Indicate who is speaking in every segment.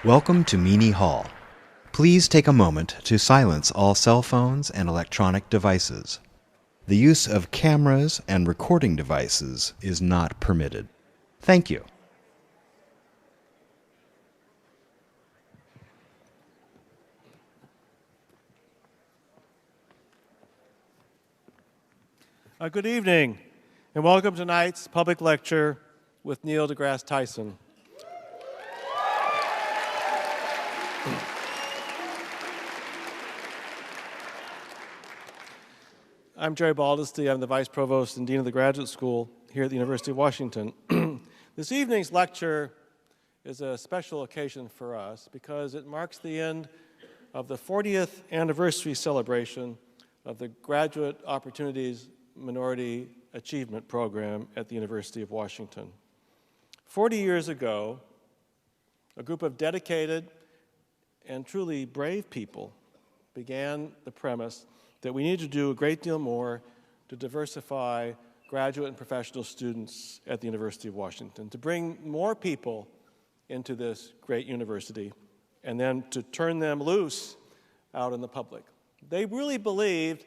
Speaker 1: Welcome to Meany Hall. Please take a moment to silence all cell phones and electronic devices. The use of cameras and recording devices is not permitted. Thank you.
Speaker 2: Good evening, and welcome to tonight's public lecture with Neil deGrasse Tyson. I'm Jerry Baldesty. I'm the Vice Provost and Dean of the Graduate School here at the University of Washington. This evening's lecture is a special occasion for us because it marks the end of the 40th anniversary celebration of the Graduate Opportunities Minority Achievement Program at the University of Washington. 40 years ago, a group of dedicated and truly brave people began the premise that we need to do a great deal more to diversify graduate and professional students at the University of Washington, to bring more people into this great university, and then to turn them loose out in the public. They really believed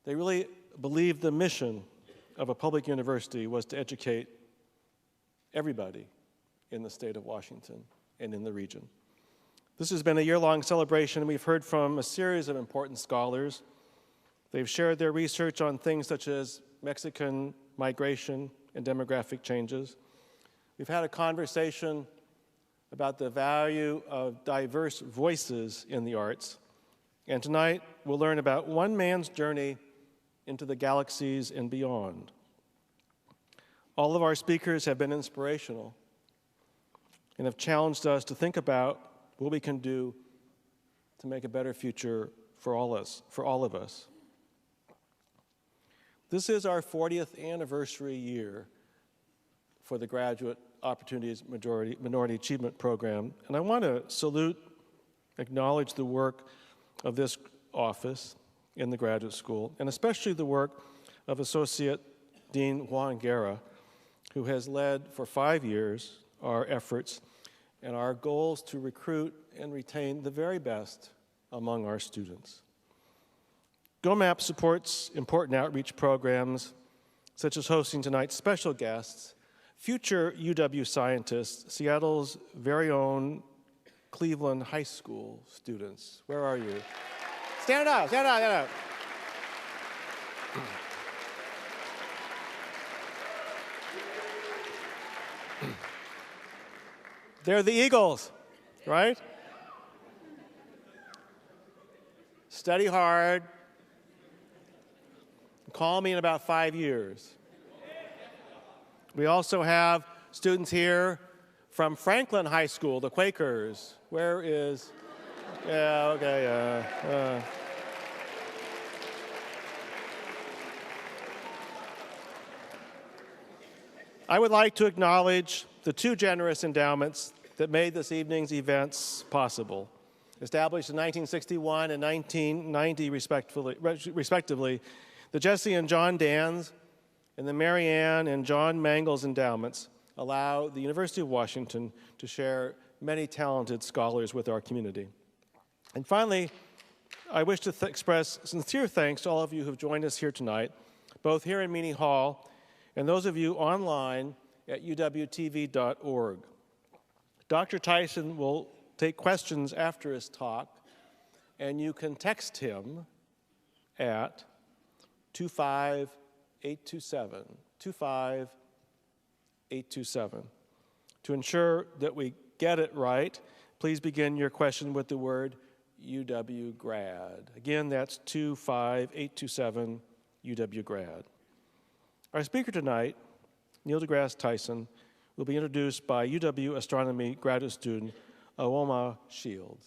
Speaker 2: the mission of a public university was to educate everybody in the state of Washington and in the region. This has been a year-long celebration, and we've heard from a series of important scholars. They've shared their research on things such as Mexican migration and demographic changes. We've had a conversation about the value of diverse voices in the arts. And tonight, we'll learn about one man's journey into the galaxies and beyond. All of our speakers have been inspirational and have challenged us to think about what we can do to make a better future for all of us. This is our 40th anniversary year for the Graduate Opportunities Minority Achievement Program, and I want to acknowledge the work of this office in the graduate school, and especially the work of Associate Dean Juan Guerra, who has led for 5 years our efforts and our goals to recruit and retain the very best among our students. GOMAP supports important outreach programs, such as hosting tonight's special guests, future UW scientists, Seattle's very own Cleveland High School students. Where are you? Stand up, stand up, stand up. They're the Eagles, right? Study hard. Call me in about 5 years. We also have students here from Franklin High School, the Quakers. Where is... Yeah, okay, yeah. I would like to acknowledge the two generous endowments that made this evening's events possible. Established in 1961 and 1990, respectively, the Jesse and John Dans and the Mary Ann and John Mangles endowments allow the University of Washington to share many talented scholars with our community. And finally, I wish to express sincere thanks to all of you who have joined us here tonight, both here in Meany Hall and those of you online at uwtv.org. Dr. Tyson will take questions after his talk, and you can text him at 25827, 25827. To ensure that we get it right, please begin your question with the word UW grad. Again, that's 25827 UW grad. Our speaker tonight, Neil deGrasse Tyson, will be introduced by UW astronomy graduate student Aoma Shields.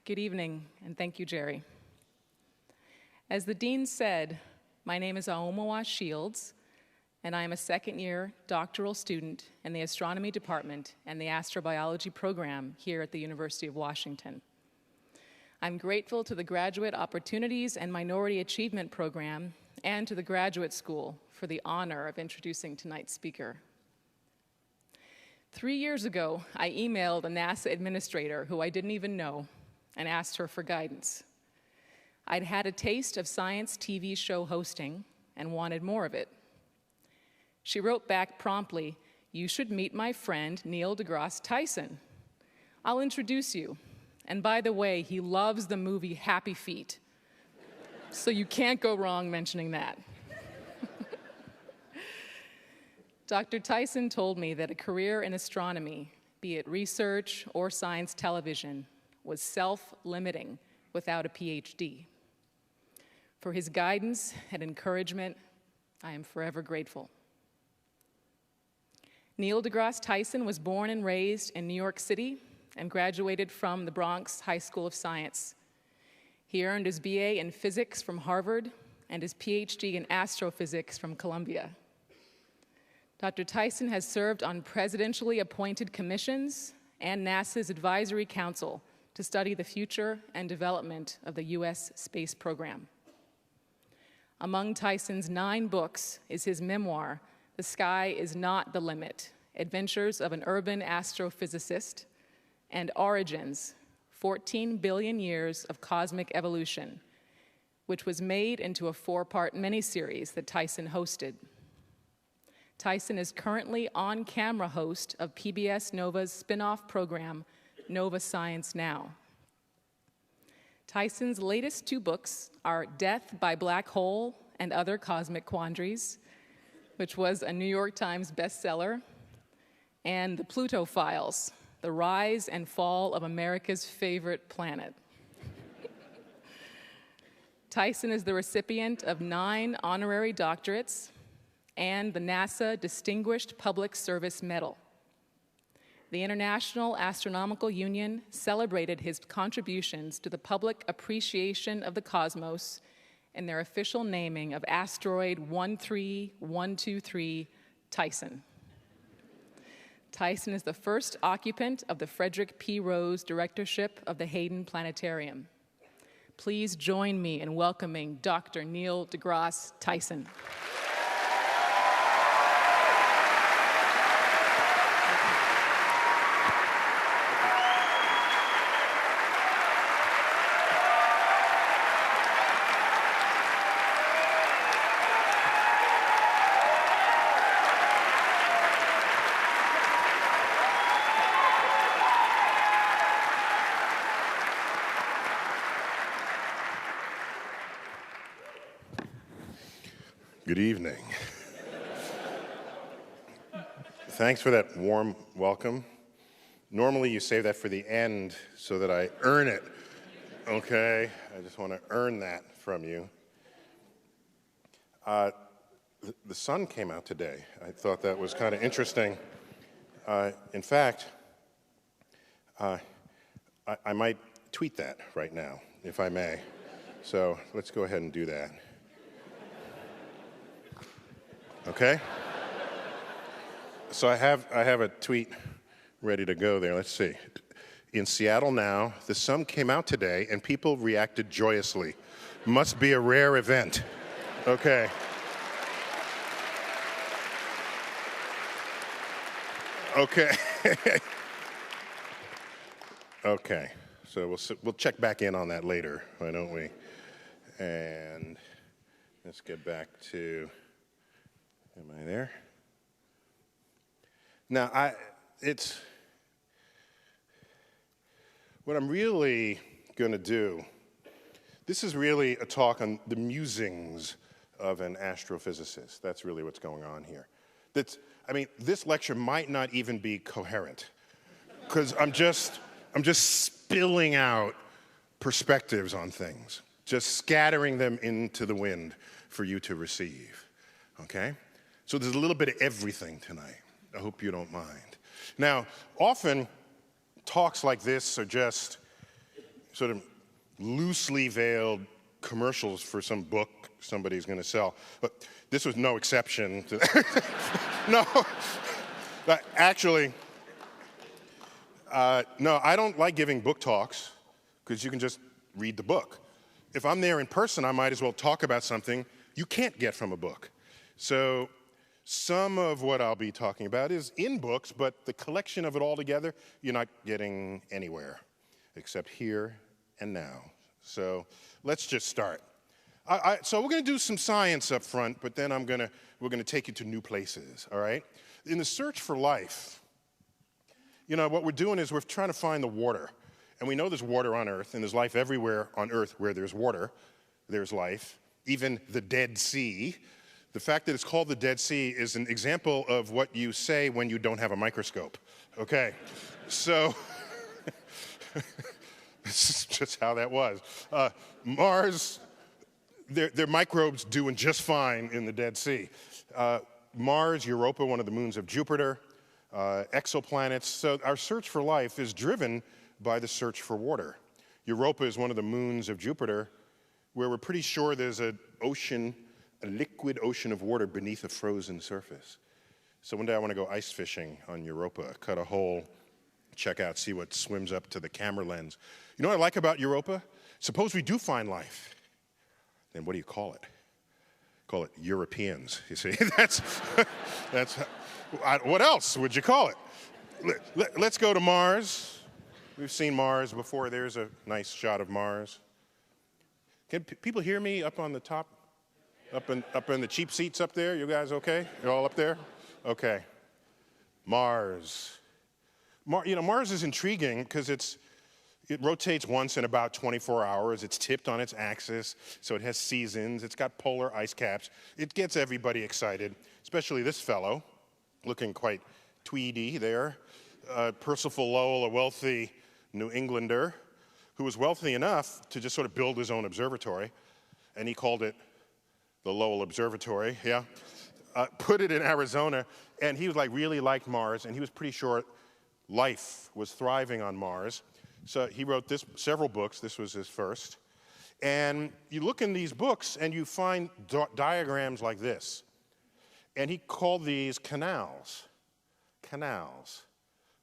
Speaker 3: Good evening, and thank you, Jerry. As the dean said, my name is Aoma Shields, and I am a second-year doctoral student in the astronomy department and the astrobiology program here at the University of Washington. I'm grateful to the Graduate Opportunities and Minority Achievement Program and to the Graduate School for the honor of introducing tonight's speaker. 3 years ago, I emailed a NASA administrator who I didn't even know and asked her for guidance. I'd had a taste of science TV show hosting and wanted more of it. She wrote back promptly, "You should meet my friend Neil deGrasse Tyson. I'll introduce you. And by the way, he loves the movie Happy Feet. So you can't go wrong mentioning that." Dr. Tyson told me that a career in astronomy, be it research or science television, was self-limiting without a PhD. For his guidance and encouragement, I am forever grateful. Neil deGrasse Tyson was born and raised in New York City and graduated from the Bronx High School of Science. He earned his BA in physics from Harvard and his PhD in astrophysics from Columbia. Dr. Tyson has served on presidentially appointed commissions and NASA's Advisory Council to study the future and development of the U.S. space program. Among Tyson's 9 books is his memoir, "The Sky is Not the Limit: Adventures of an Urban Astrophysicist," and Origins, 14 Billion Years of Cosmic Evolution, which was made into a 4-part miniseries that Tyson hosted. Tyson is currently on-camera host of PBS Nova's spin-off program, Nova Science Now. Tyson's latest 2 books are Death by Black Hole and Other Cosmic Quandaries, which was a New York Times bestseller, and The Pluto Files, The Rise and Fall of America's Favorite Planet. Tyson is the recipient of 9 honorary doctorates and the NASA Distinguished Public Service Medal. The International Astronomical Union celebrated his contributions to the public appreciation of the cosmos in their official naming of asteroid 13123 Tyson. Tyson is the first occupant of the Frederick P. Rose Directorship of the Hayden Planetarium. Please join me in welcoming Dr. Neil deGrasse Tyson.
Speaker 4: Good evening. Thanks for that warm welcome. Normally you save that for the end so that I earn it, okay? I just want to earn that from you. The sun came out today. I thought that was kind of interesting. In fact, I might tweet that right now, if I may. So let's go ahead and do that. Okay? So I have a tweet ready to go there. Let's see. In Seattle now, the sun came out today and people reacted joyously. Must be a rare event. Okay. Okay. Okay. So we'll check back in on that later, why don't we? And let's get back to, am I there? Now, what I'm really going to do, this is really a talk on the musings of an astrophysicist. That's really what's going on here. This lecture might not even be coherent, because I'm just spilling out perspectives on things, just scattering them into the wind for you to receive, okay? So there's a little bit of everything tonight. I hope you don't mind. Now, often talks like this are just sort of loosely veiled commercials for some book somebody's going to sell. But this was no exception to that. No, actually, no, I don't like giving book talks because you can just read the book. If I'm there in person, I might as well talk about something you can't get from a book. So some of what I'll be talking about is in books, but the collection of it all together, you're not getting anywhere except here and now. So let's just start. So we're going to do some science up front, but then we're going to take you to new places, all right? In the search for life, what we're doing is we're trying to find the water. And we know there's water on Earth, and there's life everywhere on Earth where there's water. There's life, even the Dead Sea. The fact that it's called the Dead Sea is an example of what you say when you don't have a microscope, okay? So this is just how that was. Mars, there are microbes doing just fine in the Dead Sea. Mars, Europa, one of the moons of Jupiter, exoplanets. So our search for life is driven by the search for water. Europa is one of the moons of Jupiter where we're pretty sure there's an ocean, a liquid ocean of water beneath a frozen surface. So one day I want to go ice fishing on Europa, cut a hole, check out, see what swims up to the camera lens. You know what I like about Europa? Suppose we do find life. Then what do you call it? Call it Europeans, you see? that's what else would you call it? Let's go to Mars. We've seen Mars before. There's a nice shot of Mars. Can people hear me up on the top? Up in the cheap seats up there? You guys okay? You're all up there? Okay. Mars. Mars is intriguing because it rotates once in about 24 hours. It's tipped on its axis, so it has seasons. It's got polar ice caps. It gets everybody excited, especially this fellow, looking quite tweedy there. Percival Lowell, a wealthy New Englander who was wealthy enough to just sort of build his own observatory, and he called it the Lowell Observatory, yeah. Put it in Arizona, and he really liked Mars, and he was pretty sure life was thriving on Mars. So he wrote several books. This was his first. And you look in these books, and you find diagrams like this. And he called these canals,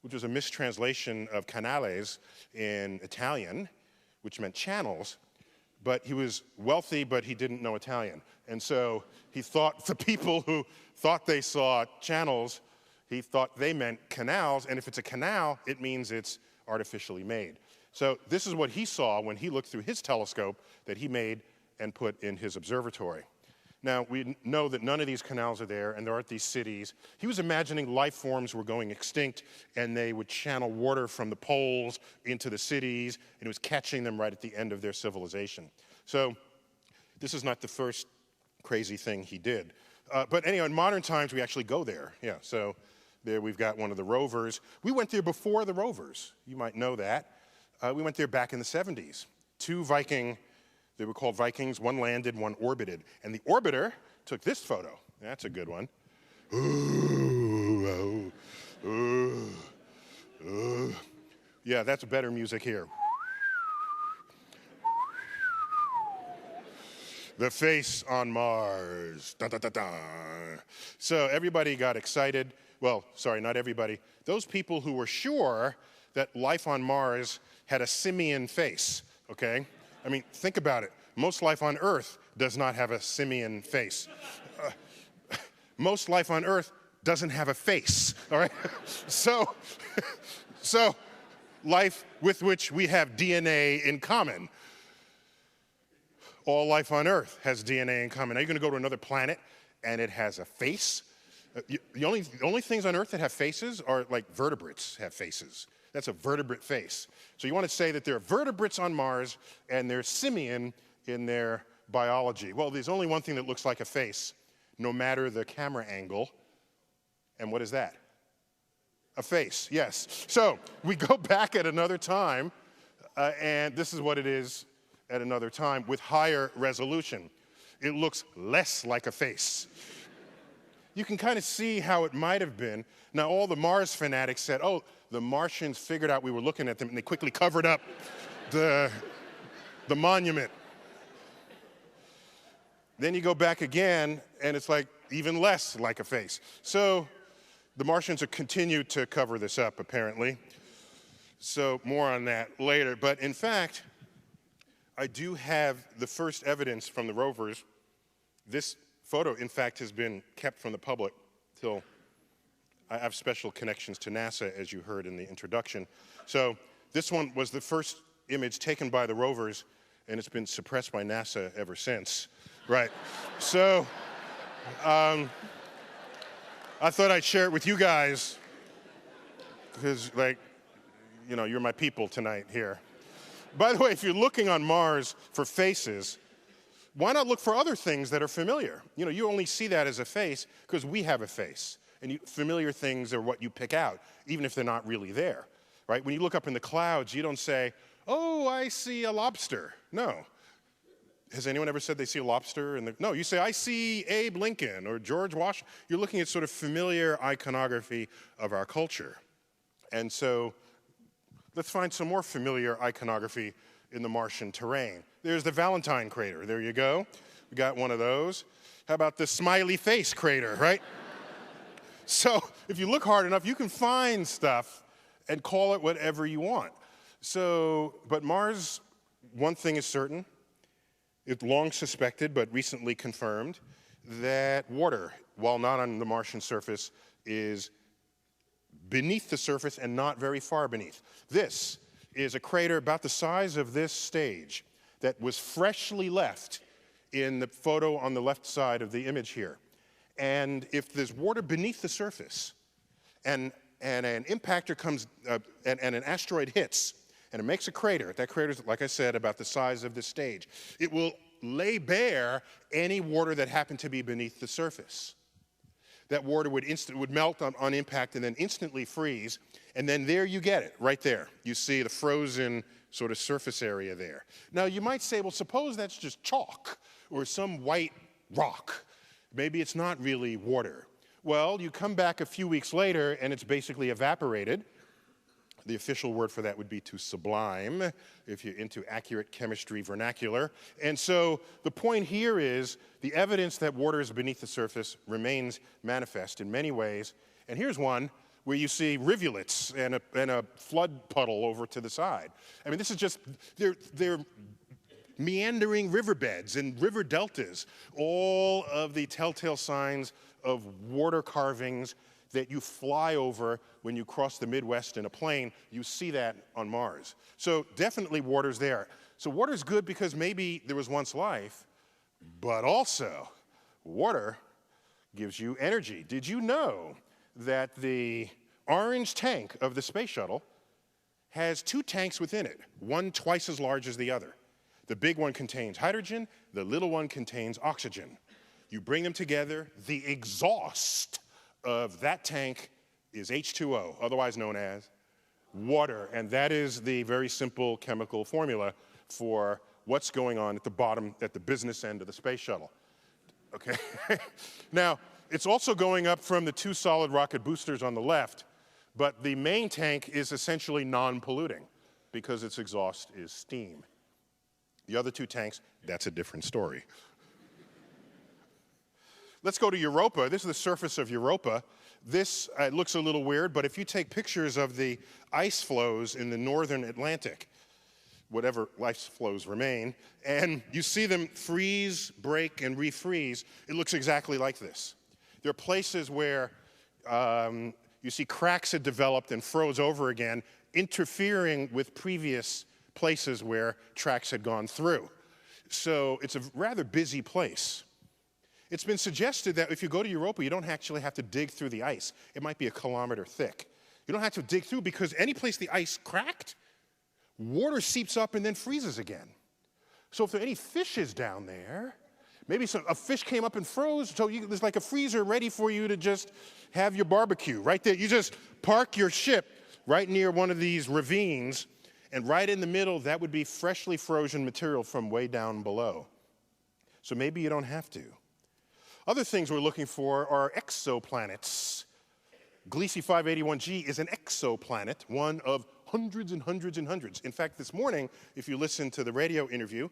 Speaker 4: which was a mistranslation of canales in Italian, which meant channels. But he was wealthy, but he didn't know Italian. And so he thought the people who thought they saw channels, he thought they meant canals. And if it's a canal, it means it's artificially made. So this is what he saw when he looked through his telescope that he made and put in his observatory. Now, we know that none of these canals are there, and there aren't these cities. He was imagining life forms were going extinct, and they would channel water from the poles into the cities, and it was catching them right at the end of their civilization. So this is not the first crazy thing he did. But anyway, in modern times, we actually go there. Yeah, so there we've got one of the rovers. We went there before the rovers. You might know that. We went there back in the 70s. They were called Vikings. One landed, one orbited. And the orbiter took this photo. That's a good one. Ooh, oh, ooh, ooh. Yeah, that's better music here. The face on Mars. Dun, dun, dun, dun. So everybody got excited. Well, sorry, not everybody. Those people who were sure that life on Mars had a simian face, okay? I mean, think about it. Most life on Earth does not have a simian face. Most life on Earth doesn't have a face, all right? So life with which we have DNA in common. All life on Earth has DNA in common. Now you're going to go to another planet, and it has a face. The only things on Earth that have faces are like vertebrates have faces. That's a vertebrate face. So you want to say that there are vertebrates on Mars and they're simian in their biology. Well, there's only one thing that looks like a face, no matter the camera angle. And what is that? A face, yes. So we go back at another time, and this is what it is at another time with higher resolution. It looks less like a face. You can kind of see how it might have been. Now, all the Mars fanatics said, oh, the Martians figured out we were looking at them, and they quickly covered up the monument. Then you go back again, and it's like even less like a face. So the Martians have continued to cover this up, apparently. So more on that later. But in fact, I do have the first evidence from the rovers. This photo, in fact, has been kept from the public till I have special connections to NASA, as you heard in the introduction. So this one was the first image taken by the rovers, and it's been suppressed by NASA ever since. Right. So I thought I'd share it with you guys because, like, you know, you're my people tonight here. By the way, if you're looking on Mars for faces, why not look for other things that are familiar? You know, you only see that as a face because we have a face. And familiar things are what you pick out, even if they're not really there, right? When you look up in the clouds, you don't say, oh, I see a lobster. No. Has anyone ever said they see a lobster? No, you say, I see Abe Lincoln or George Washington. You're looking at sort of familiar iconography of our culture. And so let's find some more familiar iconography in the Martian terrain. There's the Valentine crater. There you go. We got one of those. How about the smiley face crater, right? So if you look hard enough, you can find stuff and call it whatever you want. So, but Mars, one thing is certain. It's long suspected, but recently confirmed, that water, while not on the Martian surface, is beneath the surface and not very far beneath. This is a crater about the size of this stage that was freshly left in the photo on the left side of the image here. And if there's water beneath the surface and an impactor comes, and an asteroid hits, and it makes a crater, that crater is, like I said, about the size of this stage, it will lay bare any water that happened to be beneath the surface. That water would melt on impact and then instantly freeze, and then there you get it, right there. You see the frozen sort of surface area there. Now you might say, well, suppose that's just chalk or some white rock. Maybe it's not really water. Well, you come back a few weeks later and it's basically evaporated. The official word for that would be to sublime, if you're into accurate chemistry vernacular. And so the point here is the evidence that water is beneath the surface remains manifest in many ways. And here's one where you see rivulets and a flood puddle over to the side. I mean, this is just, they're meandering riverbeds and river deltas, all of the telltale signs of water carvings that you fly over when you cross the Midwest in a plane. You see that on Mars. So definitely water's there. So water's good because maybe there was once life, but also water gives you energy. Did you know that the orange tank of the space shuttle has two tanks within it, one twice as large as the other? The big one contains hydrogen, the little one contains oxygen. You bring them together, the exhaust of that tank is H2O, otherwise known as water, and that is the very simple chemical formula for what's going on at the bottom, at the business end of the space shuttle. Okay? Now, it's also going up from the two solid rocket boosters on the left, but the main tank is essentially non-polluting because its exhaust is steam. The other two tanks, that's a different story. Let's go to Europa. This is the surface of Europa. This looks a little weird, but if you take pictures of the ice flows in the northern Atlantic, whatever ice flows remain, and you see them freeze, break, and refreeze, it looks exactly like this. There are places where you see cracks had developed and froze over again, interfering with previous places where tracks had gone through. So it's a rather busy place. It's been suggested that if you go to Europa, you don't actually have to dig through the ice. It might be a kilometer thick. You don't have to dig through because any place the ice cracked, water seeps up and then freezes again. So if there are any fishes down there, maybe a fish came up and froze, so there's like a freezer ready for you to just have your barbecue right there. You just park your ship right near one of these ravines, and right in the middle, that would be freshly frozen material from way down below. So maybe you don't have to. Other things we're looking for are exoplanets. Gliese 581G is an exoplanet, one of hundreds and hundreds and hundreds. In fact, this morning, if you listen to the radio interview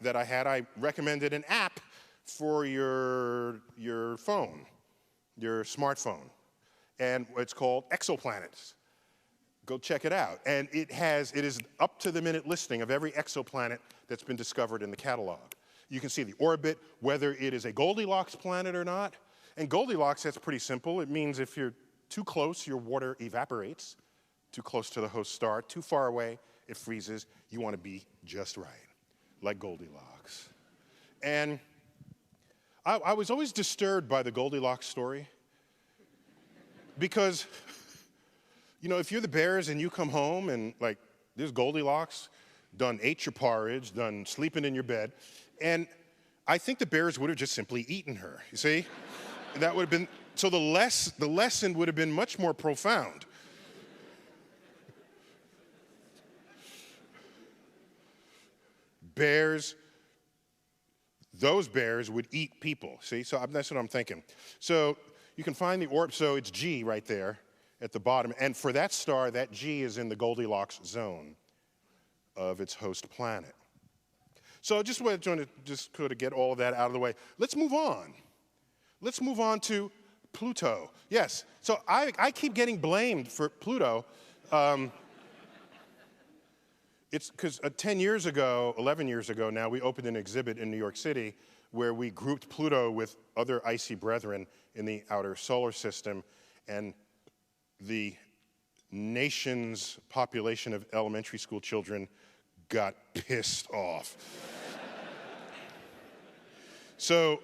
Speaker 4: that I had, I recommended an app for your phone, your smartphone. And it's called Exoplanets. Go check it out. And it is up-to-the-minute listing of every exoplanet that's been discovered in the catalog. You can see the orbit, whether it is a Goldilocks planet or not. And Goldilocks, that's pretty simple. It means if you're too close, your water evaporates. Too close to the host star. Too far away, it freezes. You want to be just right, like Goldilocks. And I was always disturbed by the Goldilocks story because, you know, if you're the Bears and you come home and, like, there's Goldilocks, done ate your porridge, done sleeping in your bed, and I think the Bears would have just simply eaten her, you see? That would have been, so the lesson would have been much more profound. Bears, those bears would eat people, see? So that's what I'm thinking. So you can find the orb, so it's G right there at the bottom. And for that star, that G is in the Goldilocks zone of its host planet. So I just wanted to just sort of get all of that out of the way. Let's move on. Let's move on to Pluto. Yes, so I keep getting blamed for Pluto. It's because 10 years ago, 11 years ago now, we opened an exhibit in New York City where we grouped Pluto with other icy brethren in the outer solar system, and the nation's population of elementary school children got pissed off. So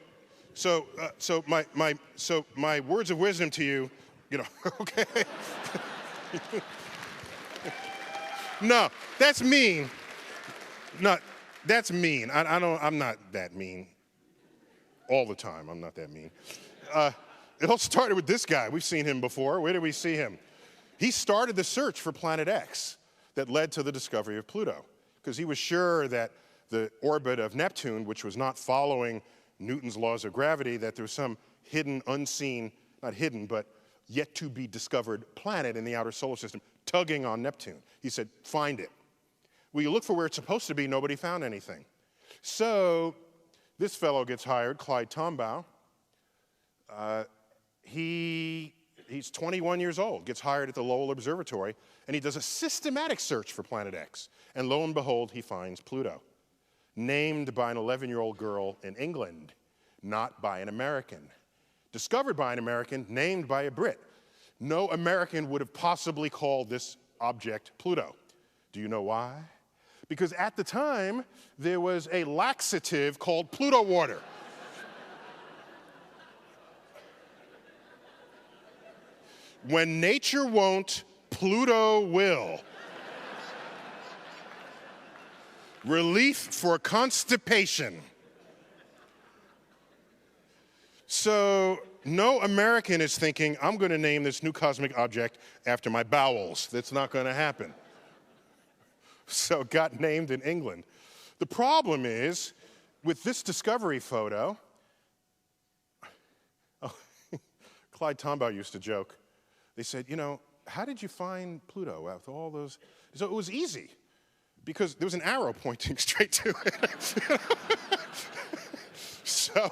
Speaker 4: my words of wisdom to you, okay. No, that's mean. No, that's mean. I'm not that mean. All the time, I'm not that mean. It all started with this guy. We've seen him before. Where did we see him? He started the search for Planet X that led to the discovery of Pluto, because he was sure that the orbit of Neptune, which was not following Newton's laws of gravity, that there was some hidden, unseen, not hidden, but yet to be discovered planet in the outer solar system tugging on Neptune. He said, find it. Well, you look for where it's supposed to be, nobody found anything. So this fellow gets hired, Clyde Tombaugh. He's 21 years old, gets hired at the Lowell Observatory, and he does a systematic search for Planet X. And lo and behold, he finds Pluto, named by an 11-year-old girl in England, not by an American. Discovered by an American, named by a Brit. No American would have possibly called this object Pluto. Do you know why? Because at the time, there was a laxative called Pluto water. When nature won't, Pluto will. Relief for constipation. So no American is thinking, I'm going to name this new cosmic object after my bowels. That's not going to happen. So it got named in England. The problem is, with this discovery photo, Clyde Tombaugh used to joke. They said, how did you find Pluto after all those? So it was easy, because there was an arrow pointing straight to it. So,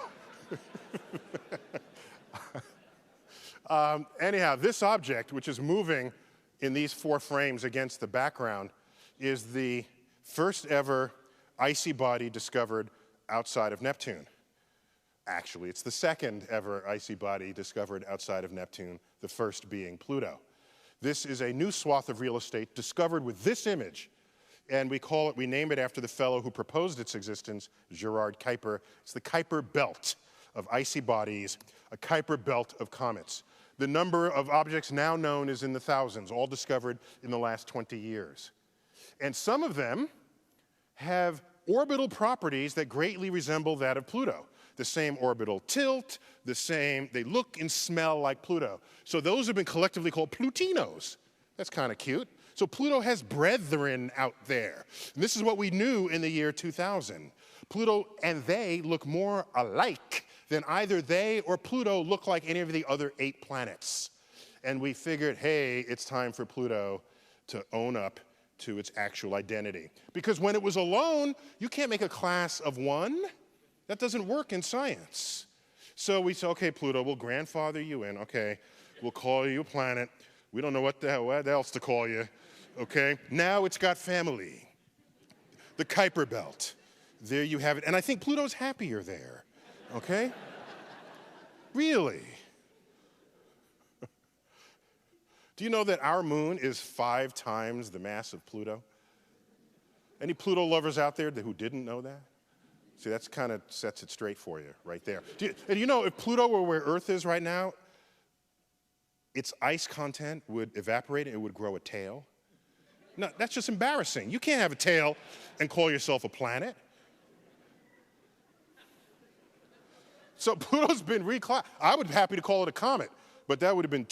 Speaker 4: anyhow, this object, which is moving in these 4 frames against the background, is the first ever icy body discovered outside of Neptune. Actually, it's the second ever icy body discovered outside of Neptune, the first being Pluto. This is a new swath of real estate discovered with this image, and we name it after the fellow who proposed its existence, Gerard Kuiper. It's the Kuiper belt of icy bodies, a Kuiper belt of comets. The number of objects now known is in the thousands, all discovered in the last 20 years. And some of them have orbital properties that greatly resemble that of Pluto. The same orbital tilt, they look and smell like Pluto. So those have been collectively called Plutinos. That's kind of cute. So Pluto has brethren out there. And this is what we knew in the year 2000. Pluto and they look more alike than either they or Pluto look like any of the other 8 planets. And we figured, hey, it's time for Pluto to own up to its actual identity. Because when it was alone, you can't make a class of 1. That doesn't work in science. So we said, okay, Pluto, we'll grandfather you in. Okay, we'll call you a planet. We don't know what else to call you, okay? Now it's got family. The Kuiper Belt. There you have it. And I think Pluto's happier there, okay? Really? Do you know that our moon is 5 times the mass of Pluto? Any Pluto lovers out there who didn't know that? See, that's kind of sets it straight for you right there. And you know, if Pluto were where Earth is right now, its ice content would evaporate and it would grow a tail. No, that's just embarrassing. You can't have a tail and call yourself a planet. So Pluto's been reclassified. I would be happy to call it a comet, but that would have been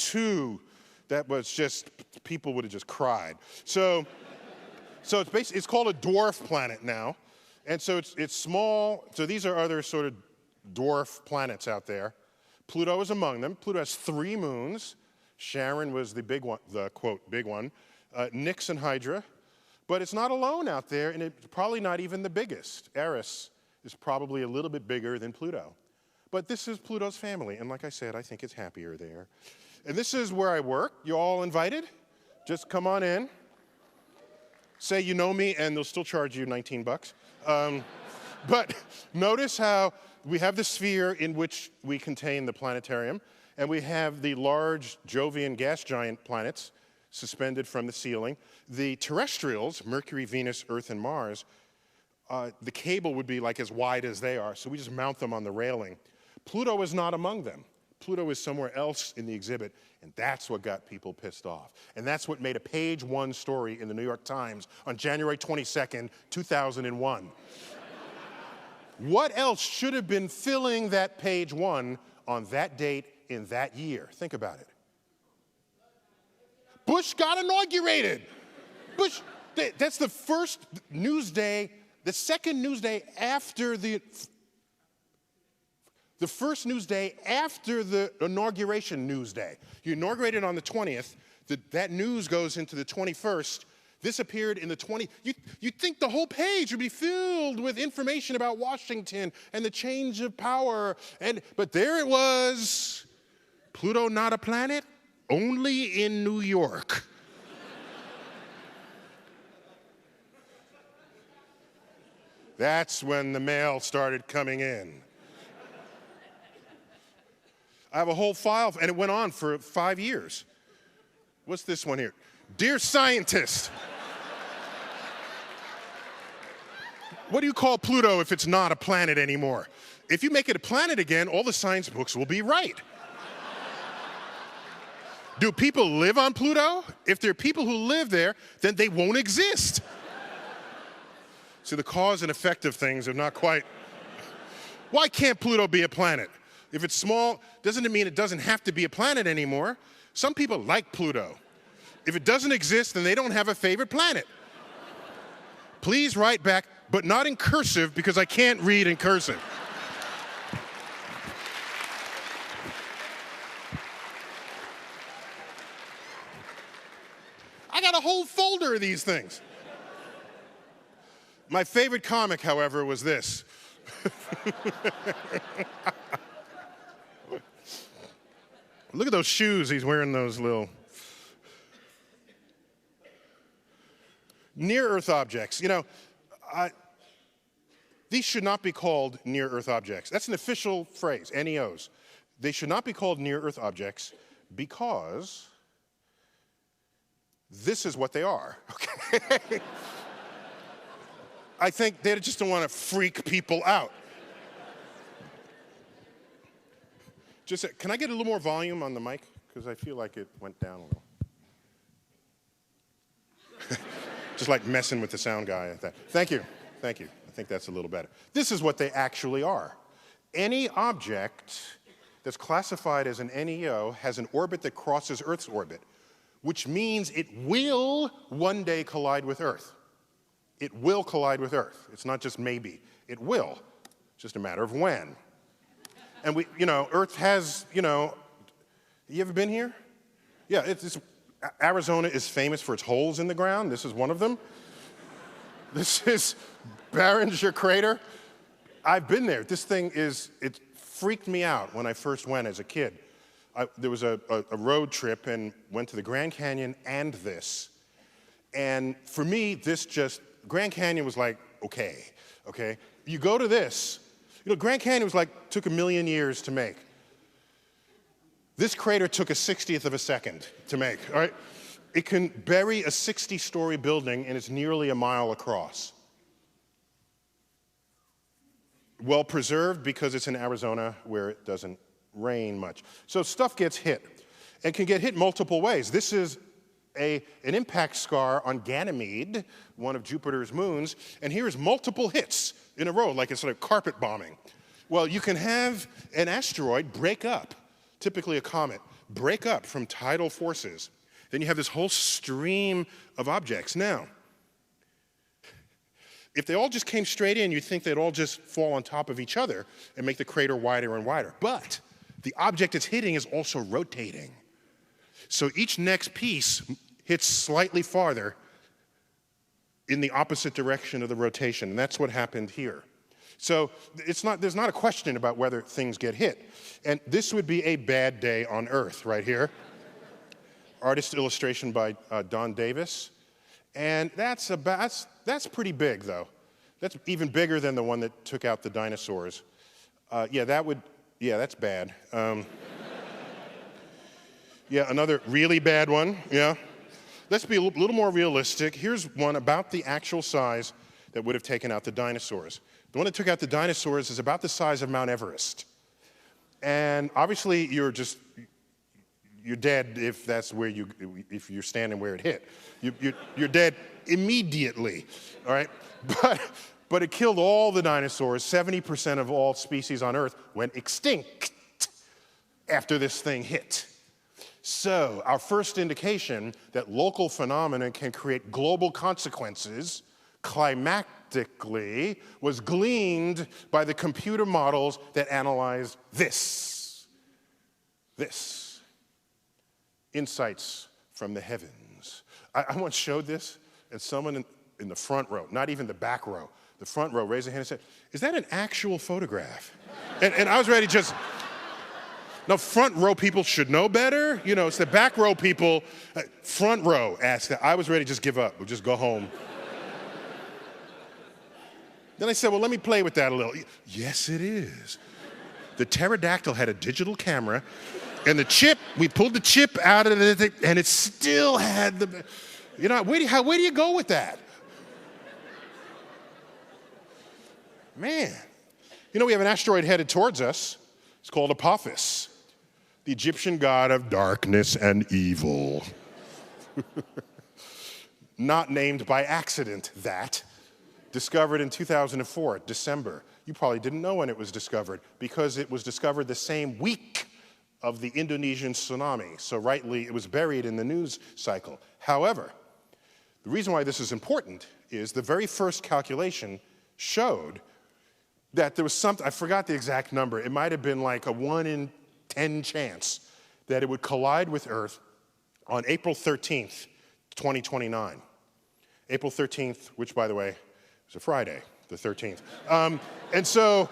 Speaker 4: that was just, people would have just cried. So it's called a dwarf planet now. And so it's small. So these are other sort of dwarf planets out there. Pluto is among them. Pluto has 3 moons. Charon was the big one, the quote, big one. Nix and Hydra. But it's not alone out there, and it's probably not even the biggest. Eris is probably a little bit bigger than Pluto. But this is Pluto's family, and like I said, I think it's happier there. And this is where I work. You all invited? Just come on in. Say you know me, and they'll still charge you 19 bucks. But notice how we have the sphere in which we contain the planetarium, and we have the large Jovian gas giant planets suspended from the ceiling. The terrestrials, Mercury, Venus, Earth, and Mars, the cable would be like as wide as they are, so we just mount them on the railing. Pluto is not among them. Pluto is somewhere else in the exhibit, and that's what got people pissed off. And that's what made a page 1 story in the New York Times on January 22nd, 2001. What else should have been filling that page 1 on that date in that year? Think about it. Bush got inaugurated. Bush, that's the first news day, the second news day after the first news day after the inauguration news day. You inaugurated on the 20th, that news goes into the 21st. This appeared in the 20th. You'd think the whole page would be filled with information about Washington and the change of power. But there it was. Pluto not a planet, only in New York. That's when the mail started coming in. I have a whole file, and it went on for 5 years. What's this one here? Dear scientist, what do you call Pluto if it's not a planet anymore? If you make it a planet again, all the science books will be right. Do people live on Pluto? If there are people who live there, then they won't exist. So the cause and effect of things are not quite. Why can't Pluto be a planet? If it's small, doesn't it mean it doesn't have to be a planet anymore? Some people like Pluto. If it doesn't exist, then they don't have a favorite planet. Please write back, but not in cursive because I can't read in cursive. I got a whole folder of these things. My favorite comic, however, was this. Look at those shoes he's wearing, those little near-Earth objects. You know, these should not be called near-Earth objects. That's an official phrase, NEOs. They should not be called near-Earth objects because this is what they are, okay? I think they just don't want to freak people out. Can I get a little more volume on the mic? Because I feel like it went down a little. Just like messing with the sound guy at that. Thank you. Thank you. I think that's a little better. This is what they actually are. Any object that's classified as an NEO has an orbit that crosses Earth's orbit, which means it will one day collide with Earth. It will collide with Earth. It's not just maybe. It will. It's just a matter of when. And Earth has, you ever been here? Yeah, Arizona is famous for its holes in the ground. This is one of them. This is Barringer Crater. I've been there. This thing it freaked me out when I first went as a kid. there was a road trip and went to the Grand Canyon and this. And for me, Grand Canyon was like, okay. You go to this, Grand Canyon was like, took 1 million years to make. This crater took a 60th of a second to make, all right? It can bury a 60-story building and it's nearly a mile across. Well preserved because it's in Arizona where it doesn't rain much. So stuff gets hit. It can get hit multiple ways. This is an impact scar on Ganymede, one of Jupiter's moons, and here's multiple hits in a row, like it's like carpet bombing. Well, you can have an asteroid break up, typically a comet, break up from tidal forces. Then you have this whole stream of objects. Now, if they all just came straight in, you'd think they'd all just fall on top of each other and make the crater wider and wider. But the object it's hitting is also rotating. So each next piece hits slightly farther in the opposite direction of the rotation, and that's what happened here. So there's not a question about whether things get hit. And this would be a bad day on Earth right here. Artist illustration by Don Davis. And that's pretty big, though. That's even bigger than the one that took out the dinosaurs. That's bad. Another really bad one, yeah. Let's be a little more realistic. Here's one about the actual size that would have taken out the dinosaurs. The one that took out the dinosaurs is about the size of Mount Everest. And obviously, you're dead if if you're standing where it hit. You're dead immediately, all right? But it killed all the dinosaurs. 70% of all species on Earth went extinct after this thing hit. So our first indication that local phenomena can create global consequences climactically was gleaned by the computer models that analyzed this. Insights from the heavens. I once showed this, and someone in the front row, not even the back row, the front row raised a hand and said, "Is that an actual photograph?" And I was ready just... Now, front row people should know better. It's the back row people. Front row asked that. I was ready to just give up. We'll just go home. Then I said, well, let me play with that a little. Yes, it is. The pterodactyl had a digital camera, and we pulled the chip out of it, and it still had the... where do you go with that? Man. We have an asteroid headed towards us. It's called Apophis, the Egyptian god of darkness and evil. Not named by accident, that. Discovered in 2004, December. You probably didn't know when it was discovered because it was discovered the same week of the Indonesian tsunami. So rightly, it was buried in the news cycle. However, the reason why this is important is the very first calculation showed that there was something, I forgot the exact number, it might have been like a 1 in 10 chance that it would collide with Earth on April 13th, 2029. April 13th, which, by the way, is a Friday, the 13th. And so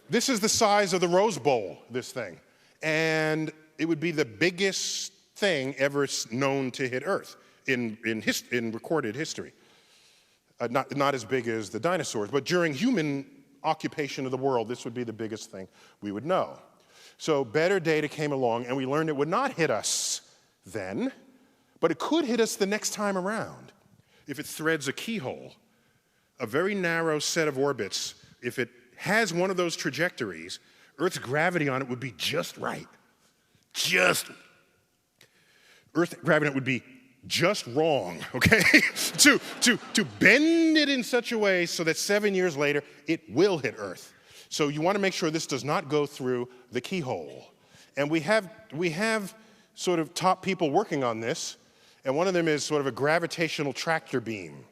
Speaker 4: this is the size of the Rose Bowl, this thing. And it would be the biggest thing ever known to hit Earth in recorded history. Not as big as the dinosaurs, but during human occupation of the world, this would be the biggest thing we would know. So better data came along, and we learned it would not hit us then, but it could hit us the next time around if it threads a keyhole, a very narrow set of orbits. If it has one of those trajectories, Earth's gravity on it would be just right. Earth's gravity on it would be just wrong, okay? to bend it in such a way so that 7 years later, it will hit Earth. So you want to make sure this does not go through the keyhole. And we have sort of top people working on this, and one of them is sort of a gravitational tractor beam,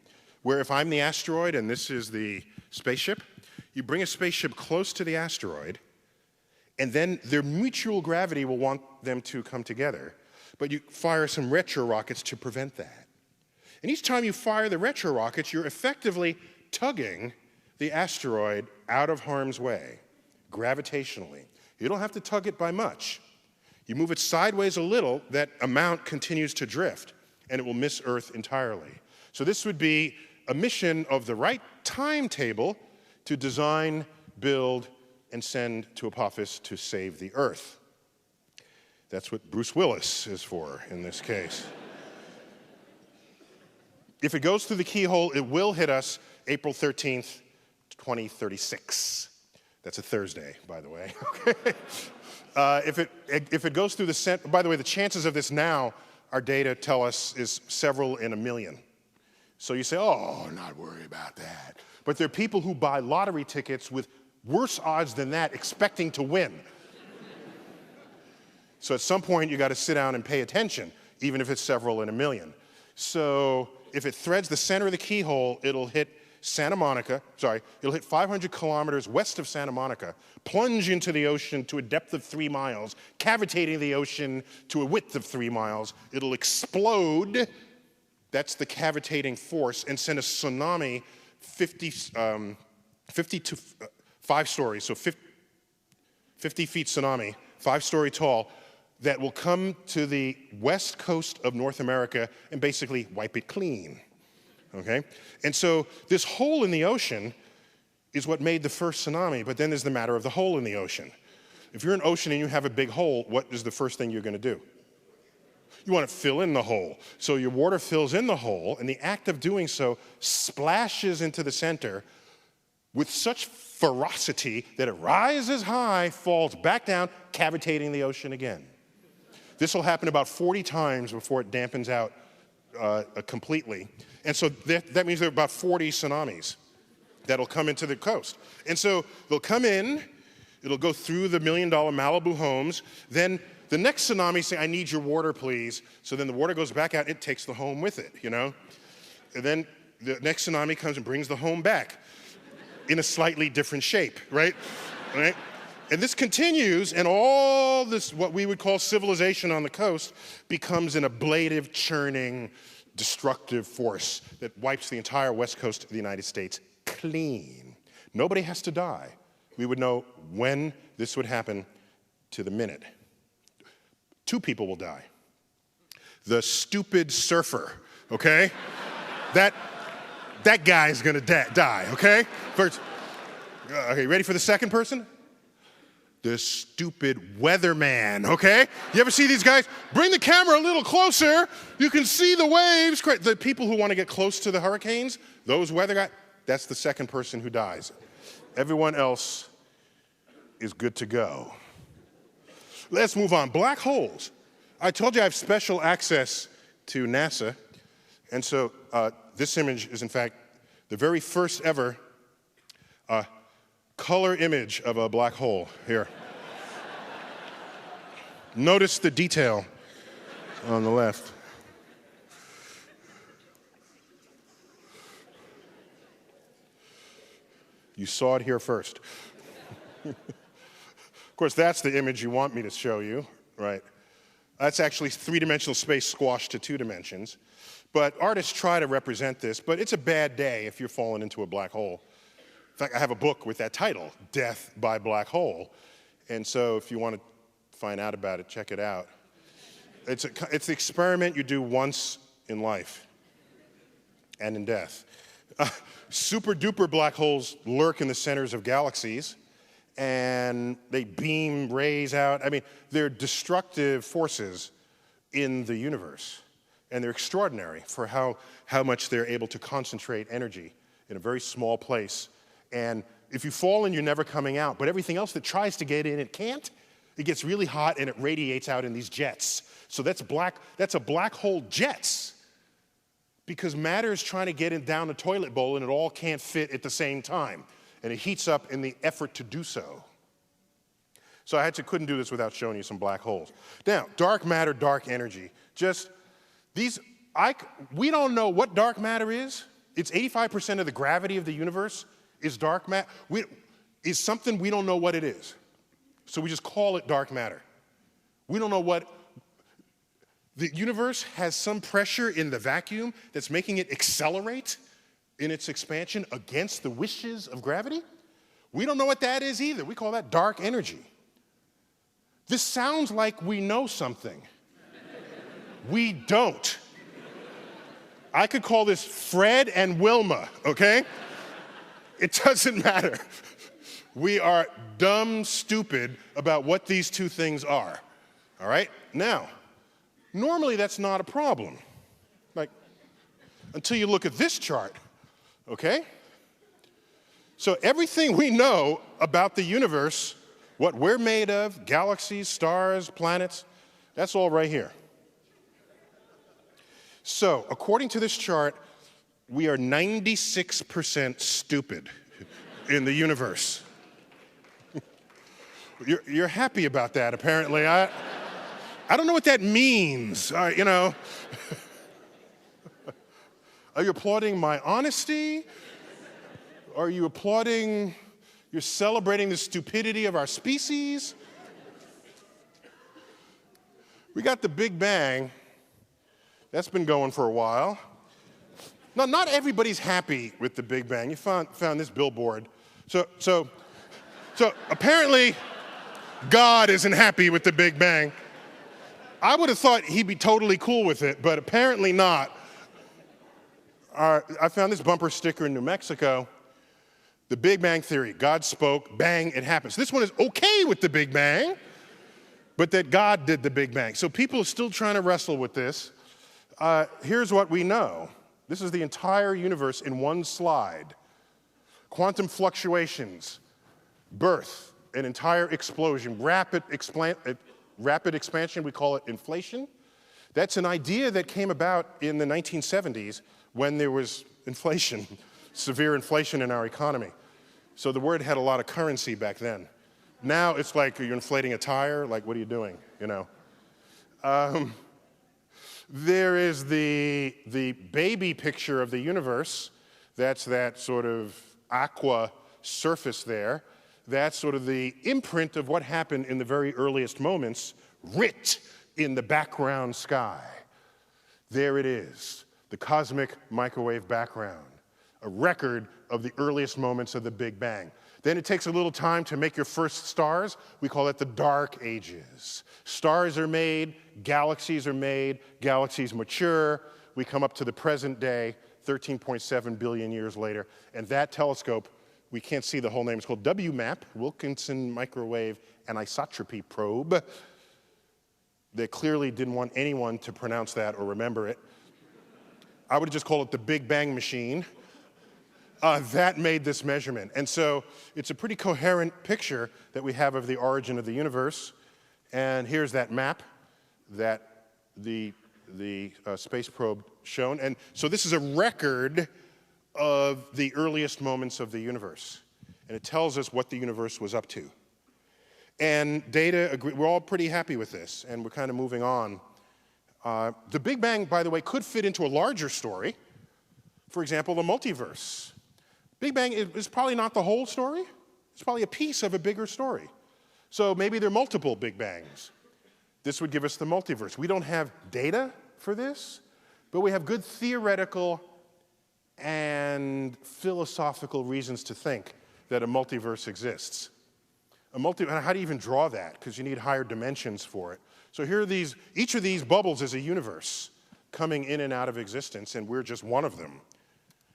Speaker 4: where if I'm the asteroid and this is the spaceship, you bring a spaceship close to the asteroid, and then their mutual gravity will want them to come together. But you fire some retro rockets to prevent that. And each time you fire the retro rockets, you're effectively tugging the asteroid out of harm's way, gravitationally. You don't have to tug it by much. You move it sideways a little, that amount continues to drift, and it will miss Earth entirely. So this would be a mission of the right timetable to design, build, and send to Apophis to save the Earth. That's what Bruce Willis is for in this case. If it goes through the keyhole, it will hit us April 13th, 2036. That's a Thursday, by the way. Okay. If it goes through the center, by the way, the chances of this now, our data tell us, is several in a million. So you say, oh, not worry about that. But there are people who buy lottery tickets with worse odds than that, expecting to win. So at some point, you got to sit down and pay attention, even if it's several in a million. So if it threads the center of the keyhole, it'll hit Santa Monica, it'll hit 500 kilometers west of Santa Monica, plunge into the ocean to a depth of 3 miles, cavitating the ocean to a width of 3 miles. It'll explode, that's the cavitating force, and send a tsunami 50 to 5 stories, so 50 feet tsunami, 5-story tall, that will come to the west coast of North America and basically wipe it clean. Okay? And so this hole in the ocean is what made the first tsunami, but then there's the matter of the hole in the ocean. If you're in an ocean and you have a big hole, what is the first thing you're going to do? You want to fill in the hole. So your water fills in the hole, and the act of doing so splashes into the center with such ferocity that it rises high, falls back down, cavitating the ocean again. This will happen about 40 times before it dampens out completely. And so that means there are about 40 tsunamis that'll come into the coast. And so they'll come in, it'll go through the $1 million Malibu homes, then the next tsunami say, I need your water, please. So then the water goes back out, it takes the home with it, you know? And then the next tsunami comes and brings the home back in a slightly different shape, right? Right? And this continues, and all this, what we would call civilization on the coast, becomes an ablative, churning, destructive force that wipes the entire west coast of the United States clean. Nobody has to die. We would know when this would happen to the minute. 2 people will die. The stupid surfer, okay? that guy's gonna die, okay? First, okay, ready for the second person? The stupid weatherman, okay? You ever see these guys? Bring the camera a little closer. You can see the waves. The people who want to get close to the hurricanes, those weather guys, that's the second person who dies. Everyone else is good to go. Let's move on. Black holes. I told you I have special access to NASA. And so this image is, in fact, the very first ever color image of a black hole here. Notice the detail on the left. You saw it here first. Of course, that's the image you want me to show you, right? That's actually 3-dimensional space squashed to 2 dimensions. But artists try to represent this, but it's a bad day if you're falling into a black hole. In fact, I have a book with that title, Death by Black Hole. And so if you want to find out about it, check it out. It's the experiment you do once in life and in death. Super duper black holes lurk in the centers of galaxies, and they beam rays out. I mean, they're destructive forces in the universe, and they're extraordinary for how much they're able to concentrate energy in a very small place. And if you fall in, you're never coming out. But everything else that tries to get in, it can't. It gets really hot, and it radiates out in these jets. So that's a black hole jets, because matter is trying to get in down the toilet bowl, and it all can't fit at the same time. And it heats up in the effort to do so. So I couldn't do this without showing you some black holes. Now, dark matter, dark energy. We don't know what dark matter is. It's 85% of the gravity of the universe is dark matter. Is something we don't know what it is. So we just call it dark matter. We don't know what. The universe has some pressure in the vacuum that's making it accelerate in its expansion against the wishes of gravity. We don't know what that is either. We call that dark energy. This sounds like we know something. We don't. I could call this Fred and Wilma, okay? It doesn't matter. We are dumb stupid about what these two things are, all right? Now, normally that's not a problem, like, until you look at this chart, okay? So everything we know about the universe, what we're made of, galaxies, stars, planets, that's all right here. So, according to this chart, we are 96% stupid in the universe. You're happy about that, apparently. I don't know what that means, you know. Are you applauding my honesty? Are you applauding, you're celebrating the stupidity of our species? We got the Big Bang. That's been going for a while. Now, not everybody's happy with the Big Bang. You found this billboard. So apparently, God isn't happy with the Big Bang. I would have thought he'd be totally cool with it, but apparently not. I found this bumper sticker in New Mexico. The Big Bang Theory. God spoke, bang, it happens. This one is okay with the Big Bang, but that God did the Big Bang. So people are still trying to wrestle with this. Here's what we know. This is the entire universe in one slide. Quantum fluctuations, birth, an entire explosion, rapid expansion, we call it inflation. That's an idea that came about in the 1970s when there was inflation, severe inflation in our economy. So the word had a lot of currency back then. Now it's like, are you inflating a tire? Like, what are you doing, you know? There is the baby picture of the universe. That's that sort of aqua surface there. That's sort of the imprint of what happened in the very earliest moments, writ in the background sky. There it is, the cosmic microwave background, a record of the earliest moments of the Big Bang. Then it takes a little time to make your first stars. We call that the dark ages. Stars are made, galaxies mature. We come up to the present day, 13.7 billion years later. And that telescope, we can't see the whole name, it's called WMAP, Wilkinson Microwave Anisotropy Probe. They clearly didn't want anyone to pronounce that or remember it. I would just call it the Big Bang Machine. That made this measurement. And so it's a pretty coherent picture that we have of the origin of the universe. And here's that map that the space probe shown. And so this is a record of the earliest moments of the universe. And it tells us what the universe was up to. And data agree, we're all pretty happy with this, and we're kind of moving on. The Big Bang, by the way, could fit into a larger story. For example, the multiverse. Big Bang is probably not the whole story. It's probably a piece of a bigger story. So maybe there are multiple Big Bangs. This would give us the multiverse. We don't have data for this, but we have good theoretical and philosophical reasons to think that a multiverse exists. How do you even draw that? Because you need higher dimensions for it. So here are these, each of these bubbles is a universe coming in and out of existence, and we're just one of them.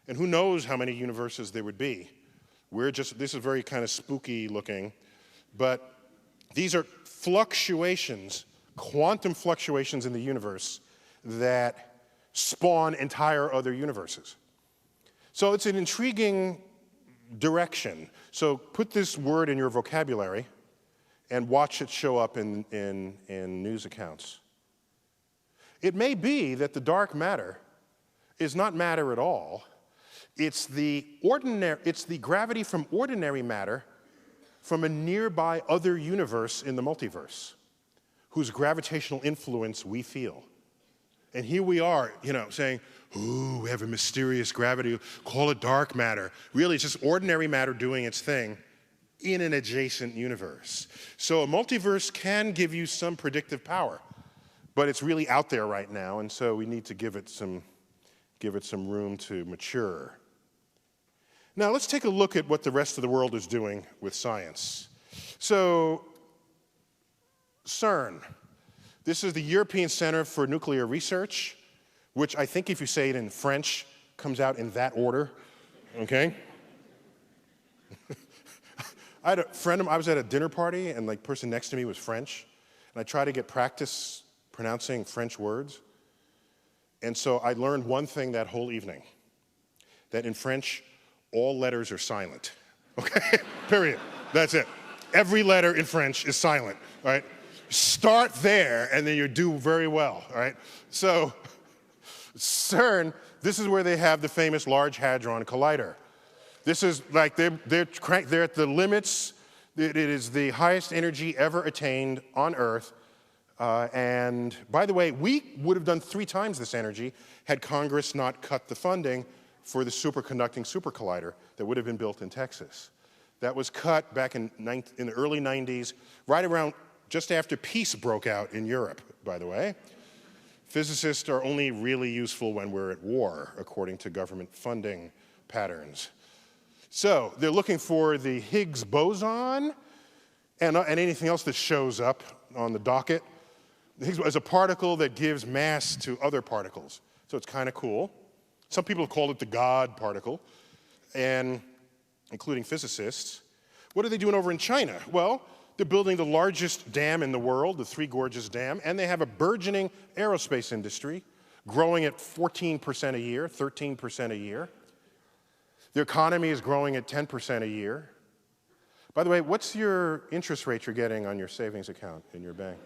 Speaker 4: And who knows how many universes there would be. This is very kind of spooky looking, but these are fluctuations, quantum fluctuations in the universe that spawn entire other universes. So it's an intriguing direction. So put this word in your vocabulary and watch it show up in news accounts. It may be that the dark matter is not matter at all. It's the gravity from ordinary matter from a nearby other universe in the multiverse, whose gravitational influence we feel. And here we are, saying, ooh, we have a mysterious gravity, call it dark matter. Really, it's just ordinary matter doing its thing in an adjacent universe. So a multiverse can give you some predictive power, but it's really out there right now, and so we need to give it some room to mature. Now, let's take a look at what the rest of the world is doing with science. So CERN. This is the European Center for Nuclear Research, which I think if you say it in French, comes out in that order, okay? I had a friend of mine, I was at a dinner party, and the person next to me was French, and I tried to get practice pronouncing French words. And so I learned one thing that whole evening, that in French, all letters are silent, okay? Period. That's it. Every letter in French is silent, all right? Start there, and then you do very well, all right? So CERN, this is where they have the famous Large Hadron Collider. This is like, they're at the limits. It is the highest energy ever attained on Earth. And by the way, we would have done 3 times this energy had Congress not cut the funding for the superconducting super collider that would have been built in Texas. That was cut back in the early 90s, right around just after peace broke out in Europe, by the way. Physicists are only really useful when we're at war, according to government funding patterns. So they're looking for the Higgs boson and anything else that shows up on the docket. The Higgs is a particle that gives mass to other particles. So it's kind of cool. Some people have called it the God particle, and including physicists. What are they doing over in China? Well, they're building the largest dam in the world, the Three Gorges Dam, and they have a burgeoning aerospace industry growing at 14% a year, 13% a year. Their economy is growing at 10% a year. By the way, what's your interest rate you're getting on your savings account in your bank?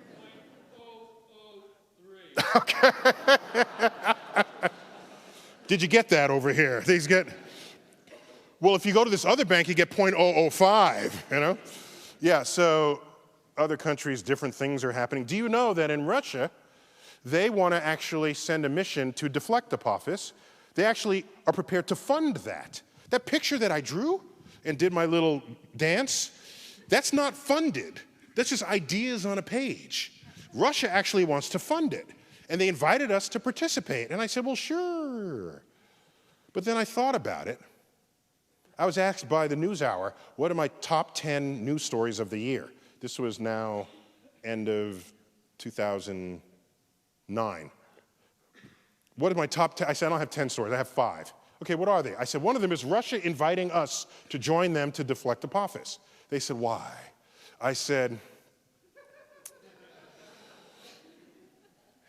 Speaker 4: 0.003. Okay. Did you get that over here? These get, well, if you go to this other bank, you get 0.005, you know? Yeah, so other countries, different things are happening. Do you know that in Russia, they want to actually send a mission to deflect Apophis? They actually are prepared to fund that. That picture that I drew and did my little dance, that's not funded. That's just ideas on a page. Russia actually wants to fund it. And they invited us to participate. And I said, well, sure. But then I thought about it. I was asked by the NewsHour, what are my top 10 news stories of the year? This was now end of 2009. What are my top 10? I said, I don't have 10 stories, I have 5. Okay, what are they? I said, one of them is Russia inviting us to join them to deflect Apophis. They said, why? I said,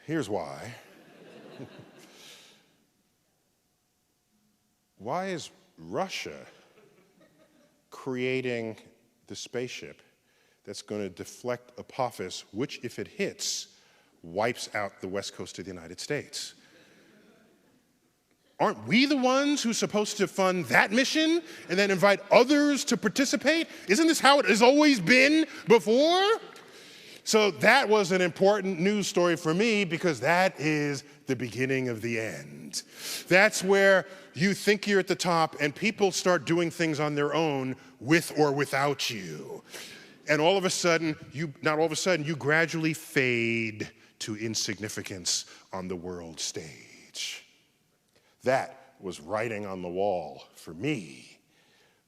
Speaker 4: here's why. Why is Russia creating the spaceship that's going to deflect Apophis, which, if it hits, wipes out the west coast of the United States? Aren't we the ones who are supposed to fund that mission and then invite others to participate? Isn't this how it has always been before? So that was an important news story for me because that is the beginning of the end. That's where you think you're at the top and people start doing things on their own with or without you. And all of a sudden, you gradually fade to insignificance on the world stage. That was writing on the wall for me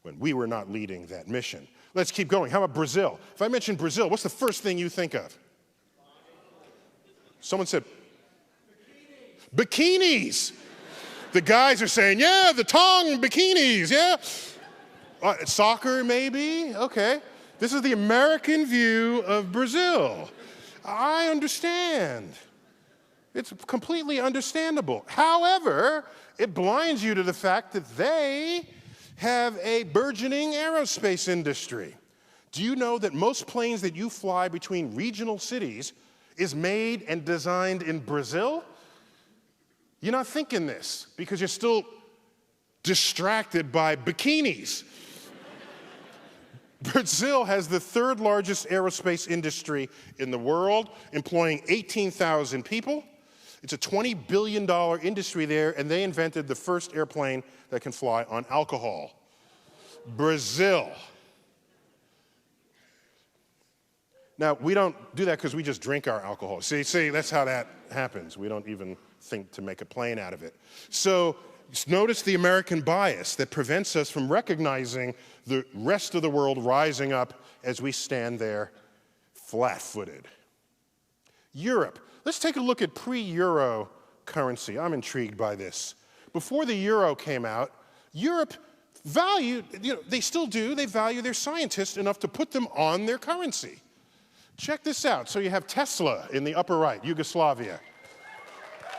Speaker 4: when we were not leading that mission. Let's keep going. How about Brazil? If I mention Brazil, what's the first thing you think of? Someone said, bikinis. The guys are saying, yeah, the tongue bikinis, yeah. Soccer, maybe? Okay. This is the American view of Brazil. I understand. It's completely understandable. However, it blinds you to the fact that they have a burgeoning aerospace industry. Do you know that most planes that you fly between regional cities is made and designed in Brazil? You're not thinking this because you're still distracted by bikinis. Brazil has the 3rd largest aerospace industry in the world, employing 18,000 people. It's a $20 billion industry there, and they invented the first airplane that can fly on alcohol. Brazil. Now, we don't do that because we just drink our alcohol. See, that's how that happens. We don't even think to make a plane out of it. So notice the American bias that prevents us from recognizing the rest of the world rising up as we stand there flat-footed. Europe. Let's take a look at pre-euro currency. I'm intrigued by this. Before the euro came out, Europe valued, they still do, they value their scientists enough to put them on their currency. Check this out. So you have Tesla in the upper right, Yugoslavia.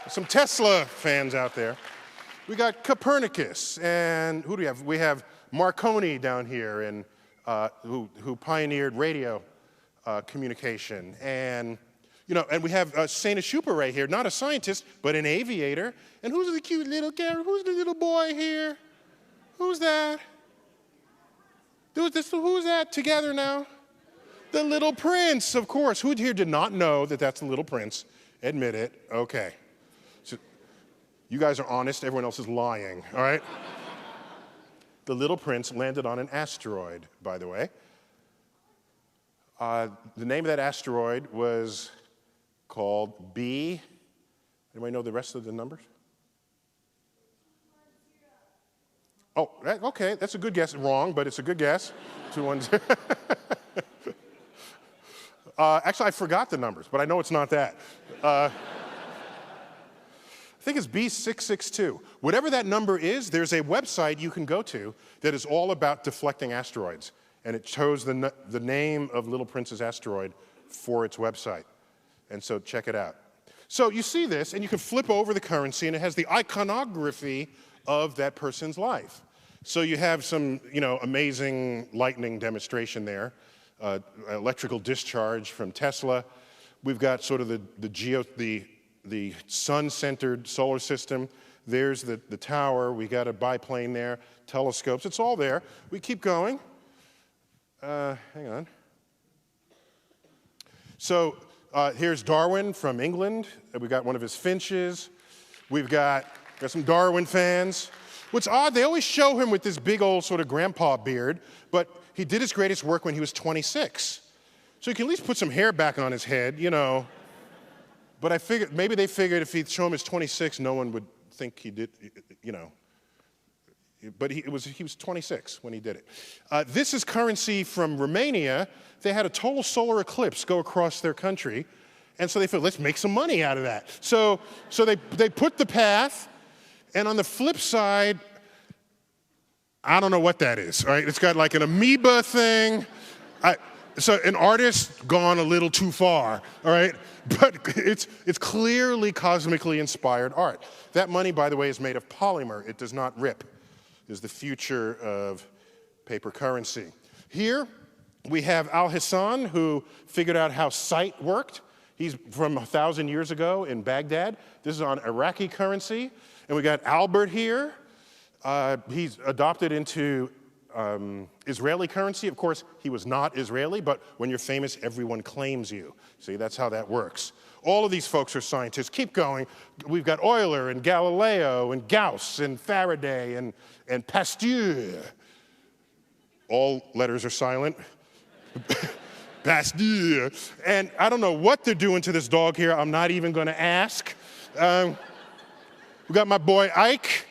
Speaker 4: Some Tesla fans out there. We got Copernicus, and who do we have? We have Marconi down here, and who pioneered radio communication, and and we have Saint Ashupa right here, not a scientist, but an aviator. And who's the cute little guy? Who's the little boy here? Who's that? Who's that together now? The Little Prince, of course. Who here did not know that that's the Little Prince? Admit it. Okay. So you guys are honest. Everyone else is lying, all right? The Little Prince landed on an asteroid, by the way. The name of that asteroid was called B. Anybody know the rest of the numbers? Oh, okay, that's a good guess. Wrong, but it's a good guess. 210. Actually, I forgot the numbers, but I know it's not that. I think it's B662. Whatever that number is, there's a website you can go to that is all about deflecting asteroids. And it chose the name of Little Prince's asteroid for its website. And so check it out. So you see this, and you can flip over the currency, and it has the iconography of that person's life. So you have some, amazing lightning demonstration there, electrical discharge from Tesla. We've got sort of the sun-centered solar system. There's the tower. We got a biplane there, telescopes. It's all there. We keep going. Hang on. So here's Darwin from England. We got one of his finches. We've got some Darwin fans. What's odd, they always show him with this big old sort of grandpa beard, but he did his greatest work when he was 26. So you can at least put some hair back on his head, But I figured, maybe they figured if he'd show him his 26, no one would think he did, But he was 26 when he did it. This is currency from Romania. They had a total solar eclipse go across their country, and so they thought, let's make some money out of that. So they put the path, and on the flip side, I don't know what that is. Right? It's got like an amoeba thing. So an artist gone a little too far. All right, but it's clearly cosmically inspired art. That money, by the way, is made of polymer. It does not rip. Is the future of paper currency. Here, we have Al-Hassan, who figured out how sight worked. He's from 1,000 years ago in Baghdad. This is on Iraqi currency. And we got Albert here. He's adopted into Israeli currency. Of course, he was not Israeli, but when you're famous, everyone claims you. See, that's how that works. All of these folks are scientists. Keep going. We've got Euler and Galileo and Gauss and Faraday and Pasteur. All letters are silent. Pasteur. And I don't know what they're doing to this dog here. I'm not even going to ask. We got my boy Ike.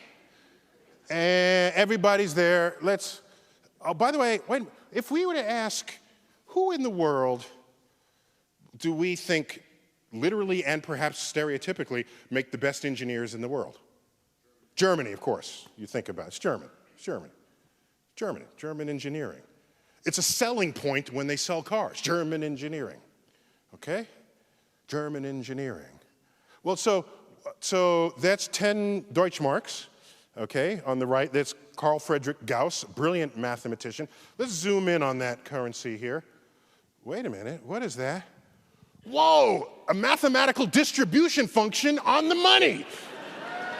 Speaker 4: And everybody's there. Oh, by the way, if we were to ask, who in the world do we think literally and perhaps stereotypically make the best engineers in the world? Germany, of course, you think about it. It's German engineering. It's a selling point when they sell cars, German engineering, okay? German engineering. Well, so that's 10 Deutschmarks, okay? On the right, that's Carl Friedrich Gauss, brilliant mathematician. Let's zoom in on that currency here. Wait a minute, what is that? Whoa, a mathematical distribution function on the money.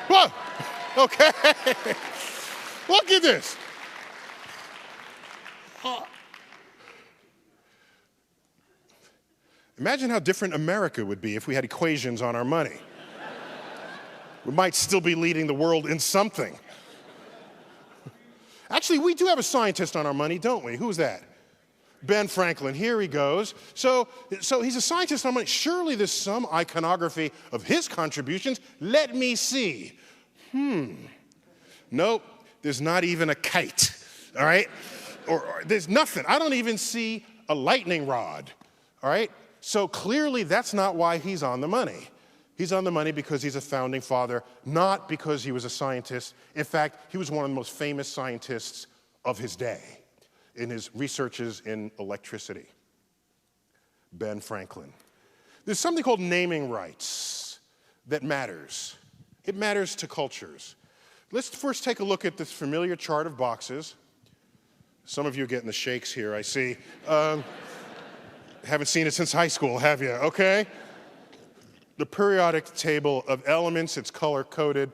Speaker 4: Whoa, okay. Look at this. Imagine how different America would be if we had equations on our money. We might still be leading the world in something. Actually, we do have a scientist on our money, don't we? Who's that? Ben Franklin, here he goes. So he's a scientist on money. Surely there's some iconography of his contributions. Let me see. Nope, there's not even a kite, all right? Or there's nothing. I don't even see a lightning rod, all right? So clearly that's not why he's on the money. He's on the money because he's a founding father, not because he was a scientist. In fact, he was one of the most famous scientists of his day in his researches in electricity. Ben Franklin. There's something called naming rights that matters. It matters to cultures. Let's first take a look at this familiar chart of boxes. Some of you are getting the shakes here, I see. Haven't seen it since high school, have you? Okay. The periodic table of elements, it's color-coded.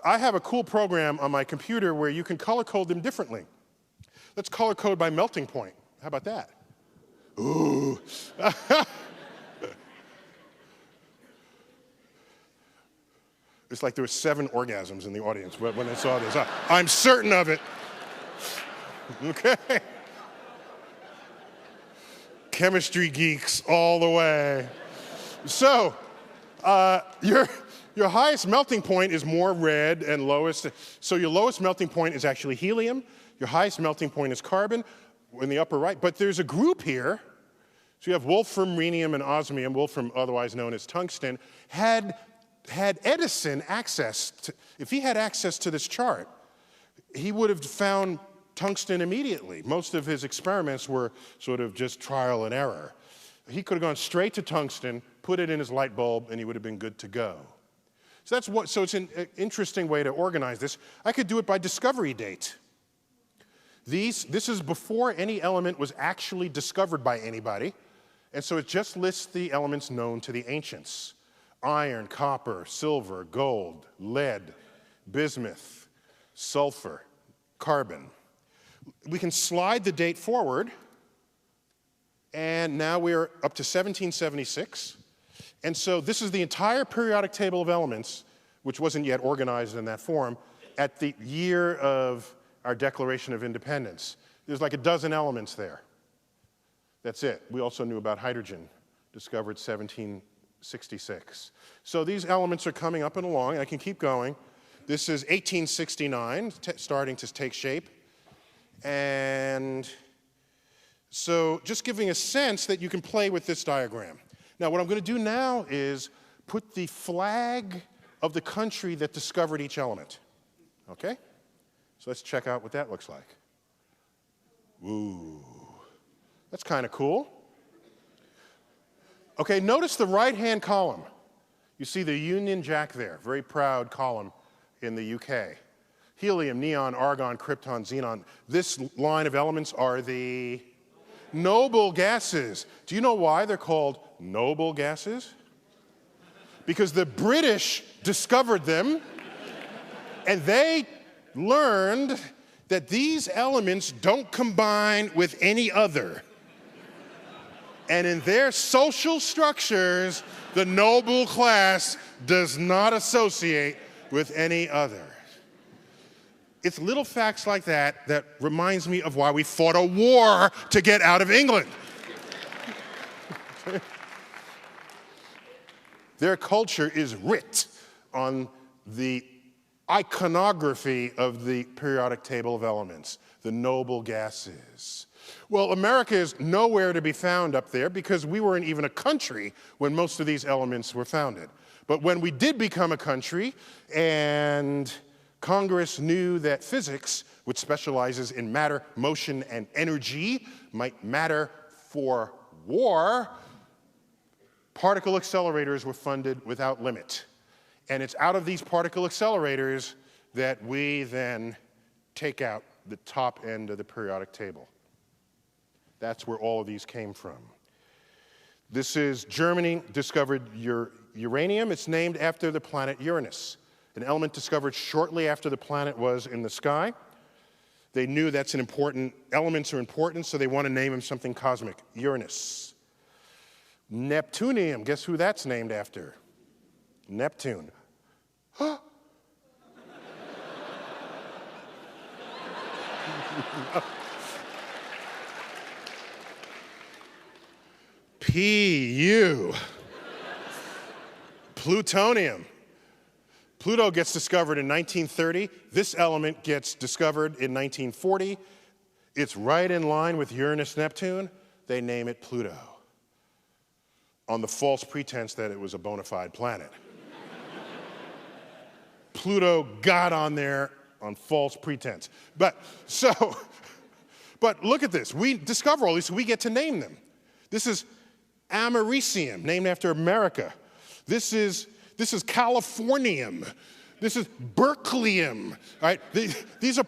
Speaker 4: I have a cool program on my computer where you can color-code them differently. Let's color-code by melting point. How about that? Ooh. It's like there were 7 orgasms in the audience when I saw this. I'm certain of it. Okay. Chemistry geeks all the way. So, your highest melting point is more red and lowest. So your lowest melting point is actually helium. Your highest melting point is carbon in the upper right. But there's a group here. So you have wolfram, rhenium, and osmium. Wolfram, otherwise known as tungsten, had Edison access to, if he had access to this chart, he would have found tungsten immediately. Most of his experiments were sort of just trial and error. He could have gone straight to tungsten, put it in his light bulb, and he would have been good to go. So it's an interesting way to organize this. I could do it by discovery date. This is before any element was actually discovered by anybody, and so it just lists the elements known to the ancients. Iron, copper, silver, gold, lead, bismuth, sulfur, carbon. We can slide the date forward, and now we're up to 1776. And so this is the entire periodic table of elements, which wasn't yet organized in that form, at the year of our Declaration of Independence. There's like a dozen elements there. That's it. We also knew about hydrogen, discovered 1766. So these elements are coming up and along, and I can keep going. This is 1869, starting to take shape. And so just giving a sense that you can play with this diagram. Now, what I'm going to do now is put the flag of the country that discovered each element. Okay? So let's check out what that looks like. Ooh, that's kind of cool. Okay, notice the right-hand column. You see the Union Jack there, very proud column in the UK. Helium, neon, argon, krypton, xenon. This line of elements are the noble gases. Do you know why they're called noble gases? Because the British discovered them, and they learned that these elements don't combine with any other. And in their social structures, the noble class does not associate with any other. It's little facts like that that reminds me of why we fought a war to get out of England. Their culture is writ on the iconography of the periodic table of elements, the noble gases. Well, America is nowhere to be found up there because we weren't even a country when most of these elements were founded. But when we did become a country and Congress knew that physics, which specializes in matter, motion, and energy, might matter for war, particle accelerators were funded without limit. And it's out of these particle accelerators that we then take out the top end of the periodic table. That's where all of these came from. This is Germany discovered uranium. It's named after the planet Uranus, an element discovered shortly after the planet was in the sky. They knew that's an important, elements are important, so they want to name him something cosmic, Uranus. Neptunium, guess who that's named after? Neptune. Pu. Plutonium. Pluto gets discovered in 1930. This element gets discovered in 1940. It's right in line with Uranus, Neptune. They name it Pluto. on the false pretense that it was a bona fide planet. Pluto got on there on false pretense. But look at this. We discover all these, so we get to name them. This is Americium, named after America. This is Californium. This is Berkeleyum. Right? These are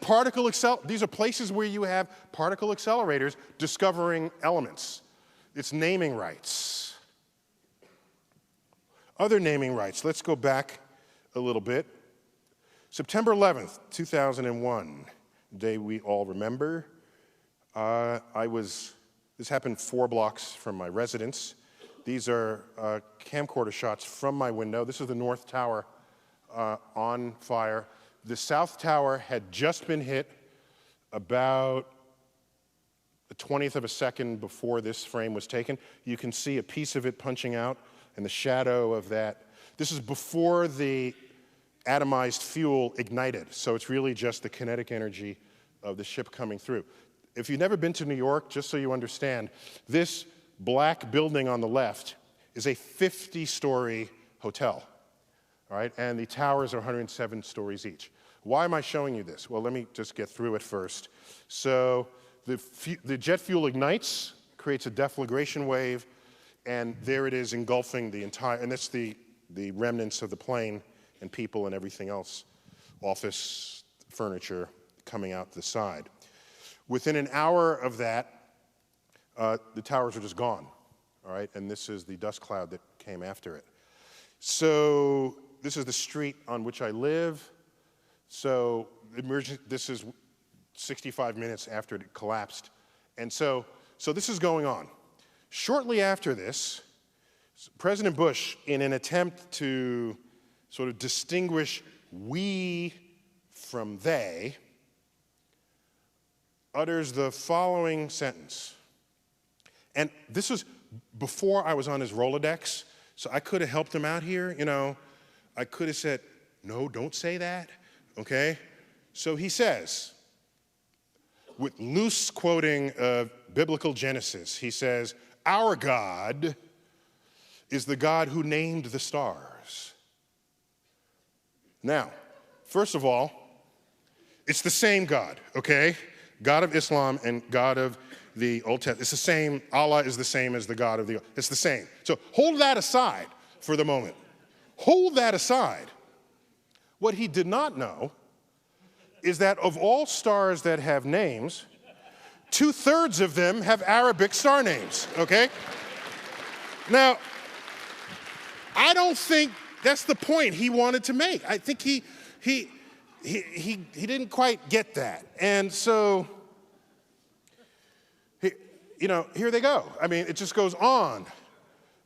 Speaker 4: places where you have particle accelerators discovering elements. It's naming rights. Other naming rights. Let's go back a little bit. September 11th, 2001, day we all remember. This happened 4 blocks from my residence. These are camcorder shots from my window. This is the North Tower on fire. The South Tower had just been hit about the 20th of a second before this frame was taken. You can see a piece of it punching out and the shadow of that. This is before the atomized fuel ignited, so it's really just the kinetic energy of the ship coming through. If you've never been to New York, just so you understand, this black building on the left is a 50-story hotel, all right? And the towers are 107 stories each. Why am I showing you this? Well, let me just get through it first. So the jet fuel ignites, creates a deflagration wave, and there it is engulfing the entire, and that's the remnants of the plane and people and everything else, office furniture coming out the side. Within an hour of that, the towers are just gone, all right? And this is the dust cloud that came after it. So this is the street on which I live. So this is 65 minutes after it collapsed. And so this is going on. Shortly after this, President Bush, in an attempt to sort of distinguish we from they, utters the following sentence. And this was before I was on his Rolodex, so I could have helped him out here, you know. I could have said, no, don't say that, okay? So he says, with loose quoting of biblical Genesis, he says, our God is the God who named the stars. Now, first of all, it's the same God, okay? God of Islam and God of the Old Testament. It's the same. Allah is the same as the God of the Old. It's the same. So hold that aside for the moment. Hold that aside. What he did not know is that of all stars that have names, 2/3 of them have Arabic star names, okay? Now, I don't think that's the point he wanted to make. I think he didn't quite get that. And so, you know, here they go. I mean, it just goes on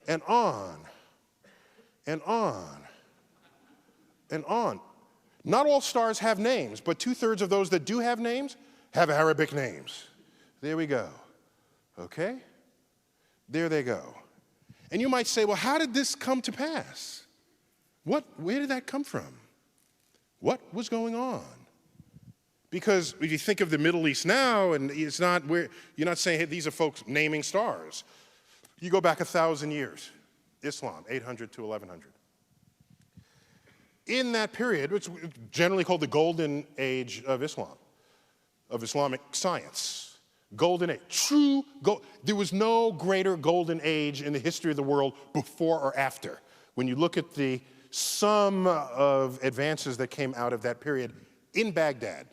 Speaker 4: and on and on and on. Not all stars have names, but 2/3 of those that do have names have Arabic names. There we go. Okay? There they go. And you might say, well, how did this come to pass? Where did that come from? What was going on? Because if you think of the Middle East now, and it's not where you're not saying, hey, these are folks naming stars. You go back 1,000 years, Islam, 800 to 1100. In that period, it's generally called the golden age of Islam, of Islamic science. Golden age, there was no greater golden age in the history of the world before or after. When you look at the sum of advances that came out of that period in Baghdad,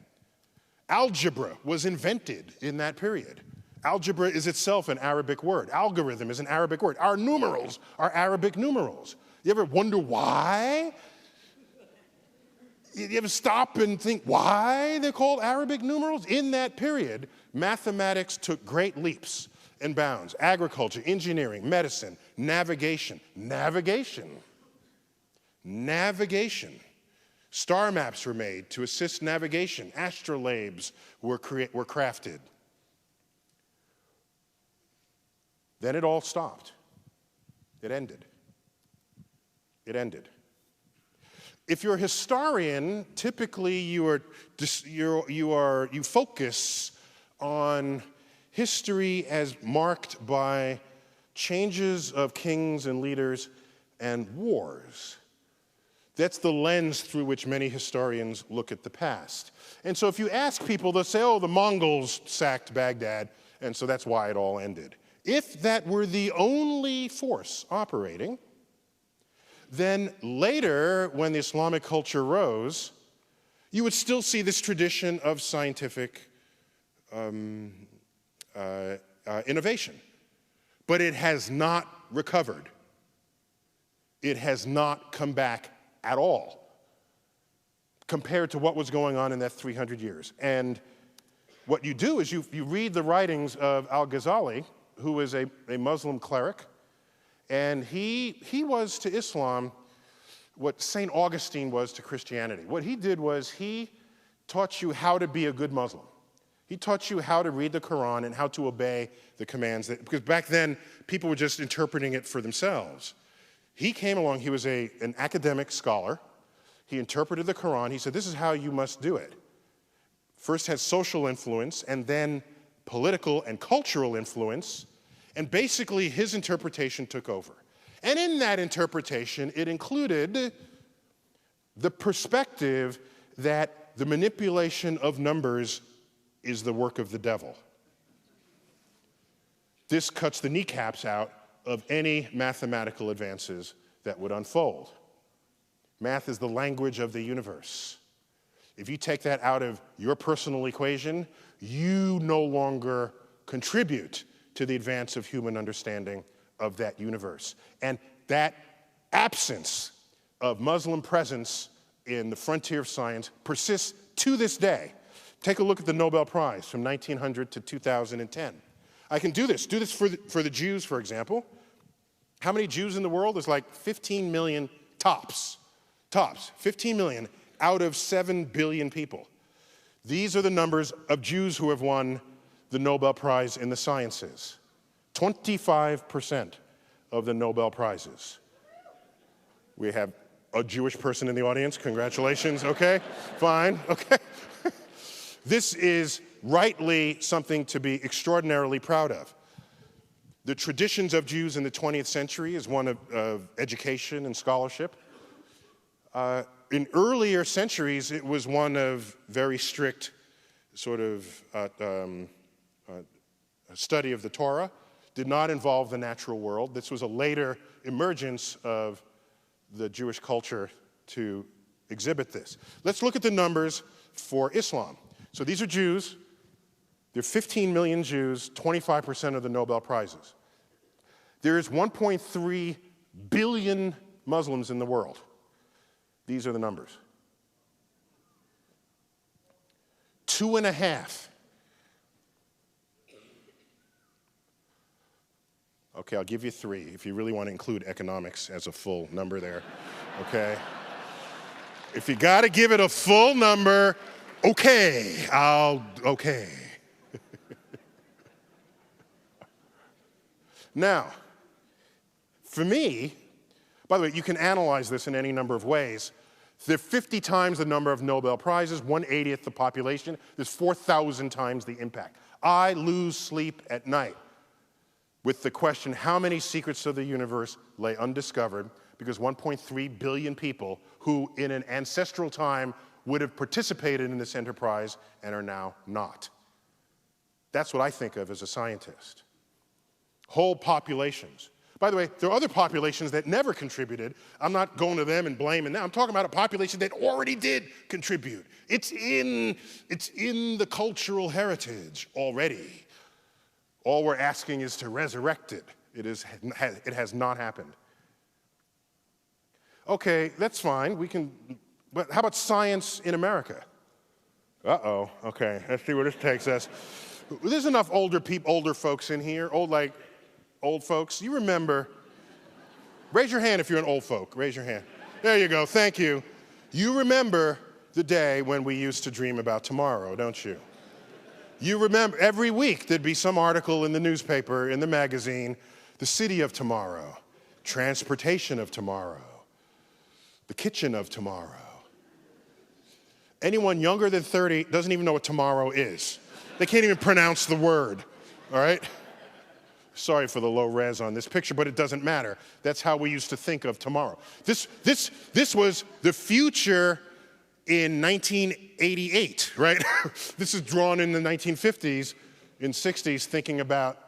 Speaker 4: algebra was invented in that period. Algebra is itself an Arabic word. Algorithm is an Arabic word. Our numerals are Arabic numerals. You ever wonder why? You ever stop and think why they're called Arabic numerals? In that period, mathematics took great leaps and bounds. Agriculture, engineering, medicine, navigation. Star maps were made to assist navigation. Astrolabes were crafted. Then it all stopped. It ended. If you're a historian, typically you focus on history as marked by changes of kings and leaders, and wars. That's the lens through which many historians look at the past. And so if you ask people, they'll say, oh, the Mongols sacked Baghdad, and so that's why it all ended. If that were the only force operating, then later, when the Islamic culture rose, you would still see this tradition of scientific innovation. But it has not recovered. It has not come back at all compared to what was going on in that 300 years. And what you do is you read the writings of al-Ghazali, who is a Muslim cleric, and he was to Islam what St. Augustine was to Christianity. What he did was he taught you how to be a good Muslim. He taught you how to read the Quran and how to obey the commands, because back then people were just interpreting it for themselves. He came along, he was an academic scholar. He interpreted the Quran. He said, this is how you must do it. First had social influence, and then political and cultural influence, and basically his interpretation took over. And in that interpretation, it included the perspective that the manipulation of numbers is the work of the devil. This cuts the kneecaps out of any mathematical advances that would unfold. Math is the language of the universe. If you take that out of your personal equation, you no longer contribute to the advance of human understanding of that universe. And that absence of Muslim presence in the frontier of science persists to this day. Take a look at the Nobel Prize from 1900 to 2010. I can do this for the Jews, for example. How many Jews in the world? There's like 15 million tops. 15 million out of 7 billion people. These are the numbers of Jews who have won the Nobel Prize in the sciences. 25% of the Nobel Prizes. We have a Jewish person in the audience. Congratulations. Okay, fine. Okay. This is rightly something to be extraordinarily proud of. The traditions of Jews in the 20th century is one of education and scholarship. In earlier centuries, it was one of very strict sort of study of the Torah, did not involve the natural world. This was a later emergence of the Jewish culture to exhibit this. Let's look at the numbers for Islam. So these are Jews. There are 15 million Jews, 25% of the Nobel Prizes. There is 1.3 billion Muslims in the world. These are the numbers. 2.5. Okay, I'll give you 3 if you really want to include economics as a full number there, okay? If you got to give it a full number, okay. Now, for me, by the way, you can analyze this in any number of ways. There are 50 times the number of Nobel Prizes, 1/80th the population. There's 4,000 times the impact. I lose sleep at night with the question, how many secrets of the universe lay undiscovered? Because 1.3 billion people who in an ancestral time would have participated in this enterprise and are now not. That's what I think of as a scientist. Whole populations. By the way, there are other populations that never contributed. I'm not going to them and blaming them. I'm talking about a population that already did contribute. It's in the cultural heritage already. All we're asking is to resurrect it. It has not happened. Okay, that's fine. But how about science in America? Uh-oh, okay, let's see where this takes us. There's enough older folks in here, old folks. You remember, raise your hand if you're an old folk, raise your hand. There you go, thank you. You remember the day when we used to dream about tomorrow, don't you? You remember every week there'd be some article in the newspaper, in the magazine, the city of tomorrow, transportation of tomorrow, the kitchen of tomorrow. Anyone younger than 30 doesn't even know what tomorrow is. They can't even pronounce the word, all right? Sorry for the low res on this picture, but it doesn't matter. That's how we used to think of tomorrow. This was the future in 1988, right? This is drawn in the 1950s, in 60s, thinking about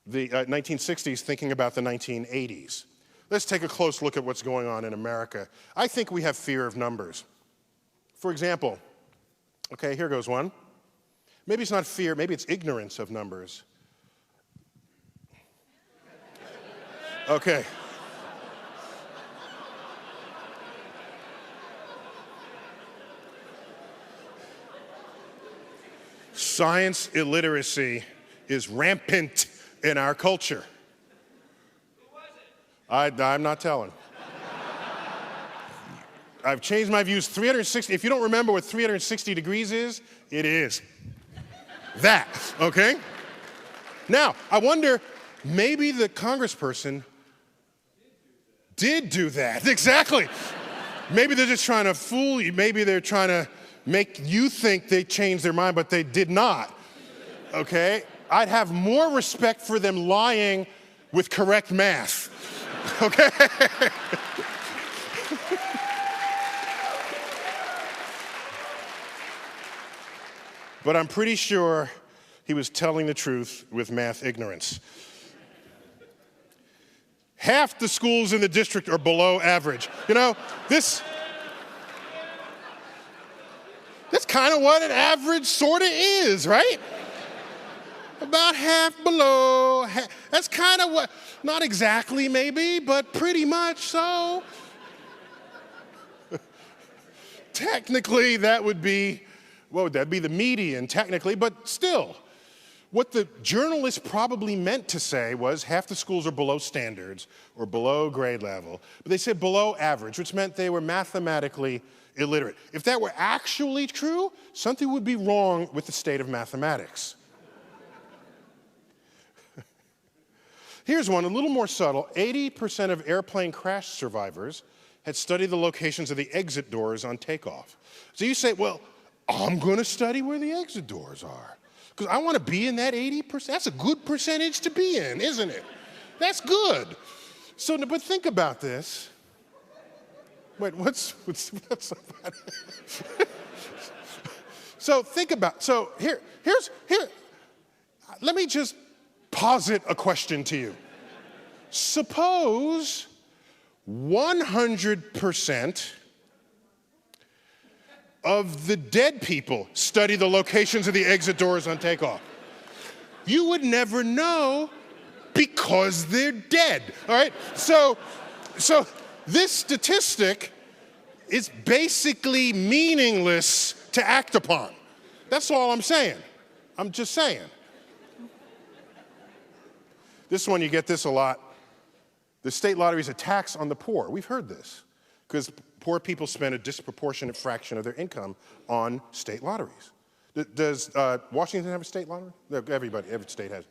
Speaker 4: the 1960s, thinking about the 1980s. Let's take a close look at what's going on in America. I think we have fear of numbers. For example, okay, here goes one. Maybe it's not fear, maybe it's ignorance of numbers. Okay. Science illiteracy is rampant in our culture. I'm not telling. I've changed my views 360. If you don't remember what 360 degrees is, it is that, okay? Now, I wonder, maybe the congressperson did do that. Exactly. Maybe they're just trying to fool you. Maybe they're trying to make you think they changed their mind, but they did not, okay? I'd have more respect for them lying with correct math, okay? But I'm pretty sure he was telling the truth with math ignorance. Half the schools in the district are below average. You know, that's kind of what an average sort of is, right? About half below. That's kind of what, not exactly maybe, but pretty much so. Technically, that would be, what would that be? The median, technically, but still. What the journalist probably meant to say was half the schools are below standards or below grade level, but they said below average, which meant they were mathematically illiterate. If that were actually true, something would be wrong with the state of mathematics. Here's one, a little more subtle. 80% of airplane crash survivors had studied the locations of the exit doors on takeoff. So you say, well, I'm going to study where the exit doors are, because I want to be in that 80%. That's a good percentage to be in, isn't it? That's good. So, but think about this. Wait, what's about it? So think about, so here, let me just posit a question to you. Suppose 100% of the dead people study the locations of the exit doors on takeoff. You would never know because they're dead, all right? So this statistic is basically meaningless to act upon. That's all I'm saying. I'm just saying. This one, you get this a lot. The state lottery is a tax on the poor. We've heard this, because poor people spend a disproportionate fraction of their income on state lotteries. Does Washington have a state lottery? Every state has.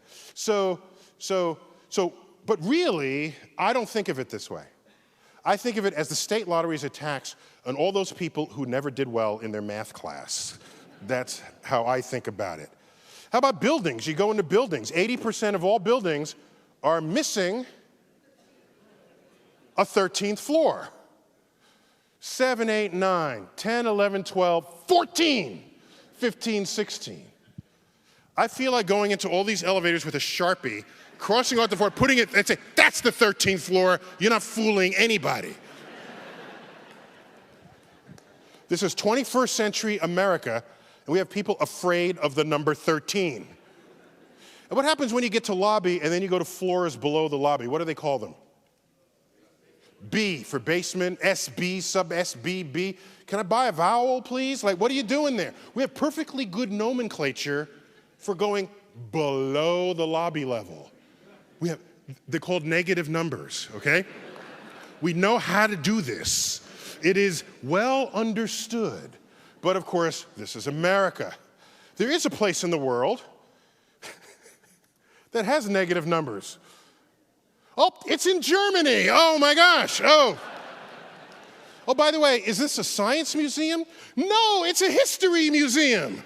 Speaker 4: But really, I don't think of it this way. I think of it as the state lottery is a tax on all those people who never did well in their math class. That's how I think about it. How about buildings? You go into buildings. 80% of all buildings are missing a 13th floor. 7, 8, 9, 10, 11, 12, 14, 15, 16. I feel like going into all these elevators with a Sharpie, crossing out the floor, putting it, and say, that's the 13th floor. You're not fooling anybody. This is 21st century America, and we have people afraid of the number 13. And what happens when you get to lobby and then you go to floors below the lobby? What do they call them? B for basement, SB, sub SBB. Can I buy a vowel, please? Like, what are you doing there? We have perfectly good nomenclature for going below the lobby level. They're called negative numbers, okay? We know how to do this. It is well understood. But of course, this is America. There is a place in the world that has negative numbers. Oh, it's in Germany. Oh my gosh. Oh, by the way, is this a science museum? No, it's a history museum.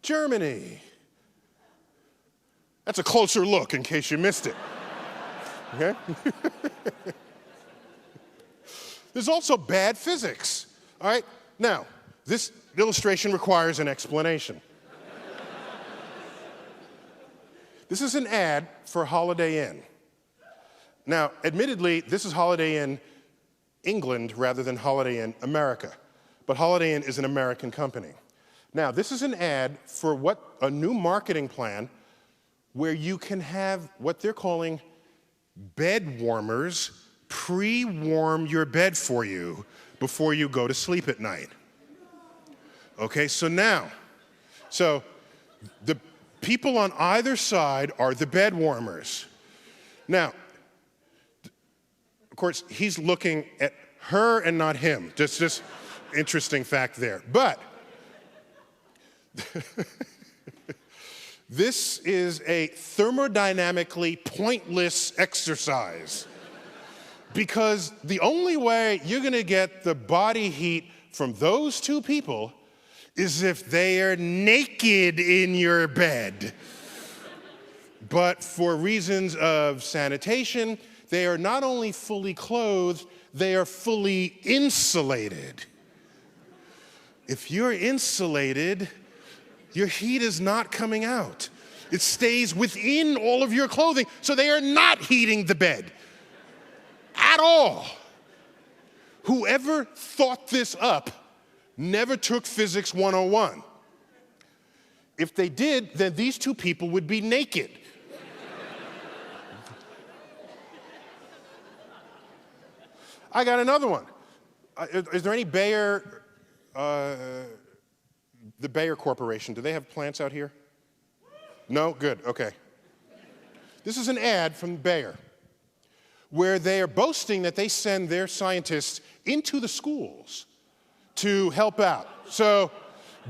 Speaker 4: Germany. That's a closer look in case you missed it. Okay? There's also bad physics. All right? Now, this illustration requires an explanation. This is an ad for Holiday Inn. Now, admittedly, this is Holiday Inn England rather than Holiday Inn America. But Holiday Inn is an American company. Now, this is an ad for a new marketing plan where you can have what they're calling bed warmers pre-warm your bed for you before you go to sleep at night. Okay, so the people on either side are the bed warmers. Now, of course, he's looking at her and not him. Just interesting fact there. But this is a thermodynamically pointless exercise because the only way you're going to get the body heat from those two people is if they are naked in your bed. But for reasons of sanitation, they are not only fully clothed, they are fully insulated. If you're insulated, your heat is not coming out. It stays within all of your clothing, so they are not heating the bed at all. Whoever thought this up never took Physics 101. If they did, then these two people would be naked. I got another one. Is there any Bayer, the Bayer Corporation, do they have plants out here? No? Good, okay. This is an ad from Bayer where they are boasting that they send their scientists into the schools to help out. So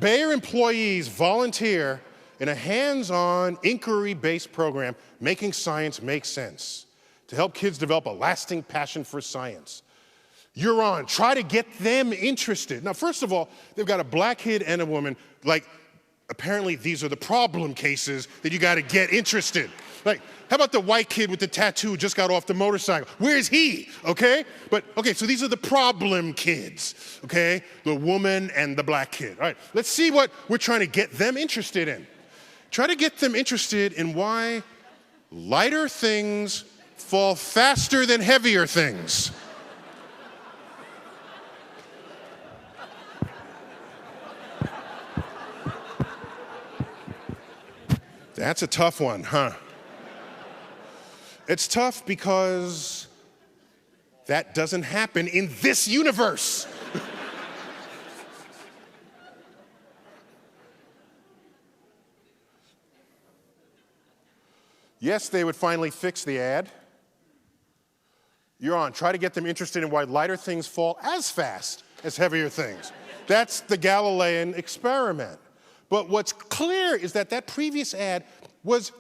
Speaker 4: Bayer employees volunteer in a hands-on, inquiry-based program, making science make sense, to help kids develop a lasting passion for science. You're on. Try to get them interested. Now, first of all, they've got a black kid and a woman. Like, apparently these are the problem cases that you got to get interested. Like, how about the white kid with the tattoo who just got off the motorcycle? Where's he? Okay? But, okay, so these are the problem kids, okay? The woman and the black kid. All right, let's see what we're trying to get them interested in. Try to get them interested in why lighter things fall faster than heavier things. That's a tough one, huh? It's tough because that doesn't happen in this universe. Yes, they would finally fix the ad. You're on. Try to get them interested in why lighter things fall as fast as heavier things. That's the Galilean experiment. But what's clear is that that previous ad was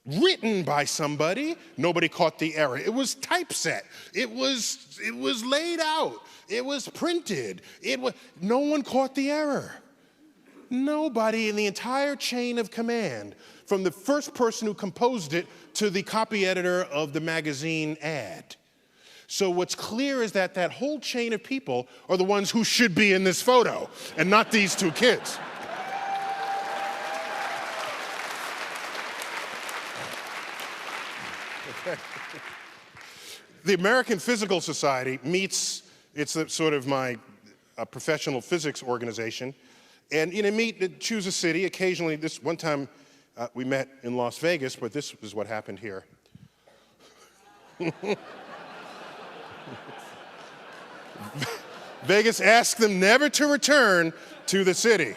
Speaker 4: written by somebody. Nobody caught the error. It was typeset. It was laid out. It was printed. No one caught the error. Nobody in the entire chain of command, from the first person who composed it to the copy editor of the magazine ad. So what's clear is that that whole chain of people are the ones who should be in this photo, and not these two kids. The American Physical Society meets, it's sort of my professional physics organization, and choose a city. Occasionally, this one time we met in Las Vegas, but this is what happened here. Vegas asked them never to return to the city.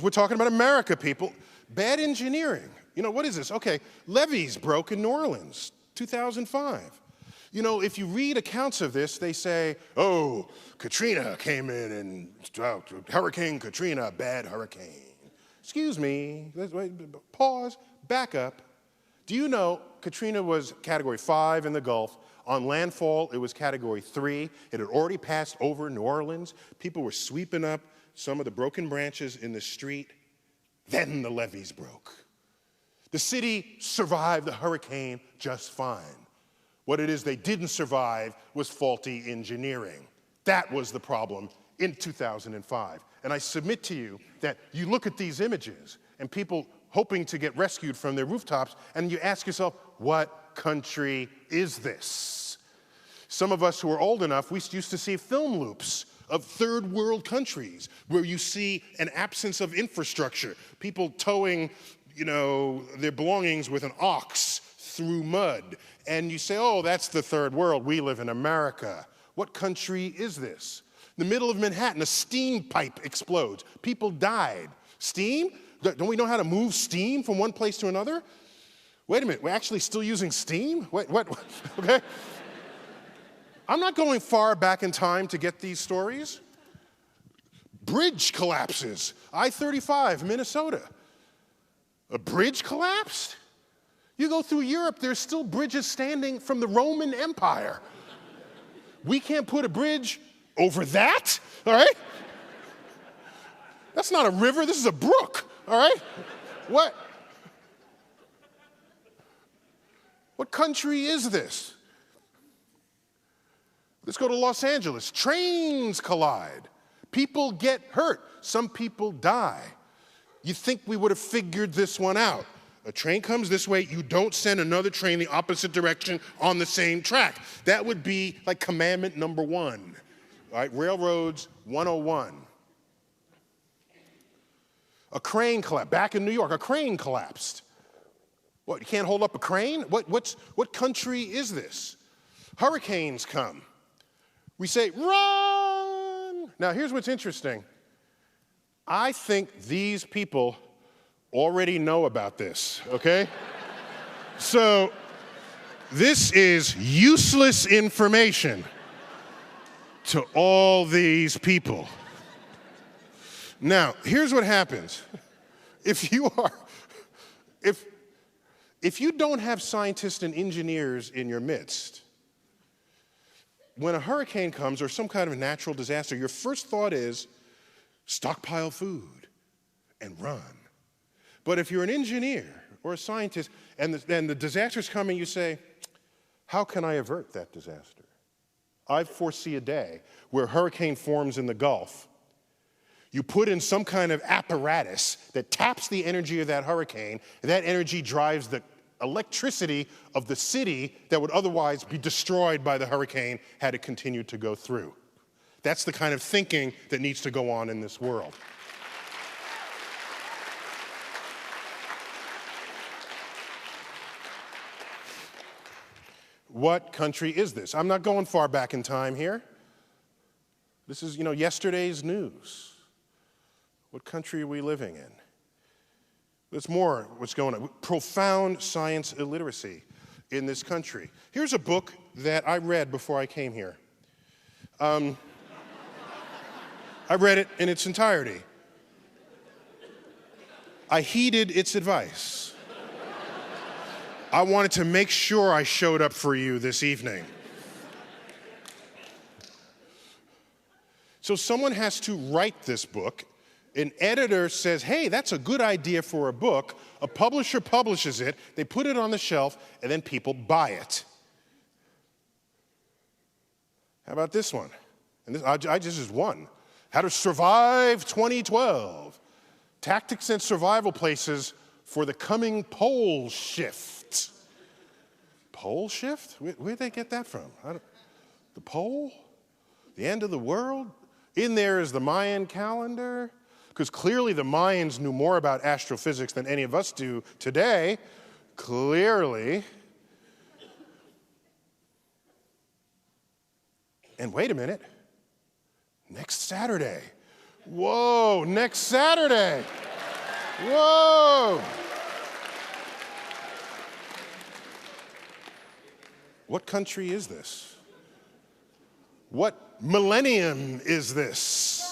Speaker 4: We're talking about America, people. Bad engineering. What is this? Okay, levees broke in New Orleans, 2005. If you read accounts of this, they say, oh, Katrina came in and Hurricane Katrina, bad hurricane. Excuse me, pause, back up. Do you know Katrina was category 5 in the Gulf, On landfall, it was Category 3. It had already passed over New Orleans. People were sweeping up some of the broken branches in the street. Then the levees broke. The city survived the hurricane just fine. What it is they didn't survive was faulty engineering. That was the problem in 2005. And I submit to you that you look at these images and people hoping to get rescued from their rooftops, and you ask yourself, what country is this? Some of us who are old enough, we used to see film loops of third world countries where you see an absence of infrastructure, people towing, their belongings with an ox through mud. And you say, oh, that's the third world. We live in America. What country is this? In the middle of Manhattan, a steam pipe explodes. People died. Steam? Don't we know how to move steam from one place to another? Wait a minute, we're actually still using steam? What? Okay. I'm not going far back in time to get these stories. Bridge collapses. I-35, Minnesota. A bridge collapsed? You go through Europe, there's still bridges standing from the Roman Empire. We can't put a bridge over that, all right? That's not a river, this is a brook, all right? What country is this? Let's go to Los Angeles. Trains collide. People get hurt. Some people die. You think we would have figured this one out. A train comes this way, you don't send another train the opposite direction on the same track. That would be like commandment number 1. All right, Railroads 101. A crane collapsed. Back in New York, a crane collapsed. What, you can't hold up a crane? What country is this? Hurricanes come. We say, run! Now, here's what's interesting. I think these people already know about this, okay? So, this is useless information to all these people. Now, here's what happens. If you don't have scientists and engineers in your midst, when a hurricane comes or some kind of natural disaster, your first thought is stockpile food and run. But if you're an engineer or a scientist and the disaster's coming, you say, how can I avert that disaster? I foresee a day where a hurricane forms in the Gulf. You put in some kind of apparatus that taps the energy of that hurricane, and that energy drives the electricity of the city that would otherwise be destroyed by the hurricane had it continued to go through. That's the kind of thinking that needs to go on in this world. What country is this? I'm not going far back in time here. This is, yesterday's news. What country are we living in? There's more what's going on. Profound science illiteracy in this country. Here's a book that I read before I came here. I read it in its entirety. I heeded its advice. I wanted to make sure I showed up for you this evening. So someone has to write this book. An editor says, hey, that's a good idea for a book. A publisher publishes it, they put it on the shelf, and then people buy it. How about this one? And this, I just one. How to Survive 2012. Tactics and Survival Places for the Coming Pole Shift. Pole shift? Where'd they get that from? The pole? The end of the world? In there is the Mayan calendar. Because clearly the Mayans knew more about astrophysics than any of us do today. Clearly. And wait a minute. Next Saturday. Whoa, next Saturday. Whoa. What country is this? What millennium is this?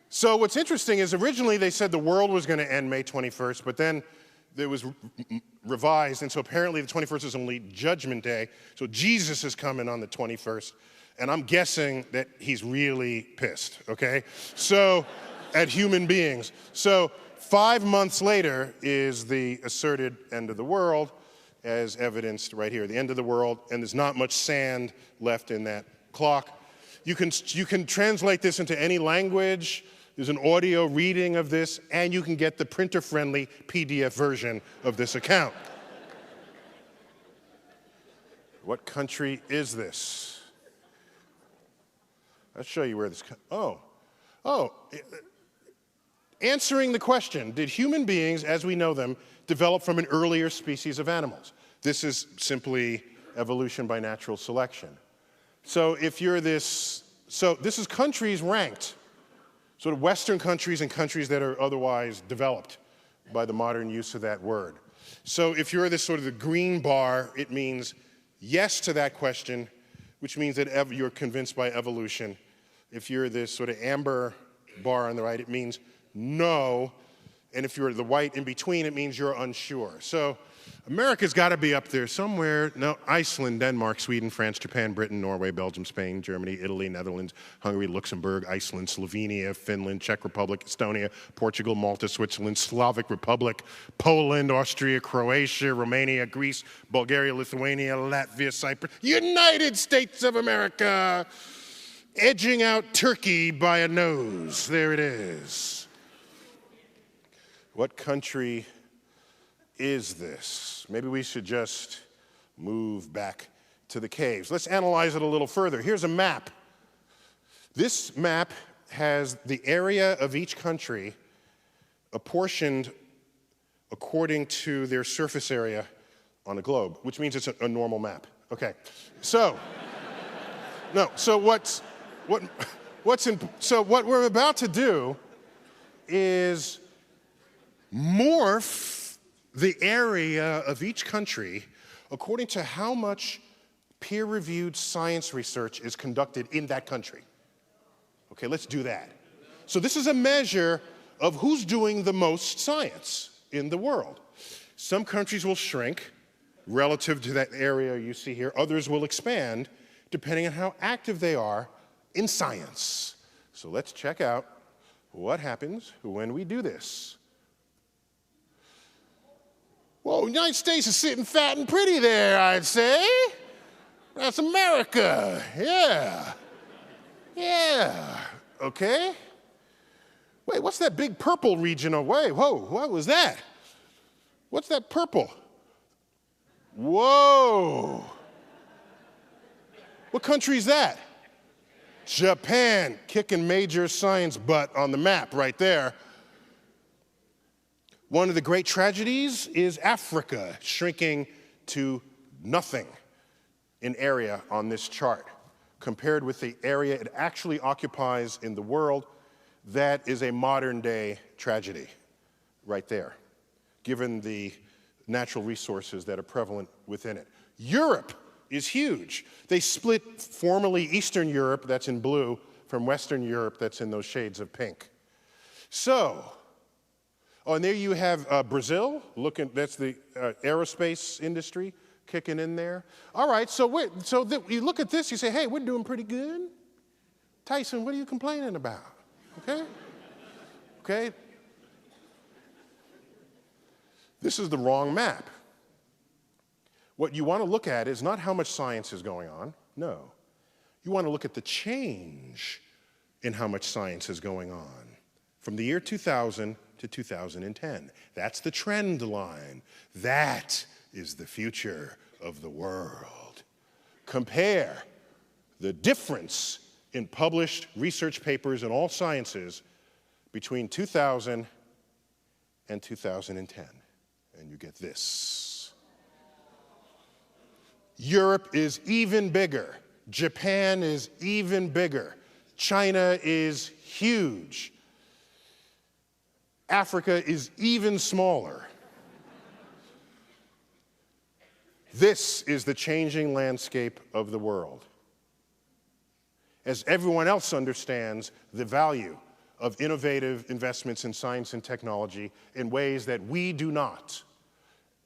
Speaker 4: So what's interesting is originally they said the world was going to end May 21st, but then that was revised, and so apparently the 21st is only Judgment Day, so Jesus is coming on the 21st, and I'm guessing that he's really pissed, okay? So, at human beings. So, 5 months later is the asserted end of the world, as evidenced right here, the end of the world, and there's not much sand left in that clock. You can translate this into any language. There's an audio reading of this, and you can get the printer-friendly PDF version of this account. What country is this? I'll show you where this answering the question, did human beings, as we know them, develop from an earlier species of animals? This is simply evolution by natural selection. So if you're this is countries ranked, sort of Western countries and countries that are otherwise developed by the modern use of that word. So if you're this sort of the green bar, it means yes to that question, which means that you're convinced by evolution. If you're this sort of amber bar on the right, it means no. And if you're the white in between, it means you're unsure. So America's got to be up there somewhere. No, Iceland, Denmark, Sweden, France, Japan, Britain, Norway, Belgium, Spain, Germany, Italy, Netherlands, Hungary, Luxembourg, Iceland, Slovenia, Finland, Czech Republic, Estonia, Portugal, Malta, Switzerland, Slavic Republic, Poland, Austria, Croatia, Romania, Greece, Bulgaria, Lithuania, Latvia, Cyprus, United States of America, edging out Turkey by a nose. There it is. What country is this? Maybe we should just move back to the caves. Let's analyze it a little further. Here's a map. This map has the area of each country apportioned according to their surface area on a globe, which means it's a normal map. Okay, so, so what we're about to do is morph the area of each country according to how much peer-reviewed science research is conducted in that country. Okay, let's do that. So this is a measure of who's doing the most science in the world. Some countries will shrink relative to that area you see here. Others will expand depending on how active they are in science. So let's check out what happens when we do this. Well, the United States is sitting fat and pretty there, I'd say. That's America, yeah. Yeah, okay. Wait, what's that big purple region away? Whoa, what was that? What's that purple? Whoa. What country is that? Japan, kicking major science butt on the map right there. One of the great tragedies is Africa shrinking to nothing in area on this chart. Compared with the area it actually occupies in the world, that is a modern day tragedy right there, given the natural resources that are prevalent within it. Europe is huge. They split formerly Eastern Europe, that's in blue, from Western Europe, that's in those shades of pink. So, and there you have Brazil, that's the aerospace industry kicking in there. All right, you look at this, you say, hey, we're doing pretty good. Tyson, what are you complaining about? Okay? Okay? This is the wrong map. What you want to look at is not how much science is going on, no. You want to look at the change in how much science is going on from the year 2000 to 2010. That's the trend line. That is the future of the world. Compare the difference in published research papers in all sciences between 2000 and 2010, and you get this. Europe is even bigger. Japan is even bigger. China is huge. Africa is even smaller. This is the changing landscape of the world. As everyone else understands the value of innovative investments in science and technology in ways that we do not,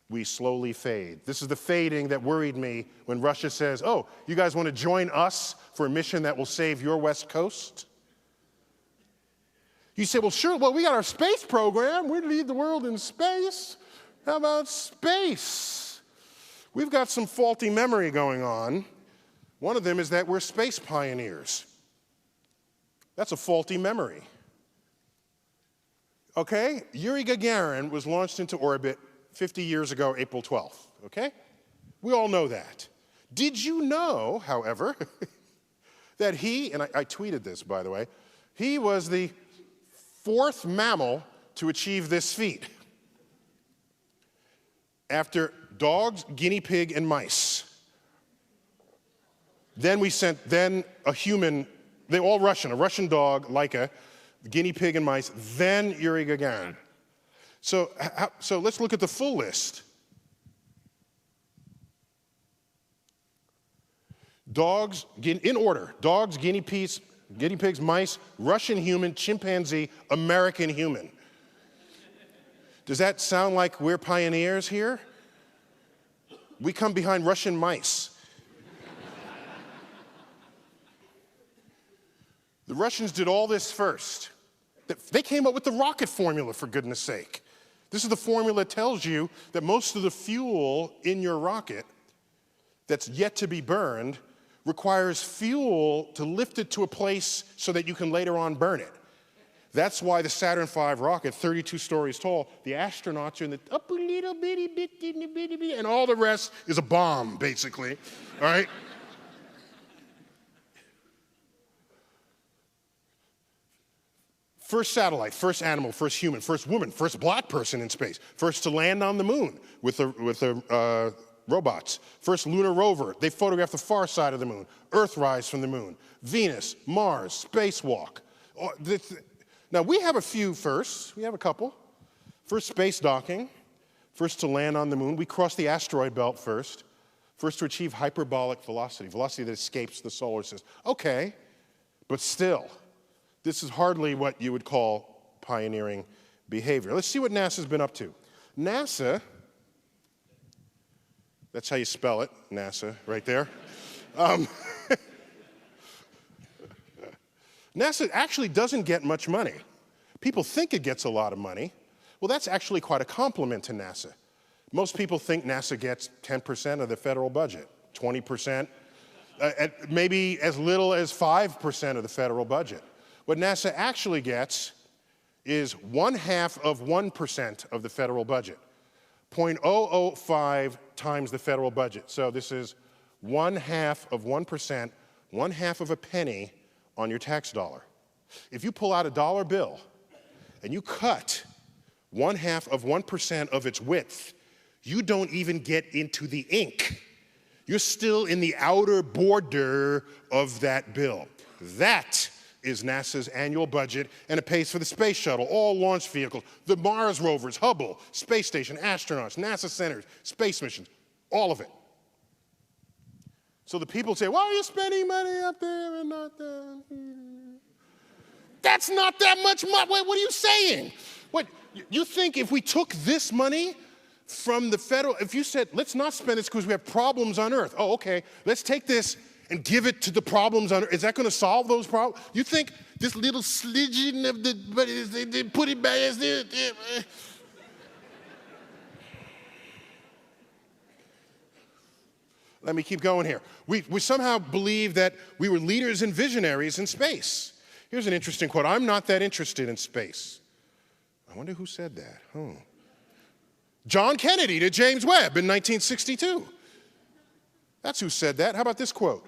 Speaker 4: we slowly fade. This is the fading that worried me when Russia says, oh, you guys want to join us for a mission that will save your West Coast? You say, well, sure, well, we got our space program. We lead the world in space. How about space? We've got some faulty memory going on. One of them is that we're space pioneers. That's a faulty memory. Okay? Yuri Gagarin was launched into orbit 50 years ago, April 12th. Okay? We all know that. Did you know, however, that he, and I tweeted this, by the way, he was the fourth mammal to achieve this feat after dogs, guinea pig, and mice. Then we sent a human, they all Russian, a Russian dog, Laika, guinea pig and mice, then Yuri Gagarin. So let's look at the full list. Dogs, in order, dogs, guinea pigs, mice, Russian human, chimpanzee, American human. Does that sound like we're pioneers here? We come behind Russian mice. The Russians did all this first. They came up with the rocket formula, for goodness sake. This is the formula that tells you that most of the fuel in your rocket that's yet to be burned requires fuel to lift it to a place so that you can later on burn it. That's why the Saturn V rocket, 32 stories tall, the astronauts are in the up a little bitty bitty, and all the rest is a bomb, basically, all right? First satellite, first animal, first human, first woman, first black person in space, first to land on the moon with the robots, first lunar rover. They photographed the far side of the moon, Earthrise from the moon, Venus, Mars, spacewalk. Now, we have a few firsts. We have a couple. First, space docking. First to land on the moon. We crossed the asteroid belt first. First to achieve hyperbolic velocity, velocity that escapes the solar system. Okay, but still, this is hardly what you would call pioneering behavior. Let's see what NASA's been up to. NASA, that's how you spell it, NASA, right there. NASA actually doesn't get much money. People think it gets a lot of money. Well, that's actually quite a compliment to NASA. Most people think NASA gets 10% of the federal budget, 20%, maybe as little as 5% of the federal budget. What NASA actually gets is 1/2 of 1% of the federal budget, 0.005 times the federal budget. So this is 1/2 of 1%, 1/2 of a penny on your tax dollar. If you pull out a dollar bill and you cut 1/2 of 1% of its width, you don't even get into the ink. You're still in the outer border of that bill. That is NASA's annual budget, and it pays for the space shuttle, all launch vehicles, the Mars rovers, Hubble, space station, astronauts, NASA centers, space missions, all of it. So the people say, why are you spending money up there and not down here? That's not that much money. What are you saying? What, you think if we took this money from the federal, if you said, let's not spend this because we have problems on Earth. Oh, okay, let's take this and give it to the problems on Earth. Is that going to solve those problems? You think this little slidgen of the, but they put it back as this? Let me keep going here. We somehow believe that we were leaders and visionaries in space. Here's an interesting quote. I'm not that interested in space. I wonder who said that. Oh. John Kennedy to James Webb in 1962. That's who said that. How about this quote?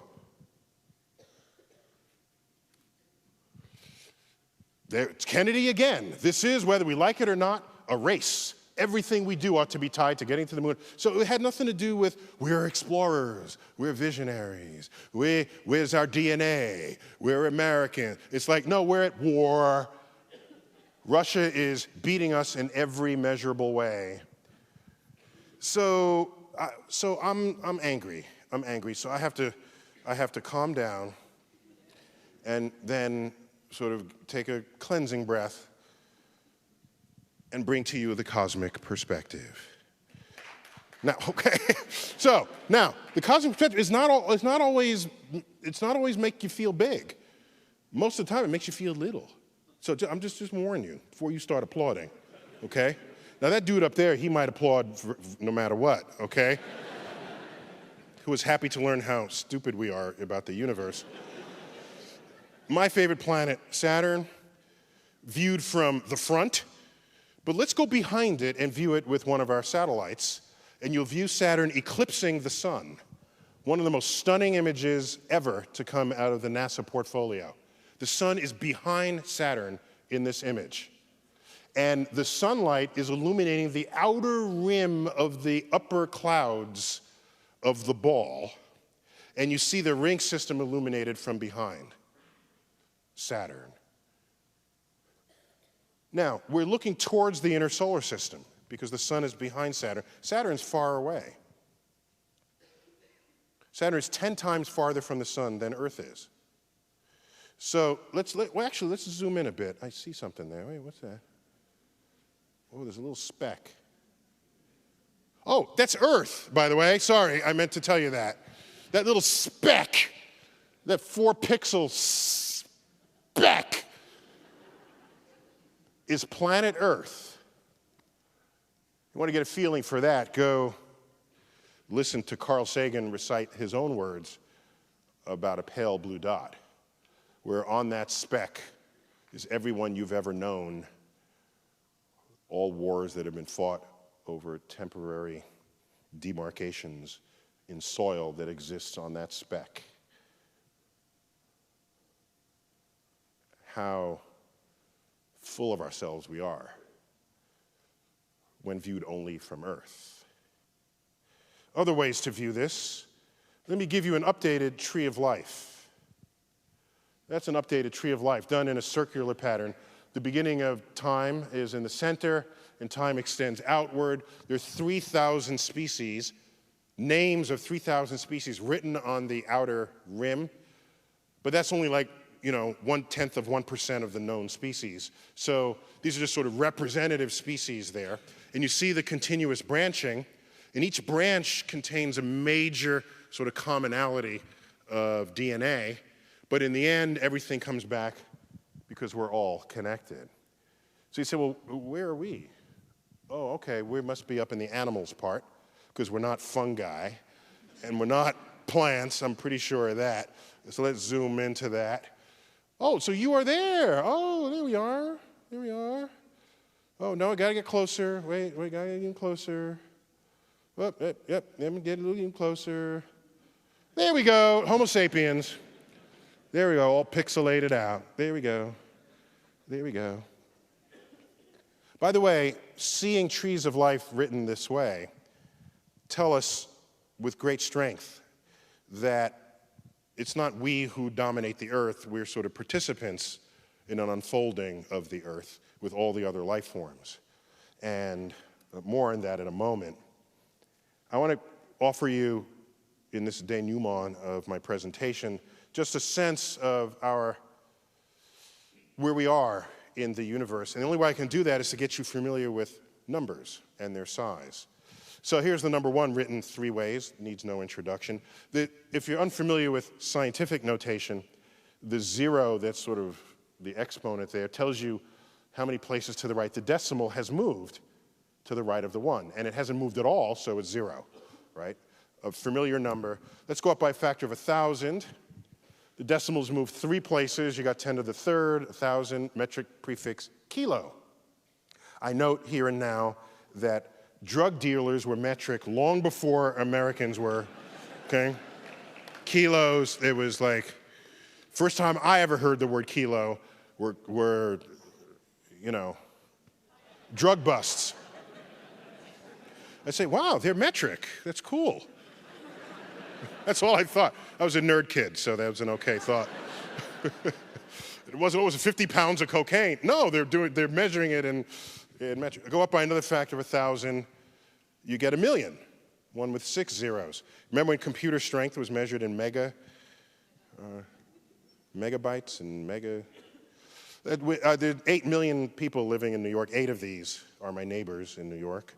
Speaker 4: It's Kennedy again. This is, whether we like it or not, a race. Everything we do ought to be tied to getting to the moon. So it had nothing to do with we're explorers, we're visionaries, where's our DNA, we're American. It's like, no, we're at war. Russia is beating us in every measurable way. So I'm angry. I'm angry. So I have to calm down and then sort of take a cleansing breath and bring to you the cosmic perspective. Now, okay. So now the cosmic perspective is not always make you feel big. Most of the time, it makes you feel little. So I'm just warning you before you start applauding, okay? Now that dude up there, he might applaud no matter what, okay? Who was happy to learn how stupid we are about the universe. My favorite planet, Saturn, viewed from the front, but let's go behind it and view it with one of our satellites, and you'll view Saturn eclipsing the sun. One of the most stunning images ever to come out of the NASA portfolio. The sun is behind Saturn in this image. And the sunlight is illuminating the outer rim of the upper clouds of the ball. And you see the ring system illuminated from behind Saturn. Now, we're looking towards the inner solar system because the sun is behind Saturn. Saturn's far away. Saturn is 10 times farther from the sun than Earth is. So let's zoom in a bit. I see something there. Wait, what's that? Oh, there's a little speck. Oh, that's Earth, by the way. Sorry, I meant to tell you that. That little speck, that 4-pixel speck, is planet Earth. You want to get a feeling for that, go listen to Carl Sagan recite his own words about a pale blue dot, where on that speck is everyone you've ever known, all wars that have been fought over temporary demarcations in soil that exists on that speck. How full of ourselves we are when viewed only from Earth. Other ways to view this, let me give you an updated tree of life. That's an updated tree of life done in a circular pattern. The beginning of time is in the center, and time extends outward. There's 3,000 species, names of 3,000 species written on the outer rim, but that's only like, 1/10 of 1% of the known species. So these are just sort of representative species there. And you see the continuous branching, and each branch contains a major sort of commonality of DNA, but in the end, everything comes back because we're all connected. So you say, well, where are we? Oh, okay, we must be up in the animals part, because we're not fungi, and we're not plants, I'm pretty sure of that. So let's zoom into that. Oh, so you are there. Oh, there we are. There we are. Oh, no, I gotta get closer. Wait, gotta get even closer. Oh, yep, let me get a little even closer. There we go, Homo sapiens. There we go, all pixelated out. There we go. There we go. By the way, seeing trees of life written this way tell us with great strength that it's not we who dominate the earth, we're sort of participants in an unfolding of the earth with all the other life forms. And more on that in a moment. I want to offer you, in this denouement of my presentation, just a sense of where we are in the universe. And the only way I can do that is to get you familiar with numbers and their size. So here's the number 1 written 3 ways, needs no introduction. If you're unfamiliar with scientific notation, the 0, that's sort of the exponent there, tells you how many places to the right. The decimal has moved to the right of the 1, and it hasn't moved at all, so it's 0, right? A familiar number. Let's go up by a factor of 1,000. The decimals move 3 places. You got 10 to the 3rd, 1,000, metric prefix kilo. I note here and now that drug dealers were metric long before Americans were, okay? Kilos, it was like, first time I ever heard the word kilo were drug busts. I say, wow, they're metric. That's cool. That's all I thought. I was a nerd kid, so that was an okay thought. It wasn't 50 pounds of cocaine. No, they're measuring it in metric. Go up by another factor of 1,000, you get 1,000,000, one with 6 zeros. Remember when computer strength was measured in megabytes and mega? There are 8 million people living in New York. 8 of these are my neighbors in New York.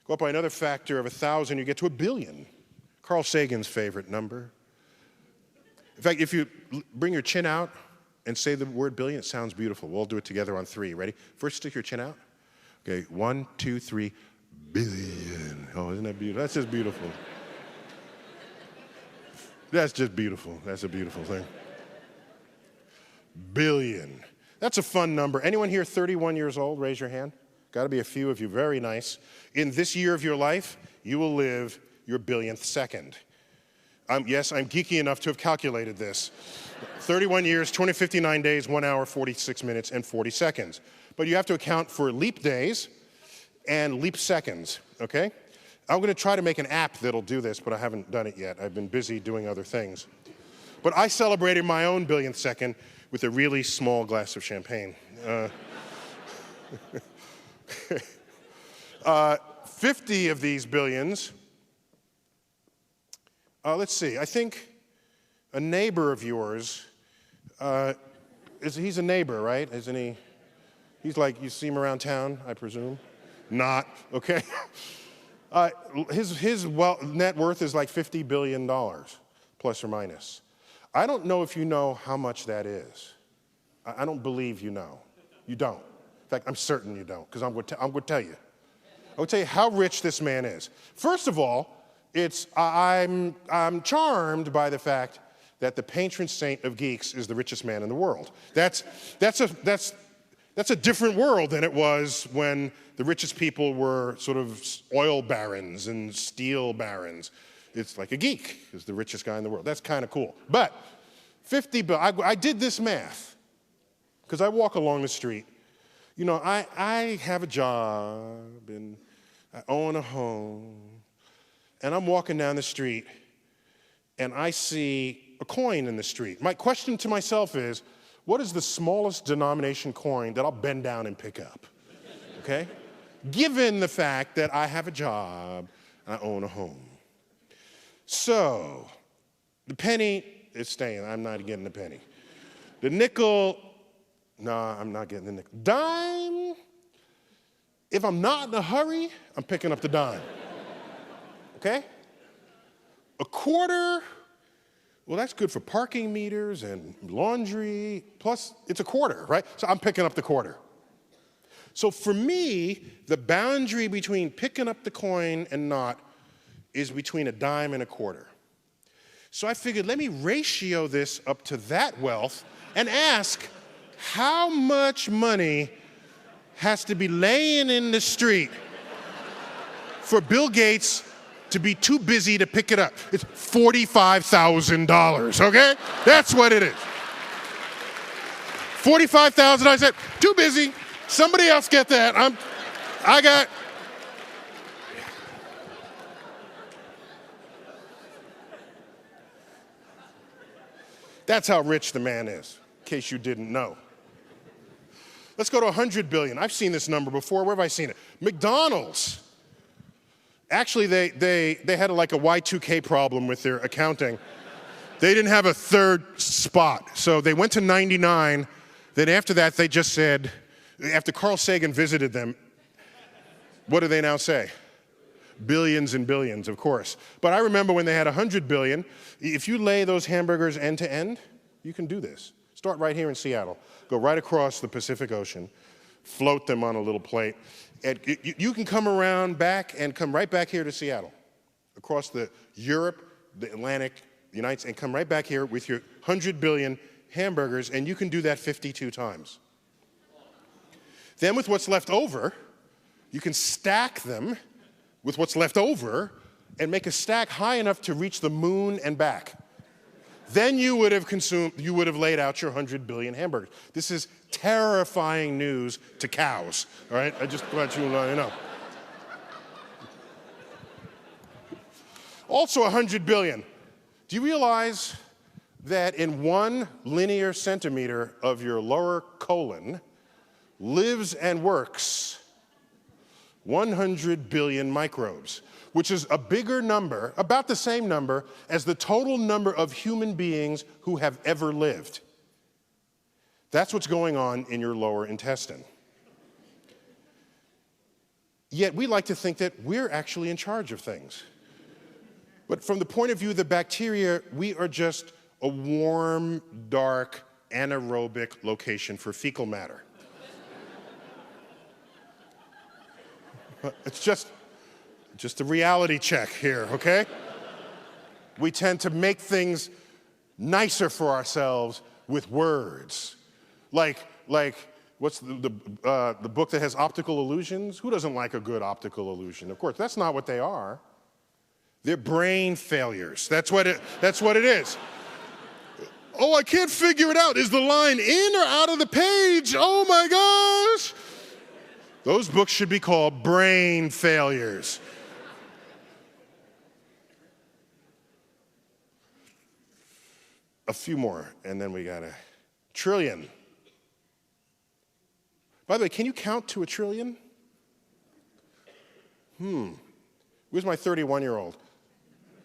Speaker 4: Go Go up by another factor of 1,000, you get to 1 billion. Carl Sagan's favorite number. In fact, if you bring your chin out and say the word billion, it sounds beautiful. We'll do it together on 3. Ready? First, stick your chin out. Okay, 1, 2, 3, billion. Oh, isn't that beautiful? That's just beautiful. That's just beautiful. That's a beautiful thing. Billion. That's a fun number. Anyone here 31 years old? Raise your hand. Got to be a few of you. Very nice. In this year of your life, you will live your billionth second. Yes, I'm geeky enough to have calculated this. 31 years, 259 days, 1 hour, 46 minutes, and 40 seconds. But you have to account for leap days and leap seconds, okay? I'm going to try to make an app that'll do this, but I haven't done it yet. I've been busy doing other things. But I celebrated my own billionth second with a really small glass of champagne. 50 of these billions, let's see, I think a neighbor of yours, he's a neighbor, right? Isn't he? He's like, you see him around town, I presume? Not, okay. His net worth is like $50 billion, plus or minus. I don't know if you know how much that is. I don't believe you know. You don't. In fact, I'm certain you don't, because I'm going to tell you. I will tell you how rich this man is. First of all, I'm charmed by the fact that the patron saint of geeks is the richest man in the world. That's a different world than it was when the richest people were sort of oil barons and steel barons. It's like a geek is the richest guy in the world. That's kind of cool. But 50 billion, I did this math because I walk along the street. You know, I have a job and I own a home, and I'm walking down the street and I see a coin in the street. My question to myself is, what is the smallest denomination coin that I'll bend down and pick up? Okay? Given the fact that I have a job and I own a home. So, the penny is staying. I'm not getting the penny. The nickel, no, I'm not getting the nickel. Dime, if I'm not in a hurry, I'm picking up the dime. Okay? A quarter, well, that's good for parking meters and laundry. Plus, it's a quarter, right? So I'm picking up the quarter. So for me, the boundary between picking up the coin and not is between a dime and a quarter. So I figured, let me ratio this up to that wealth and ask, how much money has to be laying in the street for Bill Gates to be too busy to pick it up? It's $45,000, okay? That's what it is. 45,000, I said, too busy. Somebody else get that. I got. That's how rich the man is, in case you didn't know. Let's go to 100 billion. I've seen this number before. Where have I seen it? McDonald's. Actually, they had like a Y2K problem with their accounting. They didn't have a third spot. So they went to 99. Then after that, they just said, after Carl Sagan visited them, what do they now say? Billions and billions, of course. But I remember when they had 100 billion, if you lay those hamburgers end to end, you can do this. Start right here in Seattle. Go right across the Pacific Ocean, float them on a little plate. And you can come around back and come right back here to Seattle, across the Europe, the Atlantic, the United States, and come right back here with your 100 billion hamburgers, and you can do that 52 times. Then with what's left over, you can stack them with what's left over and make a stack high enough to reach the moon and back. Then you would have laid out your 100 billion hamburgers. This is terrifying news to cows, all right? I just want you to know. Also 100 billion. Do you realize that in 1 linear centimeter of your lower colon lives and works 100 billion microbes, which is a bigger number, about the same number, as the total number of human beings who have ever lived. That's what's going on in your lower intestine. Yet we like to think that we're actually in charge of things. But from the point of view of the bacteria, we are just a warm, dark, anaerobic location for fecal matter. It's just a reality check here, okay? We tend to make things nicer for ourselves with words. Like what's the book that has optical illusions? Who doesn't like a good optical illusion? Of course, that's not what they are. They're brain failures. That's what it is. Oh, I can't figure it out. Is the line in or out of the page? Oh my gosh. Those books should be called brain failures. A few more, and then we got a trillion. By the way, can you count to a trillion? Where's my 31-year-old?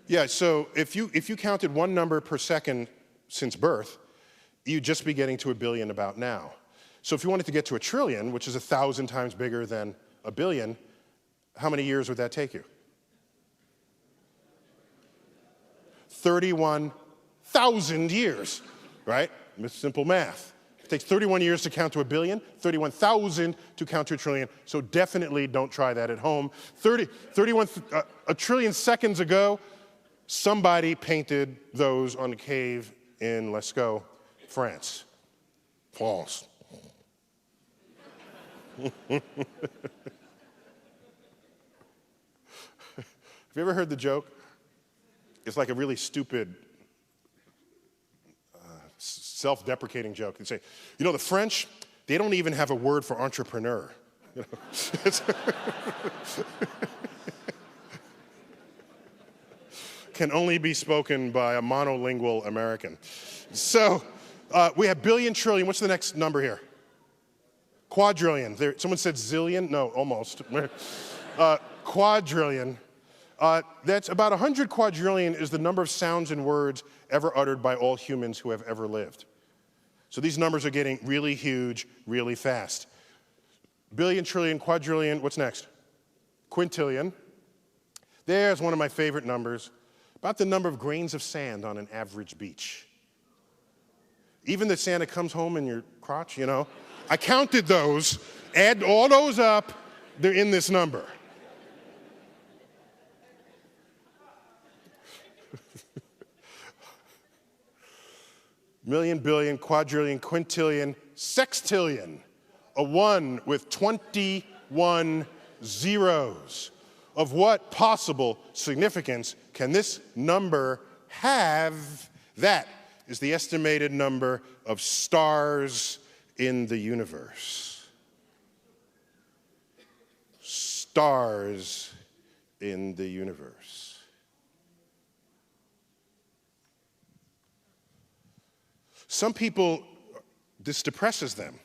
Speaker 4: Yeah, so if you counted one number per second since birth, you'd just be getting to a billion about now. So if you wanted to get to a trillion, which is 1,000 times bigger than a billion, how many years would that take you? 31,000 years, right? Simple math. It takes 31 years to count to a billion, 31,000 to count to a trillion, so definitely don't try that at home. A trillion seconds ago, somebody painted those on a cave in Lascaux, France. France. Have you ever heard the joke? It's like a really stupid, self-deprecating joke. They say, you know, the French, they don't even have a word for entrepreneur. You know? Can only be spoken by a monolingual American. So we have billion, trillion. What's the next number here? Quadrillion. Someone said zillion? No, almost. Quadrillion. That's about 100 quadrillion is the number of sounds and words ever uttered by all humans who have ever lived. So these numbers are getting really huge, really fast. Billion, trillion, quadrillion. What's next? Quintillion. There's one of my favorite numbers. About the number of grains of sand on an average beach. Even the sand that comes home in your crotch, you know. I counted those, add all those up, they're in this number. Million, billion, quadrillion, quintillion, sextillion. A 1 with 21 zeros. Of what possible significance can this number have? That is the estimated number of stars in the universe. Stars in the universe. Some people, this depresses them.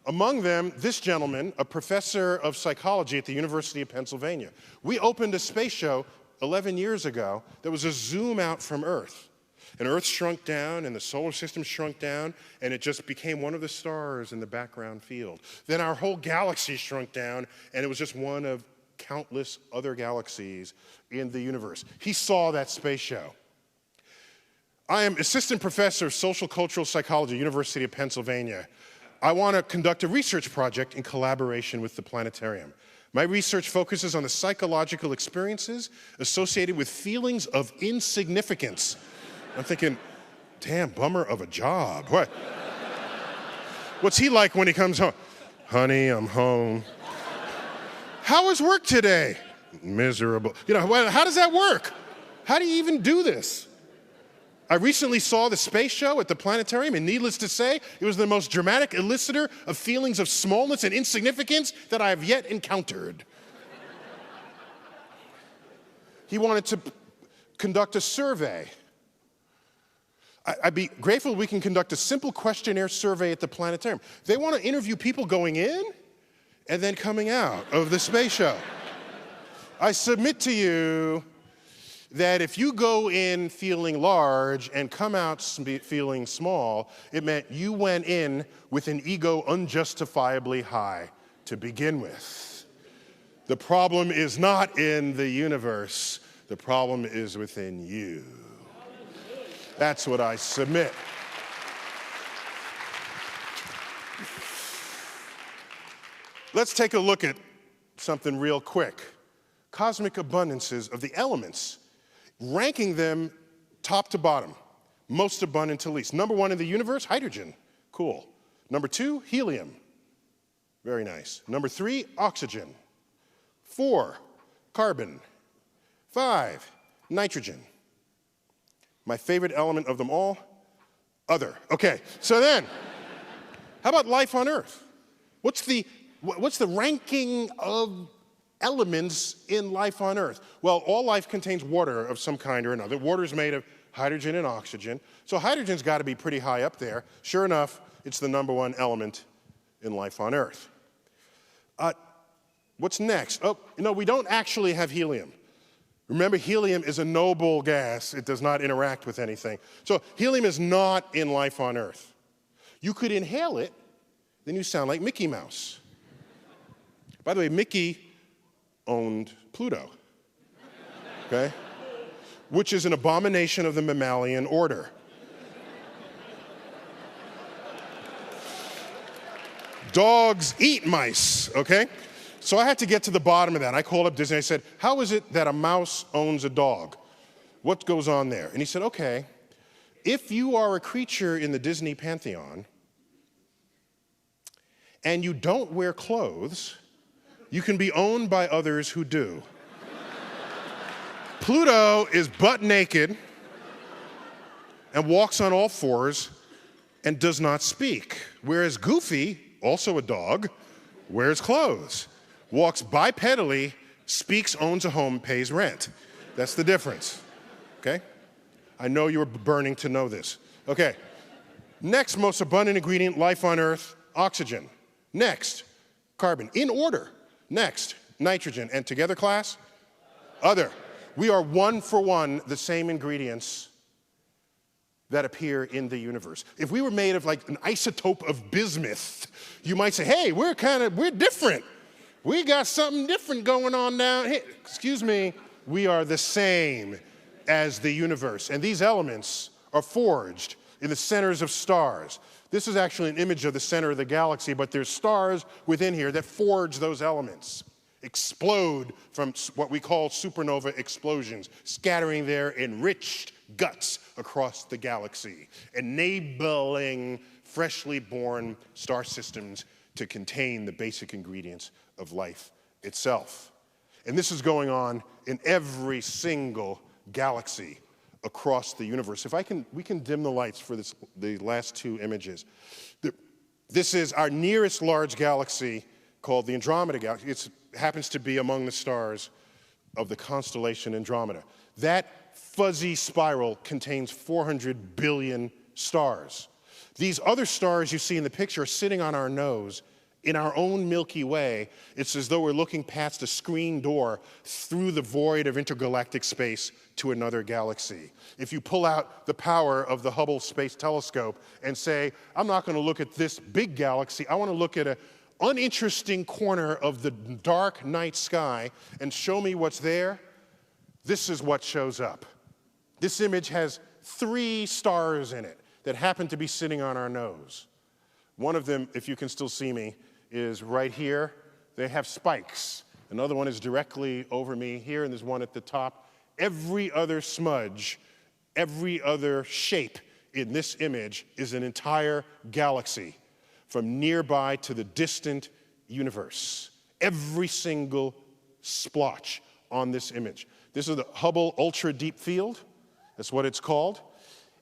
Speaker 4: Among them, this gentleman, a professor of psychology at the University of Pennsylvania. We opened a space show 11 years ago that was a zoom out from Earth. And Earth shrunk down, and the solar system shrunk down, and it just became one of the stars in the background field. Then our whole galaxy shrunk down, and it was just one of countless other galaxies in the universe. He saw that space show. I am assistant professor of social cultural psychology, University of Pennsylvania. I want to conduct a research project in collaboration with the planetarium. My research focuses on the psychological experiences associated with feelings of insignificance. I'm thinking, damn, bummer of a job. What? What's he like when he comes home? Honey, I'm home. How was work today? Miserable. You know, how does that work? How do you even do this? I recently saw the space show at the planetarium, and needless to say, it was the most dramatic elicitor of feelings of smallness and insignificance that I have yet encountered. He wanted to conduct a survey. I'd be grateful if we can conduct a simple questionnaire survey at the planetarium. They want to interview people going in and then coming out of the space show. I submit to you that if you go in feeling large and come out feeling small, it meant you went in with an ego unjustifiably high to begin with. The problem is not in the universe. The problem is within you. That's what I submit. Let's take a look at something real quick. Cosmic abundances of the elements, ranking them top to bottom, most abundant to least. Number 1 in the universe, hydrogen. Cool. Number 2, helium. Very nice. Number 3, oxygen. 4, carbon. 5, nitrogen. My favorite element of them all, other. Okay, so then, how about life on Earth? What's the ranking of elements in life on Earth? Well, all life contains water of some kind or another. Water is made of hydrogen and oxygen. So hydrogen's got to be pretty high up there. Sure enough, it's the number 1 element in life on Earth. What's next? Oh, we don't actually have helium. Remember, helium is a noble gas. It does not interact with anything. So helium is not in life on Earth. You could inhale it, then you sound like Mickey Mouse. By the way, Mickey owned Pluto, okay? Which is an abomination of the mammalian order. Dogs eat mice, okay? So I had to get to the bottom of that. I called up Disney. I said, how is it that a mouse owns a dog? What goes on there? And he said, okay, if you are a creature in the Disney pantheon and you don't wear clothes, you can be owned by others who do. Pluto is butt naked and walks on all fours and does not speak, whereas Goofy, also a dog, wears clothes, walks bipedally, speaks, owns a home, pays rent. That's the difference, okay? I know you were burning to know this. Okay, next most abundant ingredient, life on Earth, oxygen. Next, carbon, in order. Next, nitrogen. And together, class? Other. We are 1 for 1 the same ingredients that appear in the universe. If we were made of like an isotope of bismuth, you might say, hey, we're different. We got something different going on down here. Excuse me, we are the same as the universe. And these elements are forged in the centers of stars. This is actually an image of the center of the galaxy, but there's stars within here that forge those elements, explode from what we call supernova explosions, scattering their enriched guts across the galaxy, enabling freshly born star systems to contain the basic ingredients of life itself. And this is going on in every single galaxy across the universe. If we can dim the lights for the last 2 images. This is our nearest large galaxy called the Andromeda Galaxy. It happens to be among the stars of the constellation Andromeda. That fuzzy spiral contains 400 billion stars. These other stars you see in the picture are sitting on our nose in our own Milky Way. It's as though we're looking past a screen door through the void of intergalactic space to another galaxy. If you pull out the power of the Hubble Space Telescope and say, I'm not going to look at this big galaxy, I want to look at an uninteresting corner of the dark night sky and show me what's there, this is what shows up. This image has 3 stars in it that happen to be sitting on our nose. One of them, if you can still see me, is right here. They have spikes. Another one is directly over me here, and there's one at the top. Every other smudge, every other shape in this image is an entire galaxy, from nearby to the distant universe. Every single splotch on this image. This is the Hubble Ultra Deep Field. That's what it's called.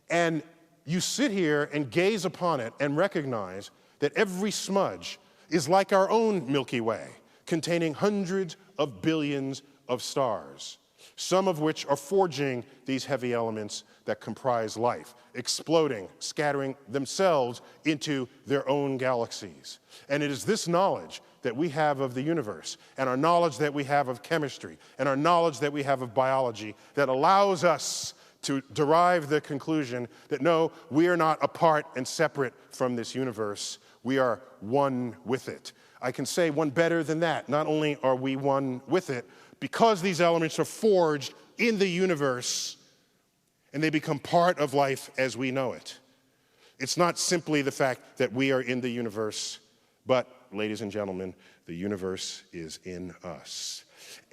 Speaker 4: And you sit here and gaze upon it and recognize that every smudge is like our own Milky Way, containing hundreds of billions of stars, some of which are forging these heavy elements that comprise life, exploding, scattering themselves into their own galaxies. And it is this knowledge that we have of the universe, and our knowledge that we have of chemistry, and our knowledge that we have of biology that allows us to derive the conclusion that no, we are not apart and separate from this universe. We are one with it. I can say one better than that. Not only are we one with it, because these elements are forged in the universe and they become part of life as we know it. It's not simply the fact that we are in the universe, but, ladies and gentlemen, the universe is in us.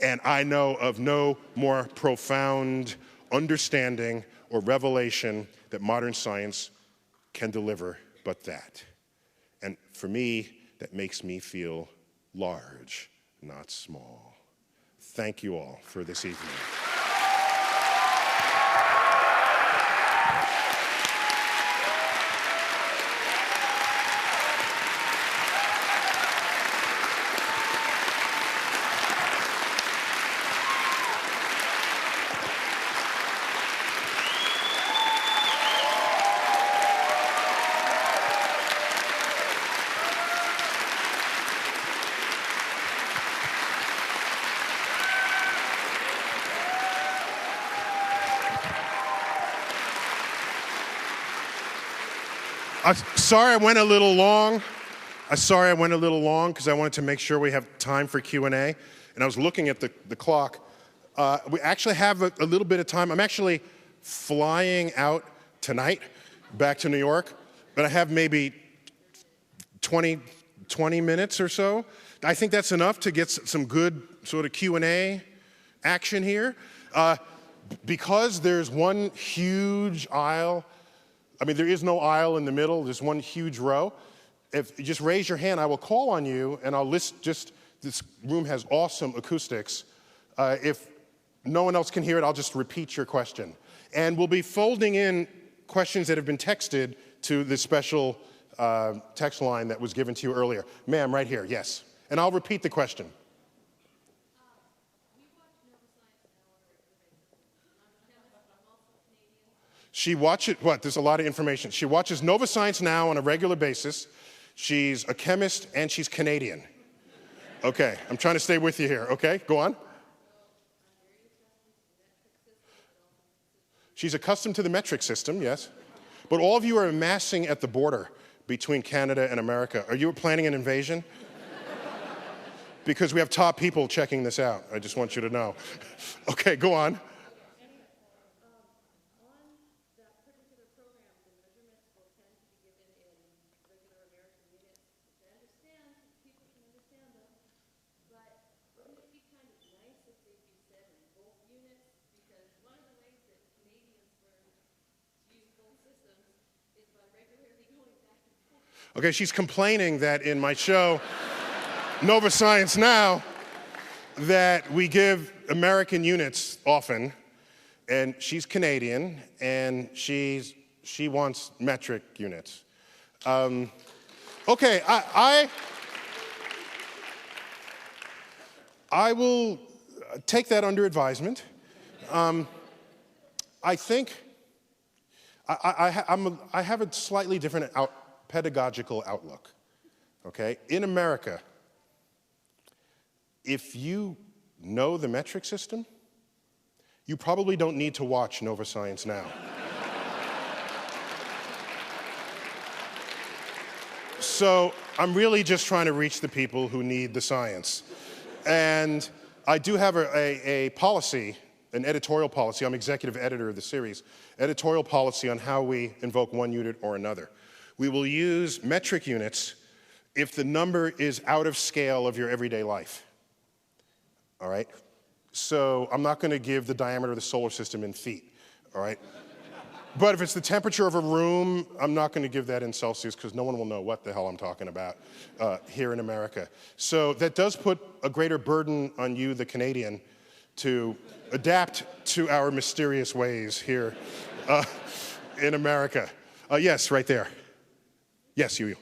Speaker 4: And I know of no more profound understanding or revelation that modern science can deliver but that. And for me, that makes me feel large, not small. Thank you all for this evening. Sorry I went a little long. because I wanted to make sure we have time for Q&A. And I was looking at the clock. We actually have a little bit of time. I'm actually flying out tonight back to New York, but I have maybe 20 minutes or so. I think that's enough to get some good sort of Q&A action here. Because there's one huge aisle, I mean, there is no aisle in the middle, there's one huge row. If you just raise your hand, I will call on you, and I'll list this room has awesome acoustics. If no one else can hear it, I'll just repeat your question. And we'll be folding in questions that have been texted to the special text line that was given to you earlier. Ma'am, right here, yes. And I'll repeat the question. She watches, what? There's a lot of information. She watches Nova Science Now on a regular basis. She's a chemist and she's Canadian. Okay, I'm trying to stay with you here. Okay, go on. She's accustomed to the metric system, yes. But all of you are amassing at the border between Canada and America. Are you planning an invasion? Because we have top people checking this out. I just want you to know. Okay, go on. Okay, she's complaining that in my show, Nova Science Now, that we give American units often, and she's Canadian, and she wants metric units. Okay, I will take that under advisement. I think I have a slightly different pedagogical outlook, okay? In America, if you know the metric system, you probably don't need to watch Nova Science Now. So I'm really just trying to reach the people who need the science. And I do have a policy, an editorial policy. I'm executive editor of the series. Editorial policy on how we invoke one unit or another. We will use metric units if the number is out of scale of your everyday life. All right? So I'm not going to give the diameter of the solar system in feet. All right? But if it's the temperature of a room, I'm not going to give that in Celsius because no one will know what the hell I'm talking about here in America. So that does put a greater burden on you, the Canadian, to adapt to our mysterious ways here in America. Yes, right there. Yes, you.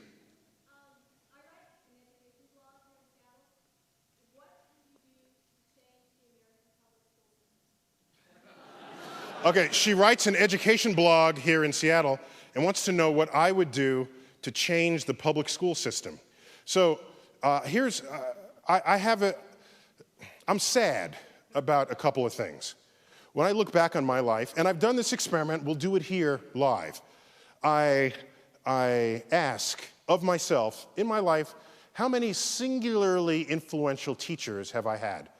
Speaker 4: Okay, she writes an education blog here in Seattle and wants to know what I would do to change the public school system. So I'm sad about a couple of things. When I look back on my life, and I've done this experiment, we'll do it here live. I ask of myself, in my life, How many singularly influential teachers have I had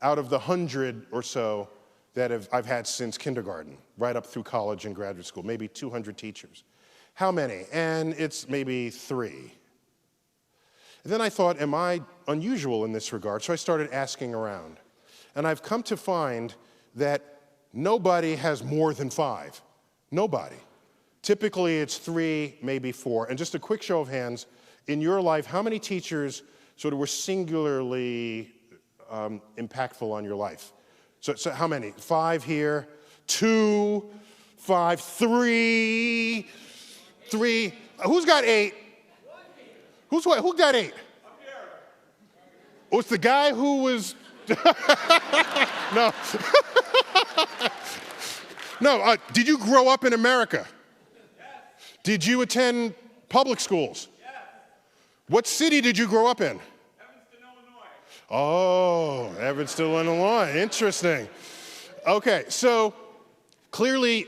Speaker 4: out of the 100 or so that I've had since kindergarten, right up through college and graduate school? Maybe 200 teachers. How many? And it's maybe 3. And then I thought, am I unusual in this regard? So I started asking around. And I've come to find that nobody has more than 5. Nobody. Typically it's 3, maybe 4. And just a quick show of hands, in your life, how many teachers sort of were singularly impactful on your life? So how many? 5 here, 2, 5, 3, 3. Who's got 8? Who got 8? Oh, it's the guy who was... No. No, did you grow up in America? Yes. Did you attend public schools? Yes. What city did you grow up in? Evanston, Illinois. Oh, Evanston, Illinois. Interesting. Okay, so clearly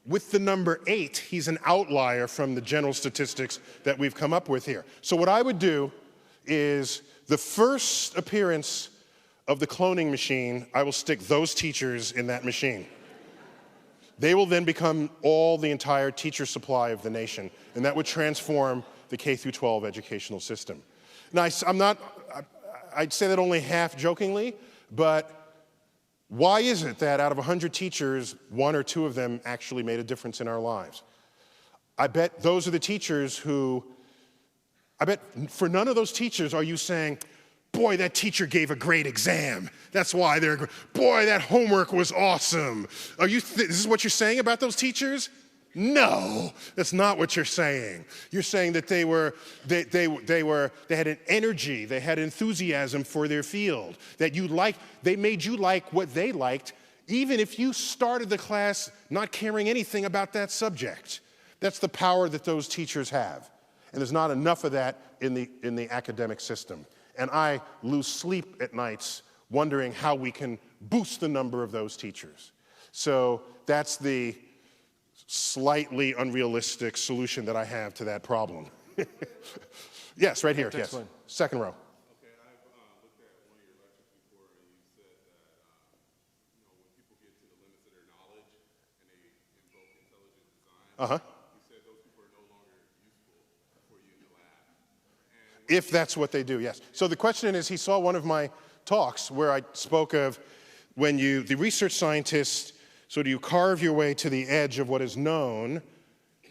Speaker 4: with the number 8, he's an outlier from the general statistics that we've come up with here. So what I would do is the first appearance of the cloning machine, I will stick those teachers in that machine. They will then become the entire teacher supply of the nation, and that would transform the K through 12 educational system. Now, I'd say that only half jokingly, but why is it that out of 100 teachers, 1 or 2 of them actually made a difference in our lives? I bet those are the teachers I bet for none of those teachers are you saying, boy, that teacher gave a great exam. That's why boy, that homework was awesome. This is what you're saying about those teachers? No, that's not what you're saying. You're saying that they had an energy, they had enthusiasm for their field, that they made you like what they liked, even if you started the class not caring anything about that subject. That's the power that those teachers have. And there's not enough of that in the academic system. And I lose sleep at nights wondering how we can boost the number of those teachers. So that's the slightly unrealistic solution that I have to that problem. Yes, right here, yes.
Speaker 2: One.
Speaker 4: Second row.
Speaker 5: Okay, I've looked at one of your lectures before, and you said that when people get to the limits of their knowledge and they invoke intelligent design, you said those people are no longer useful for you in the lab.
Speaker 4: If that's what they do, yes. So the question is, he saw one of my talks where I spoke of when the research scientist, so do you carve your way to the edge of what is known,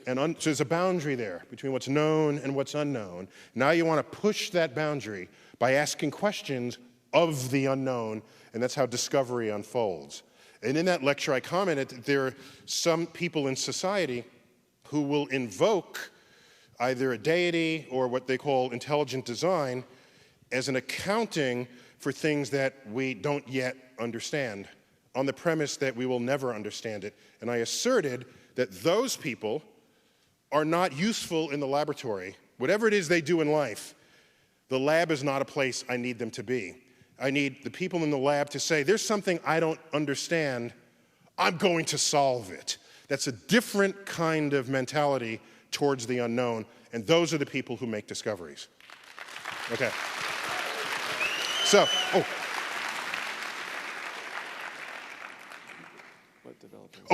Speaker 4: and so there's a boundary there between what's known and what's unknown. Now you want to push that boundary by asking questions of the unknown, and that's how discovery unfolds. And in that lecture, I commented that there are some people in society who will invoke either a deity or what they call intelligent design as an accounting for things that we don't yet understand, on the premise that we will never understand it. And I asserted that those people are not useful in the laboratory. Whatever it is they do in life, the lab is not a place I need them to be. I need the people in the lab to say, there's something I don't understand, I'm going to solve it. That's a different kind of mentality towards the unknown, and those are the people who make discoveries. Okay. So,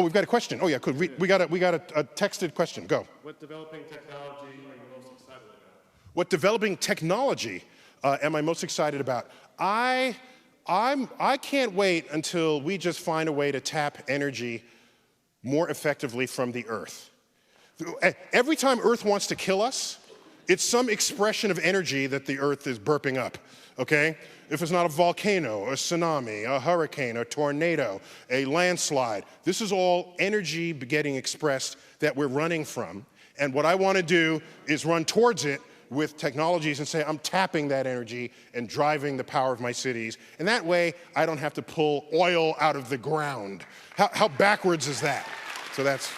Speaker 4: we've got a question. Oh yeah, cool. We got a texted question. Go.
Speaker 2: What developing technology are you most excited about?
Speaker 4: What developing technology am I most excited about? I can't wait until we just find a way to tap energy more effectively from the earth. Every time Earth wants to kill us, it's some expression of energy that the earth is burping up, okay? If it's not a volcano, a tsunami, a hurricane, a tornado, a landslide, this is all energy getting expressed that we're running from. And what I want to do is run towards it with technologies and say, I'm tapping that energy and driving the power of my cities. And that way, I don't have to pull oil out of the ground. How backwards is that? So that's,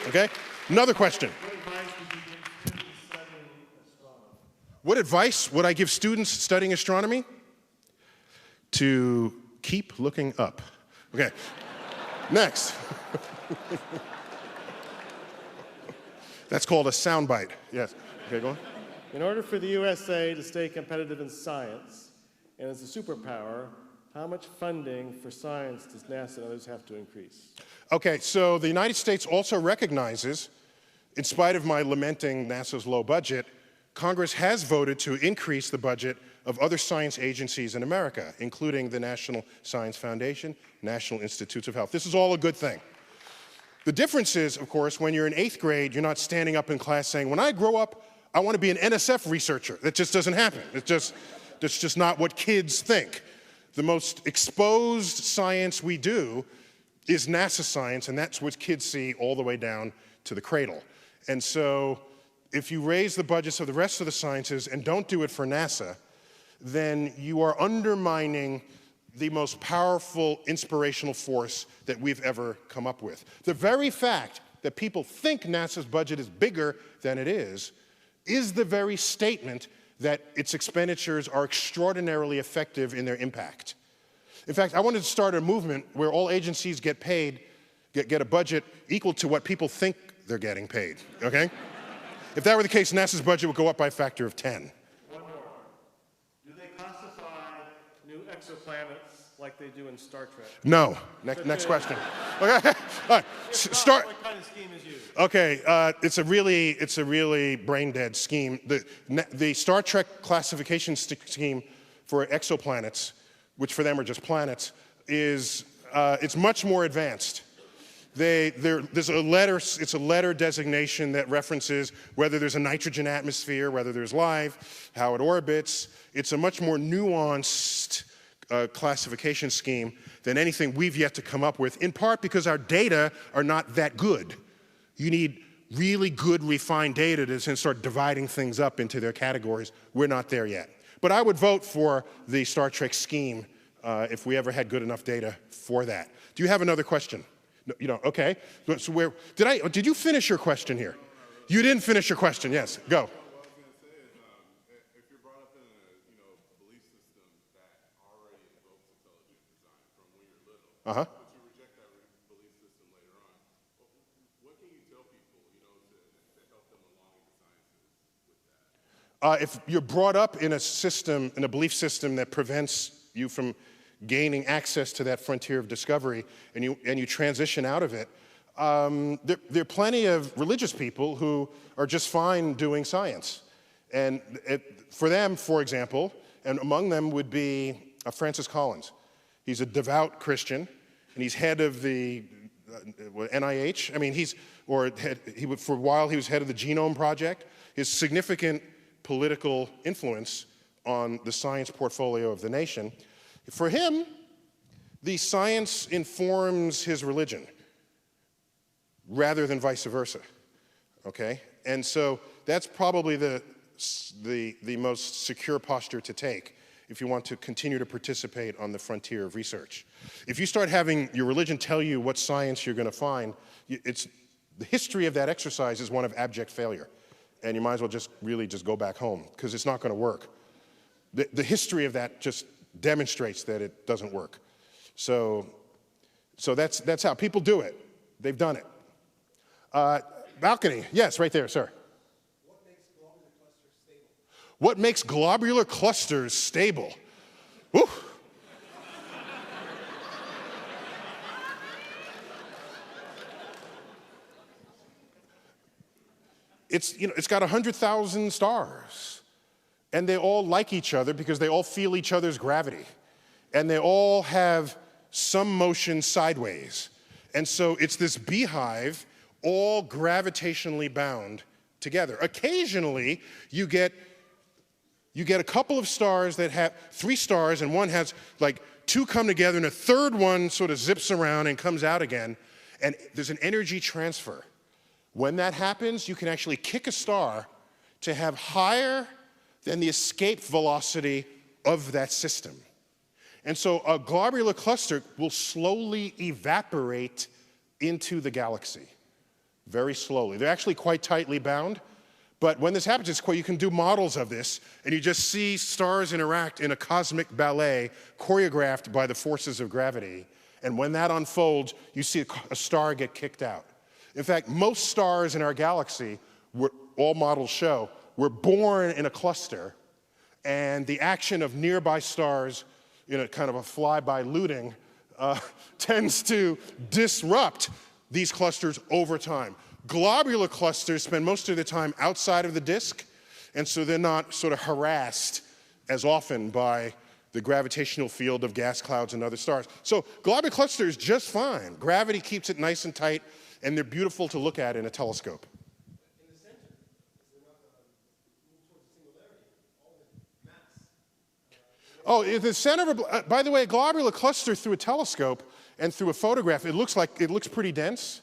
Speaker 4: okay? Another question. What advice would I give students studying astronomy? To keep looking up. Okay, next. That's called a soundbite. Yes, okay, go on.
Speaker 2: In order for the USA to stay competitive in science and as a superpower, how much funding for science does NASA and others have to increase?
Speaker 4: Okay, so the United States also recognizes, in spite of my lamenting NASA's low budget, Congress has voted to increase the budget of other science agencies in America, including the National Science Foundation, National Institutes of Health. This is all a good thing. The difference is, of course, when you're in 8th grade, you're not standing up in class saying, when I grow up, I want to be an NSF researcher. That just doesn't happen. That's just not what kids think. The most exposed science we do is NASA science, and that's what kids see all the way down to the cradle. And so if you raise the budgets of the rest of the sciences and don't do it for NASA, then you are undermining the most powerful inspirational force that we've ever come up with. The very fact that people think NASA's budget is bigger than it is the very statement that its expenditures are extraordinarily effective in their impact. In fact, I wanted to start a movement where all agencies get paid, get a budget equal to what people think they're getting paid, okay? If that were the case, NASA's budget would go up by a factor of 10.
Speaker 2: One more. Do they classify new exoplanets like they do in Star Trek?
Speaker 4: No. Next question. Okay. All right.
Speaker 2: What kind of scheme is used?
Speaker 4: Okay. It's a really brain-dead scheme. The Star Trek classification scheme for exoplanets, which for them are just planets, is it's much more advanced. It's a letter designation that references whether there's a nitrogen atmosphere, whether there's life, how it orbits. It's a much more nuanced classification scheme than anything we've yet to come up with, in part because our data are not that good. You need really good, refined data to start dividing things up into their categories. We're not there yet. But I would vote for the Star Trek scheme if we ever had good enough data for that. Do you have another question? No, you don't? Okay. So did you finish your question here? You didn't finish your question. Yes. Go.
Speaker 5: What I was going to say is, if you're brought up in a belief system that already invokes intelligent design from when you're little, but you reject that belief system later on, what can you tell people, to help them along in the sciences with that?
Speaker 4: If you're brought up in a belief system that prevents you from gaining access to that frontier of discovery, and you transition out of it, there are plenty of religious people who are just fine doing science. And for them, for example, and among them would be Francis Collins. He's a devout Christian, and he's head of the NIH. I mean, for a while he was head of the Genome Project. His significant political influence on the science portfolio of the nation. For him, the science informs his religion rather than vice versa, okay? And so that's probably the most secure posture to take if you want to continue to participate on the frontier of research. If you start having your religion tell you what science you're going to find, the history of that exercise is one of abject failure. And you might as well just go back home, because it's not going to work. The history of that just demonstrates that it doesn't work. So that's how people do it. They've done it. Balcony, yes, right there, sir. What makes globular clusters stable? Woo. It's got 100,000 stars. And they all like each other because they all feel each other's gravity. And they all have some motion sideways. And so it's this beehive, all gravitationally bound together. Occasionally, you get a couple of stars that have 3 stars, and one has like 2 come together, and a third one sort of zips around and comes out again. And there's an energy transfer. When that happens, you can actually kick a star to have higher than the escape velocity of that system. And so a globular cluster will slowly evaporate into the galaxy, very slowly. They're actually quite tightly bound, but when this happens, you can do models of this, and you just see stars interact in a cosmic ballet choreographed by the forces of gravity. And when that unfolds, you see a star get kicked out. In fact, most stars in our galaxy, all models show, were born in a cluster, and the action of nearby stars in a kind of a fly-by looting tends to disrupt these clusters over time. Globular clusters spend most of their time outside of the disk, and so they're not sort of harassed as often by the gravitational field of gas clouds and other stars. So globular clusters just fine. Gravity keeps it nice and tight, and they're beautiful to look at in a telescope.
Speaker 2: In the center, is there not move towards singularity, all the mass?
Speaker 4: Oh, in the center of by the way, a globular cluster through a telescope and through a photograph, it looks pretty dense,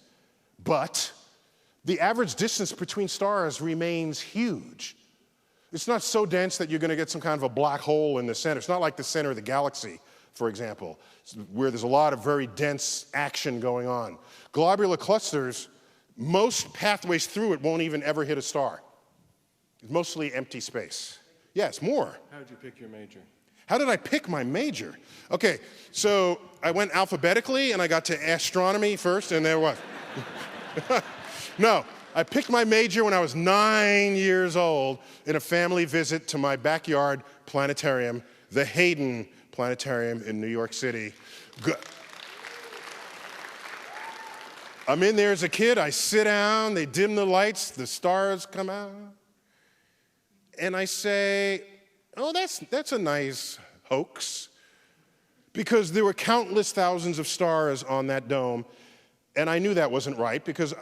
Speaker 4: but the average distance between stars remains huge. It's not so dense that you're going to get some kind of a black hole in the center. It's not like the center of the galaxy, for example, where there's a lot of very dense action going on. Globular clusters, most pathways through it won't even ever hit a star. It's mostly empty space. Yes, more.
Speaker 2: How did you pick your major?
Speaker 4: How did I pick my major? Okay, so I went alphabetically, and I got to astronomy first, and there was. No, I picked my major when I was 9 years old in a family visit to my backyard planetarium, the Hayden Planetarium in New York City. I'm in there as a kid, I sit down, they dim the lights, the stars come out, and I say, oh, that's a nice hoax, because there were countless thousands of stars on that dome, and I knew that wasn't right because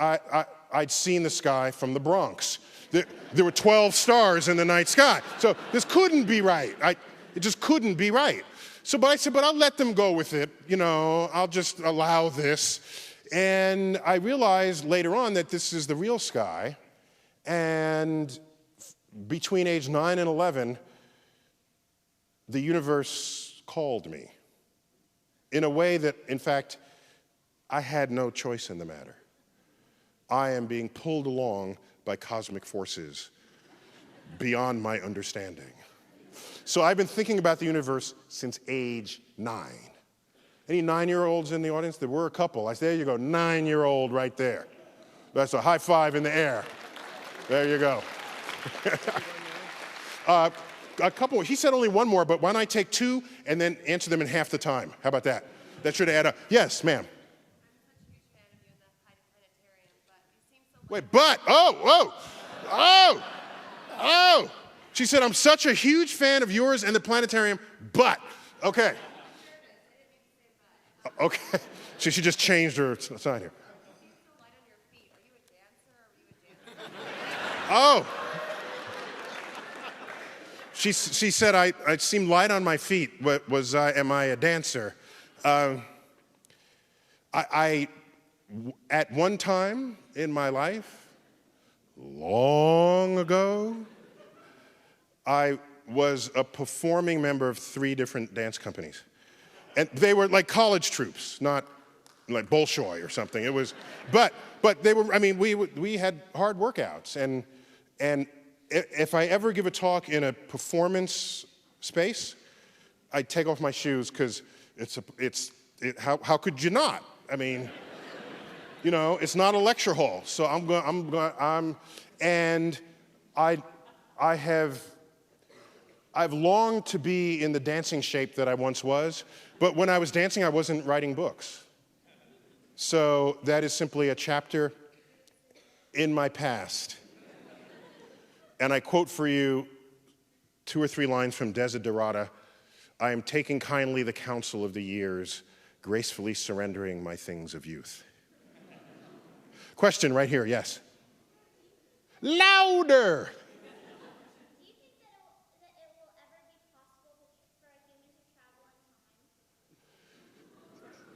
Speaker 4: I'd seen the sky from the Bronx. There were 12 stars in the night sky, so this couldn't be right. It just couldn't be right. But I said, but I'll let them go with it, I'll just allow this. And I realized later on that this is the real sky, and between age 9 and 11, the universe called me in a way that, in fact, I had no choice in the matter. I am being pulled along by cosmic forces beyond my understanding. So I've been thinking about the universe since age 9. Any 9-year-olds in the audience? There were a couple. I said, there you go, 9-year-old right there. That's a high five in the air. There you go. A couple, he said only one more, but why don't I take 2 and then answer them in half the time? How about that? That should add up. Yes, ma'am. Wait, but, oh. She said, I'm such a huge fan of yours and the planetarium, but, okay. Okay, so she just changed her sign here. Oh. She said, I seemed light on my feet. Am I a dancer? At one time in my life, long ago, I was a performing member of 3 different dance companies. And they were like college troupes, not like Bolshoi or something. It was, but they were, we had hard workouts. And if I ever give a talk in a performance space, I take off my shoes because how could you not? It's not a lecture hall. So I've longed to be in the dancing shape that I once was, but when I was dancing, I wasn't writing books. So that is simply a chapter in my past. And I quote for you 2 or 3 lines from Desiderata. I am taking kindly the counsel of the years, gracefully surrendering my things of youth. Question right here, yes. Louder!
Speaker 6: Do you think that it will ever be possible for a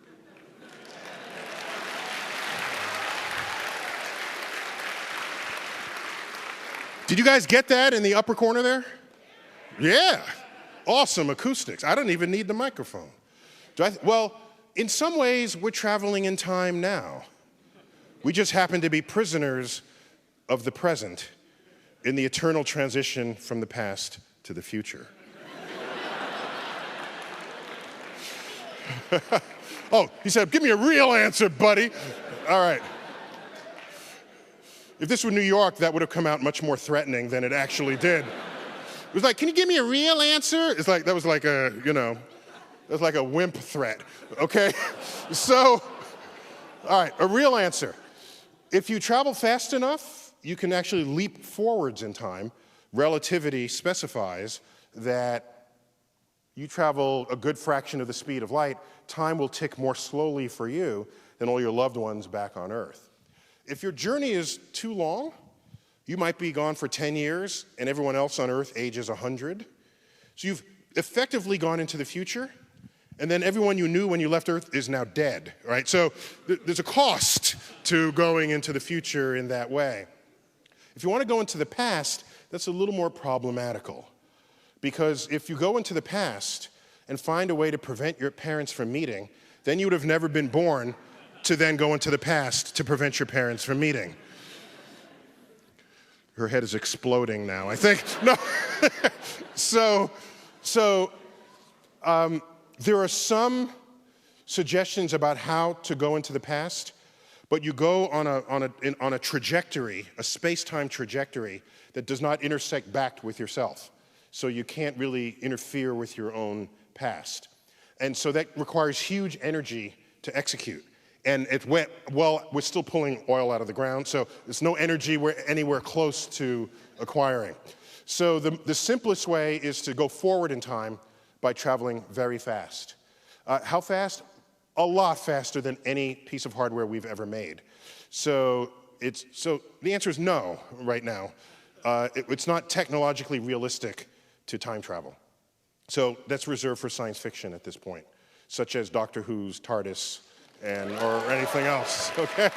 Speaker 6: human to travel in time?
Speaker 4: Did you guys get that in the upper corner there? Yeah. Awesome acoustics. I don't even need the microphone. Well, in some ways, we're traveling in time now. We just happen to be prisoners of the present in the eternal transition from the past to the future. Oh, he said, give me a real answer, buddy. All right. If this were New York, that would have come out much more threatening than it actually did. It was like, can you give me a real answer? It's like, that was like a, that was like a wimp threat, okay? So, all right, a real answer. If you travel fast enough, you can actually leap forwards in time. Relativity specifies that you travel a good fraction of the speed of light, time will tick more slowly for you than all your loved ones back on Earth. If your journey is too long, you might be gone for 10 years, and everyone else on Earth ages 100. So you've effectively gone into the future, and then everyone you knew when you left Earth is now dead, right? So there's a cost to going into the future in that way. If you want to go into the past, that's a little more problematical. Because if you go into the past and find a way to prevent your parents from meeting, then you would have never been born to then go into the past to prevent your parents from meeting. Her head is exploding now, I think. No. There are some suggestions about how to go into the past, but you go on a trajectory, a space-time trajectory that does not intersect back with yourself. So you can't really interfere with your own past. And so that requires huge energy to execute. And we're still pulling oil out of the ground, so there's no energy anywhere close to acquiring. So the simplest way is to go forward in time by traveling very fast. How fast? A lot faster than any piece of hardware we've ever made. So the answer is no right now. It's not technologically realistic to time travel. So that's reserved for science fiction at this point, such as Doctor Who's TARDIS or anything else, okay?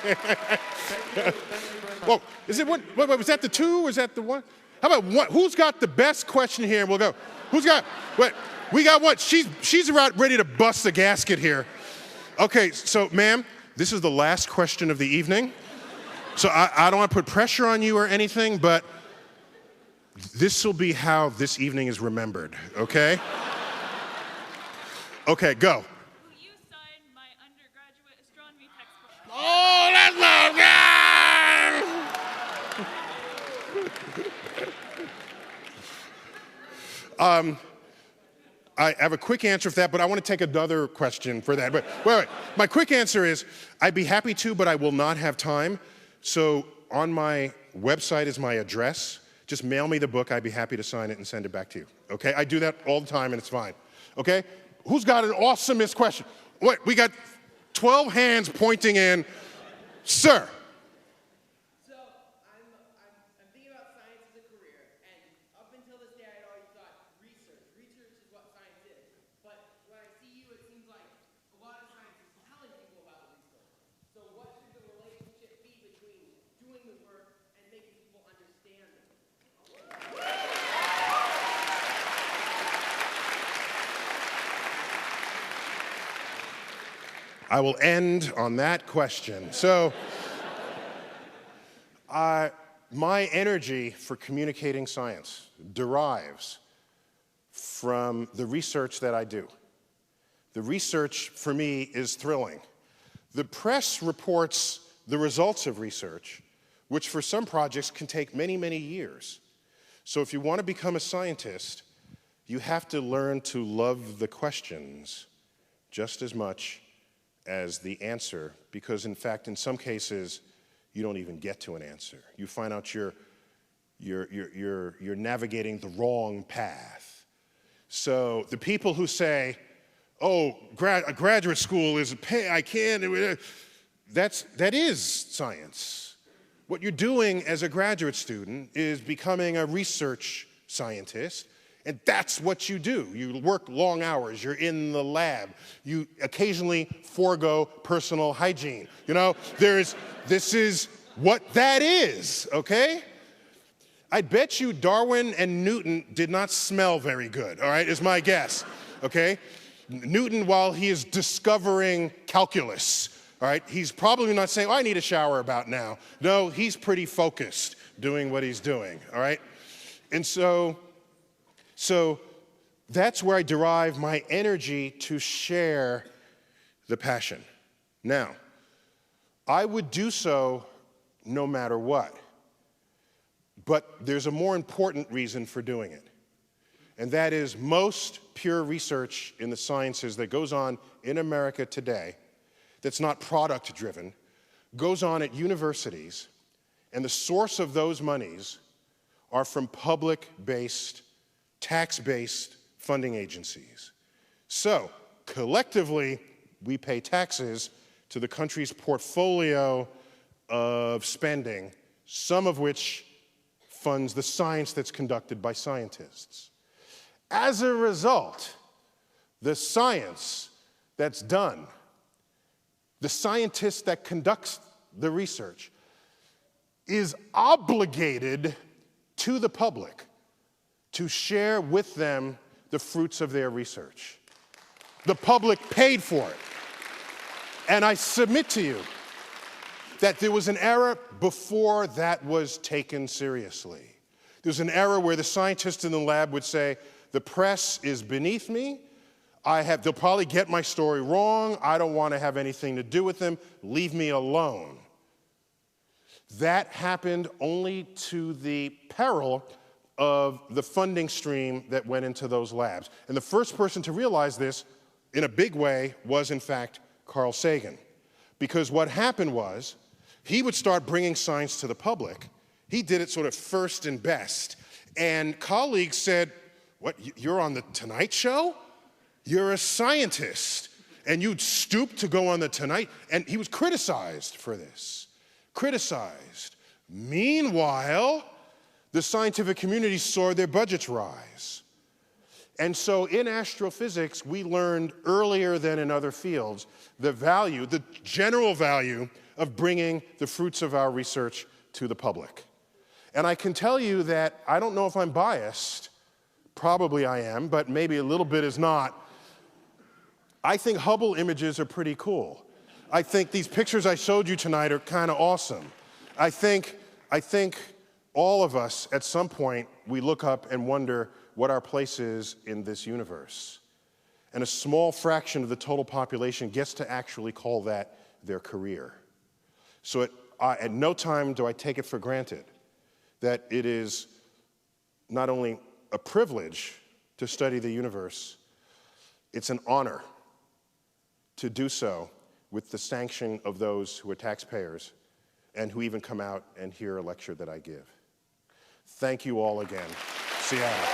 Speaker 4: Whoa, is it what, was that the two, or is that the one? How about one? Who's got the best question here? And we'll go. Who's got, wait, we got what? She's about ready to bust the gasket here. Okay, so ma'am, this is the last question of the evening. So I don't want to put pressure on you or anything, but this will be how this evening is remembered, okay? Okay, go. Oh, that's not good! I have a quick answer for that, but I want to take another question for that. But wait. My quick answer is, I'd be happy to, but I will not have time. So on my website is my address. Just mail me the book. I'd be happy to sign it and send it back to you. Okay? I do that all the time, and it's fine. Okay? Who's got an awesomest question? What? We got 12 hands pointing in. Sir.
Speaker 7: So I'm thinking about science as a career, and up until this day, I'd always thought research. Research is what science is. But when I see you, it seems like a lot of science is telling people about research. So what should the relationship be between doing the work and making people understand it?
Speaker 4: I will end on that question. So, my energy for communicating science derives from the research that I do. The research, for me, is thrilling. The press reports the results of research, which for some projects can take many, many years. So if you want to become a scientist, you have to learn to love the questions just as much as the answer, because in fact, in some cases, you don't even get to an answer. You find out you're navigating the wrong path. So the people who say, "Oh, a graduate school is I can't," that is science. What you're doing as a graduate student is becoming a research scientist. And that's what you do. You work long hours. You're in the lab. You occasionally forego personal hygiene. This is what that is, okay? I bet you Darwin and Newton did not smell very good, all right, is my guess, okay? Newton, while he is discovering calculus, all right, he's probably not saying, "Oh, I need a shower about now." No, he's pretty focused doing what he's doing, all right? And so that's where I derive my energy to share the passion. Now, I would do so no matter what. But there's a more important reason for doing it. And that is most pure research in the sciences that goes on in America today, that's not product-driven, goes on at universities, and the source of those monies are from public-based, tax-based funding agencies. So, collectively, we pay taxes to the country's portfolio of spending, some of which funds the science that's conducted by scientists. As a result, the science that's done, the scientist that conducts the research, is obligated to the public to share with them the fruits of their research. The public paid for it. And I submit to you that there was an era before that was taken seriously. There was an era where the scientist in the lab would say, the press is beneath me, they'll probably get my story wrong, I don't want to have anything to do with them, leave me alone. That happened only to the peril of the funding stream that went into those labs. And the first person to realize this in a big way was, in fact, Carl Sagan. Because what happened was, he would start bringing science to the public. He did it sort of first and best. And colleagues said, what, you're on the Tonight Show? You're a scientist, and you'd stoop to go on the Tonight? And he was criticized for this. Criticized. Meanwhile, the scientific community saw their budgets rise. And so in astrophysics, we learned earlier than in other fields the value, the general value of bringing the fruits of our research to the public. And I can tell you that I don't know if I'm biased. Probably I am, but maybe a little bit is not. I think Hubble images are pretty cool. I think these pictures I showed you tonight are kind of awesome. I think all of us, at some point, we look up and wonder what our place is in this universe. And a small fraction of the total population gets to actually call that their career. So at no time do I take it for granted that it is not only a privilege to study the universe, it's an honor to do so with the sanction of those who are taxpayers and who even come out and hear a lecture that I give. Thank you all again. Seattle.